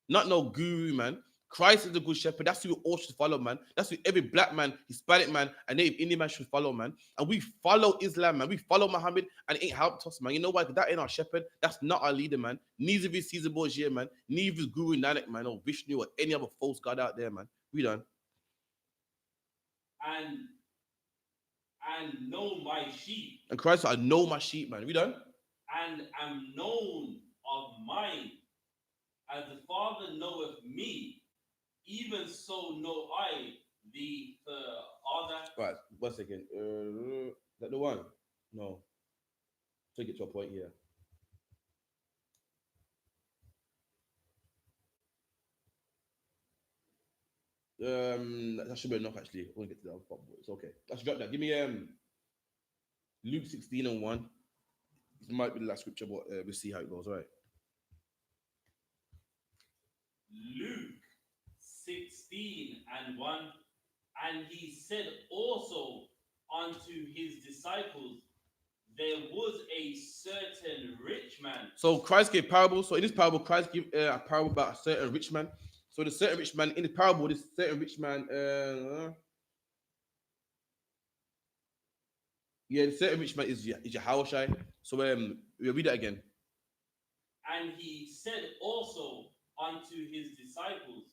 Not no guru, man. Christ is the good shepherd. That's who we all should follow, man. That's who every black man, Hispanic man, and native Indian man should follow, man. And we follow Islam, man. We follow Muhammad, and it ain't helped us, man. You know why? That ain't our shepherd. That's not our leader, man. Neither is Caesar Borgia, man. Neither is Guru Nanak, man, or Vishnu, or any other false god out there, man. We done. And know my sheep. And Christ said, I know my sheep, man. We done. And am known of mine. As the Father knoweth me, even so know I the Father. Right, 1 second. That the one? No. Take it to a point here. That should be enough actually. I want to get to that, but it's okay. Let's drop that. Give me Luke 16:1. This might be the last scripture, but we'll see how it goes. All right. Luke 16:1. And he said also unto his disciples, there was a certain rich man. So Christ gave parables. So in this parable, Christ gave a parable about a certain rich man. So the certain rich man in the parable, this certain rich man, the certain rich man is Yahawashi. So we'll read that again. And he said also unto his disciples,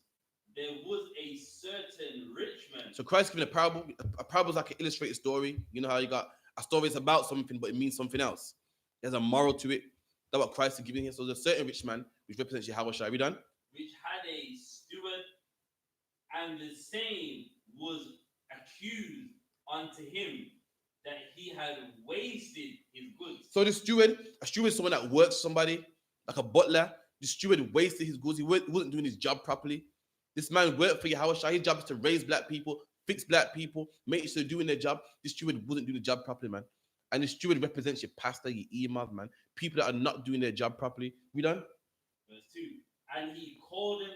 there was a certain rich man. So Christ giving a parable. A parable is like an illustrated story. You know how you got a story is about something, but it means something else. There's a moral to it. That's what Christ is giving here. So there's a certain rich man, which represents Yahawashi. We done? Which had a steward, and the same was accused unto him that he had wasted his goods. So the steward, a steward is someone that works for somebody, like a butler. The steward wasted his goods. He wasn't doing his job properly. This man worked for Yahawashi. His job is to raise black people, fix black people, make sure they're doing their job. This steward wasn't doing the job properly, man. And the steward represents your pastor, your imam, man. People that are not doing their job properly. We done? Verse 2. And he called him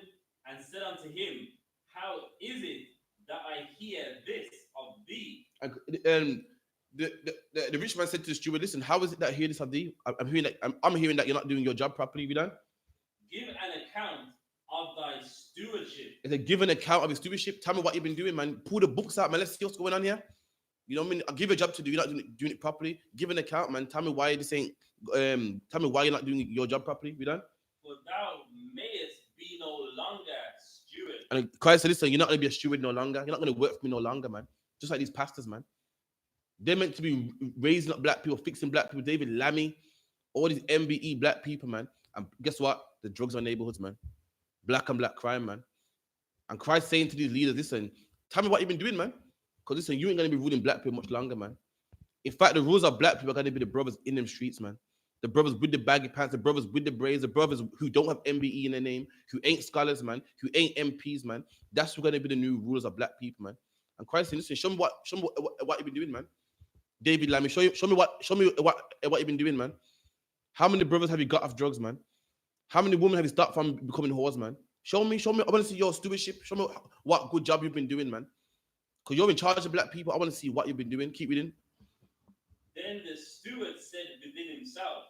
and said unto him, how is it that I hear this of thee? And the rich man said to the steward, listen, how is it that I hear this of thee? I'm hearing that you're not doing your job properly. We done? Give an account of thy stewardship. It's a give an account of your stewardship. Tell me what you've been doing, man. Pull the books out, man. Let's see what's going on here. You know what I mean? I'll give you a job to do. You're not doing it properly. Give an account, man. Tell me why this ain't. Tell me why you're not doing your job properly. We done? For thou mayest be no longer steward. And Christ said, listen, you're not going to be a steward no longer. You're not going to work for me no longer, man. Just like these pastors, man. They're meant to be raising up black people, fixing black people. David Lammy, all these MBE black people, man. And guess what? The drugs are neighborhoods, man. Black and black crime, man. And Christ saying to these leaders, listen, tell me what you've been doing, man. Because listen, you ain't going to be ruling black people much longer, man. In fact, the rules of black people are going to be the brothers in them streets, man. The brothers with the baggy pants, the brothers with the braids, the brothers who don't have MBE in their name, who ain't scholars, man, who ain't MPs, man. That's going to be the new rulers of black people, man. And Christ said, listen, show me what you've been doing, man. David Lammy, show me what you've been doing, man. How many brothers have you got off drugs, man? How many women have you stopped from becoming whores, man? Show me. I want to see your stewardship. Show me what good job you've been doing, man. Because you're in charge of black people. I want to see what you've been doing. Keep reading. Then the steward said within himself,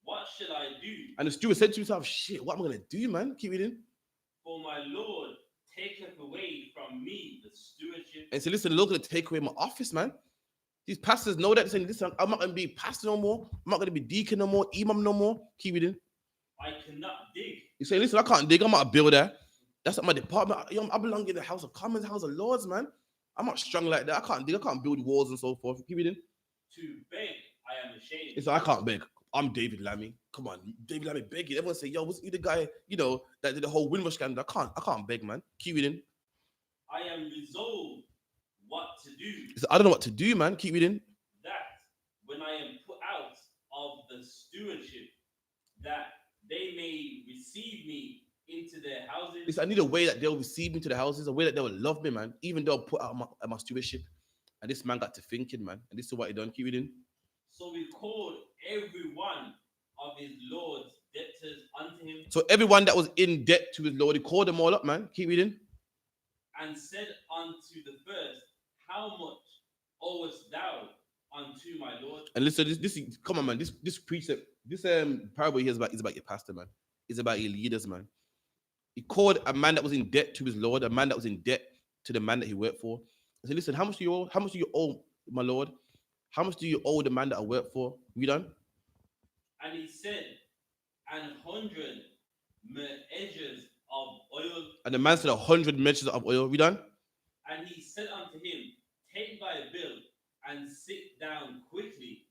what shall I do? And the steward said to himself, shit, what am I going to do, man? Keep reading. For my Lord taketh away from me the stewardship. And so listen, the Lord's going to take away my office, man. These pastors know that. They're saying, listen, I'm not going to be pastor no more. I'm not going to be deacon no more, imam no more. Keep reading. I cannot dig. You say, listen, I can't dig. I'm not a builder. That's not my department. I belong in the House of Commons, House of Lords, man. I'm not strong like that. I can't dig. I can't build walls and so forth. Keep reading. To beg, I am ashamed. Listen, I can't beg. I'm David Lammy. Come on, David Lammy begging. Everyone say, yo, was you the guy, that did the whole Winwood scandal? I can't beg, man. Keep reading. I am resolved what to do. Listen, I don't know what to do, man. Keep reading. That when I am put out of the stewardship, that they may receive me into their houses. Listen, I need a way that they'll receive me to the houses, a way that they will love me, man. Even though I put out my stewardship. And this man got to thinking, man. And this is what he done. Keep reading. So we called every one of his lord's debtors unto him. So everyone that was in debt to his Lord, he called them all up, man. Keep reading. And said unto the first, how much owest thou unto my Lord? And listen, this come on, man. This precept, this parable here is about your pastor, man. It's about your leaders, man. He called a man that was in debt to his Lord, a man that was in debt to the man that he worked for. He said, listen, how much do you owe? How much do you owe, my Lord? How much do you owe the man that I work for? We done? And he said, 100 measures of oil. And the man said 100 measures of oil. We done? And he said unto him, take thy bill and sit down quickly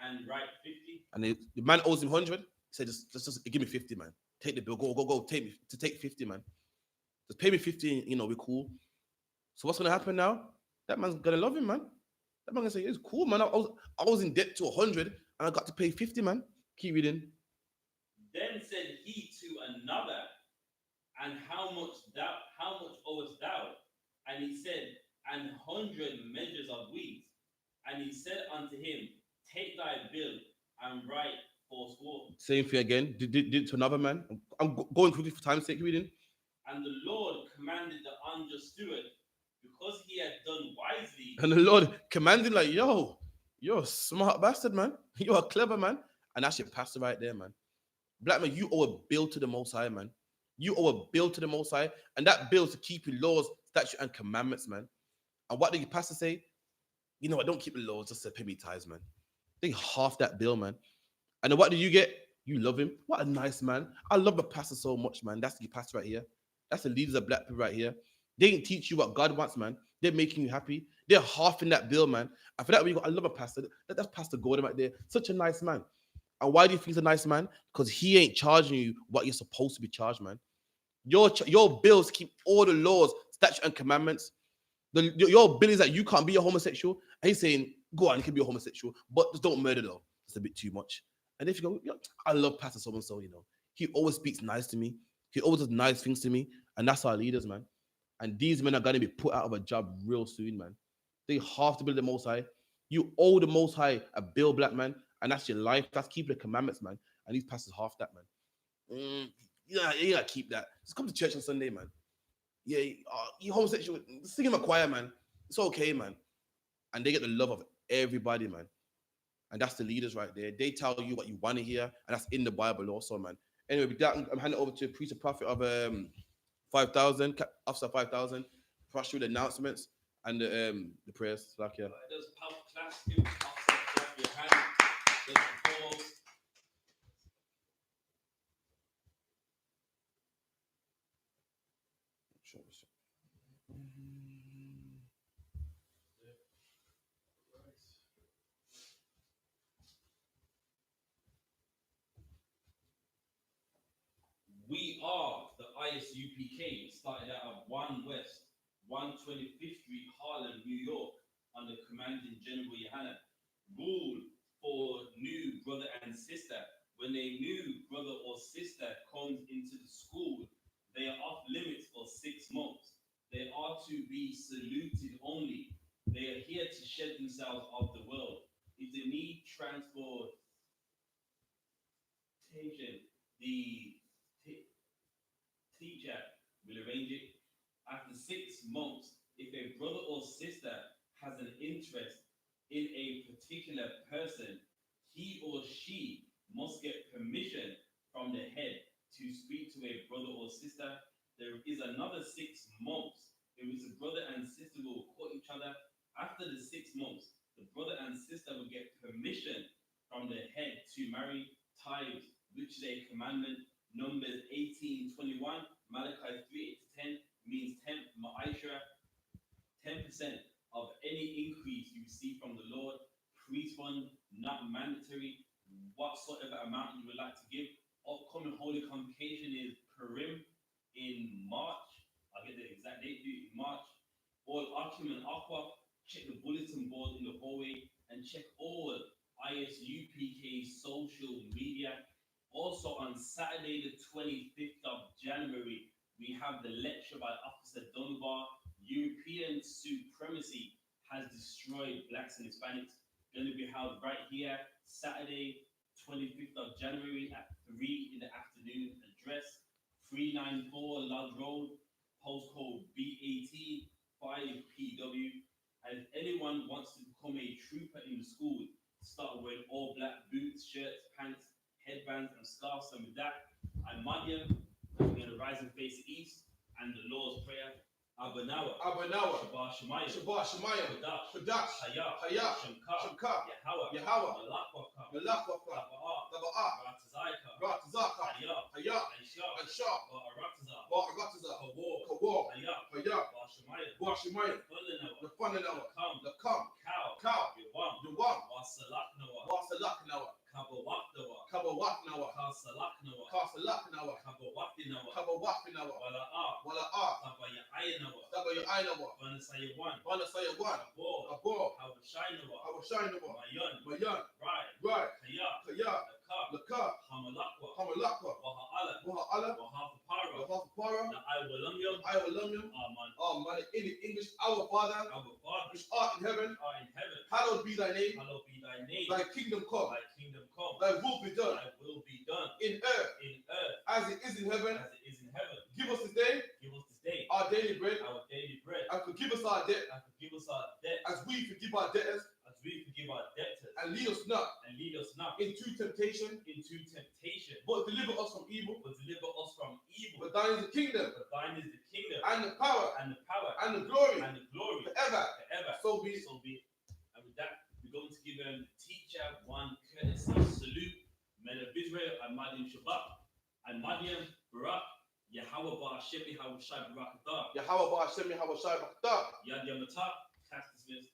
and write 50. And the man owes him 100. He said, just give me 50, man. Take the bill. Go. Take 50, man. Just pay me 50, we're cool. So what's going to happen now? That man's going to love him, man. That man going to say, it's cool, man. I was in debt to 100 and I got to pay 50, man. Keep reading. Then said he to another, and how much owest thou? And he said, 100 measures of wheat. And he said unto him, take thy bill and write fourscore. Same thing again. Did it to another man. I'm going quickly for time's sake. Reading. And the Lord commanded the unjust steward, because he had done wisely. And the Lord commanded, like, yo, you're a smart bastard, man. You're a clever man. And that's your pastor right there, man. Black man, you owe a bill to the Most High, man. You owe a bill to the Most High. And that bill is to keep your laws, statutes, and commandments, man. And what did your pastor say? You know what? Don't keep the laws, just pay me tithes, man. They half that bill, man. And then what do you get? You love him. What a nice man. I love the pastor so much, man. That's your pastor right here. That's the leaders of black people right here. They didn't teach you what God wants, man. They're making you happy. They're halving that bill, man. And for that, I love a pastor. That's Pastor Gordon right there. Such a nice man. And why do you think he's a nice man? Because he ain't charging you what you're supposed to be charged, man. Your bills keep all the laws, statutes, and commandments. Your bill is that you can't be a homosexual. And he's saying, go on, you can be a homosexual, but just don't murder though. It's a bit too much. And if you go, I love Pastor so-and-so, He always speaks nice to me. He always does nice things to me. And that's our leaders, man. And these men are going to be put out of a job real soon, man. They have to build the Most High. You owe the Most High a bill, black man. And that's your life. That's keeping the commandments, man. And these pastors half that, man. You gotta keep that. Just come to church on Sunday, man. Yeah, you homosexual. Sing in a choir, man. It's okay, man. And they get the love of everybody, man. And that's the leaders right there. They tell you what you want to hear. And that's in the Bible also, man. Anyway, with that, I'm handing it over to Priest and Prophet of 5,000, Officer 5,000, rush through the announcements and the prayers. Like, yeah. There's power class, give Officer clap your hand. There's applause. We are the I.S.U.P.K, started out of 1 West, 125th Street, Harlem, New York, under Commanding General YAHANNA. Rule for new brother and sister. When a new brother or sister comes into the school, they are off limits for 6 months. They are to be saluted only. They are here to shed themselves of the world. If they need transportation, the teacher will arrange it. After 6 months, if a brother or sister has an interest in a particular person, he or she must get permission from the head to speak to a brother or sister. There is another 6 months in which the brother and sister will court each other. After the 6 months, the brother and sister will get permission from the head to marry. Tithes, which is a commandment. Numbers 18:21, Malachi 3:8-10 means 10 ma'ashra, 10% of any increase you receive from the Lord. Priest fund, not mandatory. Whatsoever amount you would like to give. Upcoming holy convocation is Purim in March. I'll get the exact date for you in March. All Akim and Aqua, check the bulletin board in the hallway and check all I.S.U.P.K social media. Also on Saturday, the 25th of January, we have the lecture by Officer Dunbar. European supremacy has destroyed blacks and Hispanics. Going to be held right here, Saturday, 25th of January at 3 in the afternoon. Address 394 Lodge Road, postcode B18 5PW. And if anyone wants to become a trooper in the school, start wearing all black boots, shirts, pants, headbands, and scarves. And with that, I'm Madian. I'm going to rise and face east. And the Lord's Prayer. Abanawa. Shabbat Shemayim. Kadash. Hayah. Shemka. Yahweh. Malachwaka. Ratazaka. Hayah. Aisha. Barataza. Kawar. Hayah. Bashemayim. The Funanawa. The Come. Cow. Yawam. Wasalaknawa. Kabawaknawa. Kasalaknawa. Kabawaknawa. Wala'a. Tabaya'aynawa. Banasayawan. Abor. Hawashainawa. Mayan. Right. Kaya. Laka. Hamalakwa. Waha'ala. Wahafapara. Iwalamyam. Amen. In the English, our Father, which art in heaven, hallowed be thy name. Thy kingdom come. Thy will be done. In earth. As it is in heaven. Give us this day. Our daily bread. And forgive us our debt. As we forgive our debtors. And lead us not into temptation. But deliver us from evil. For thine is the kingdom. And the power. And the glory. Forever. So be it. And with that, we're going to give the teacher one courtesy salute. Men of Israel, and Madian Shabbat, and Madian Barak, Yahweh Ba'Shem Yahweh Shai Barak Adah. Yahweh Ba'Shem Yahweh Shai Barak Adah. Yad Yamata, class dismissed.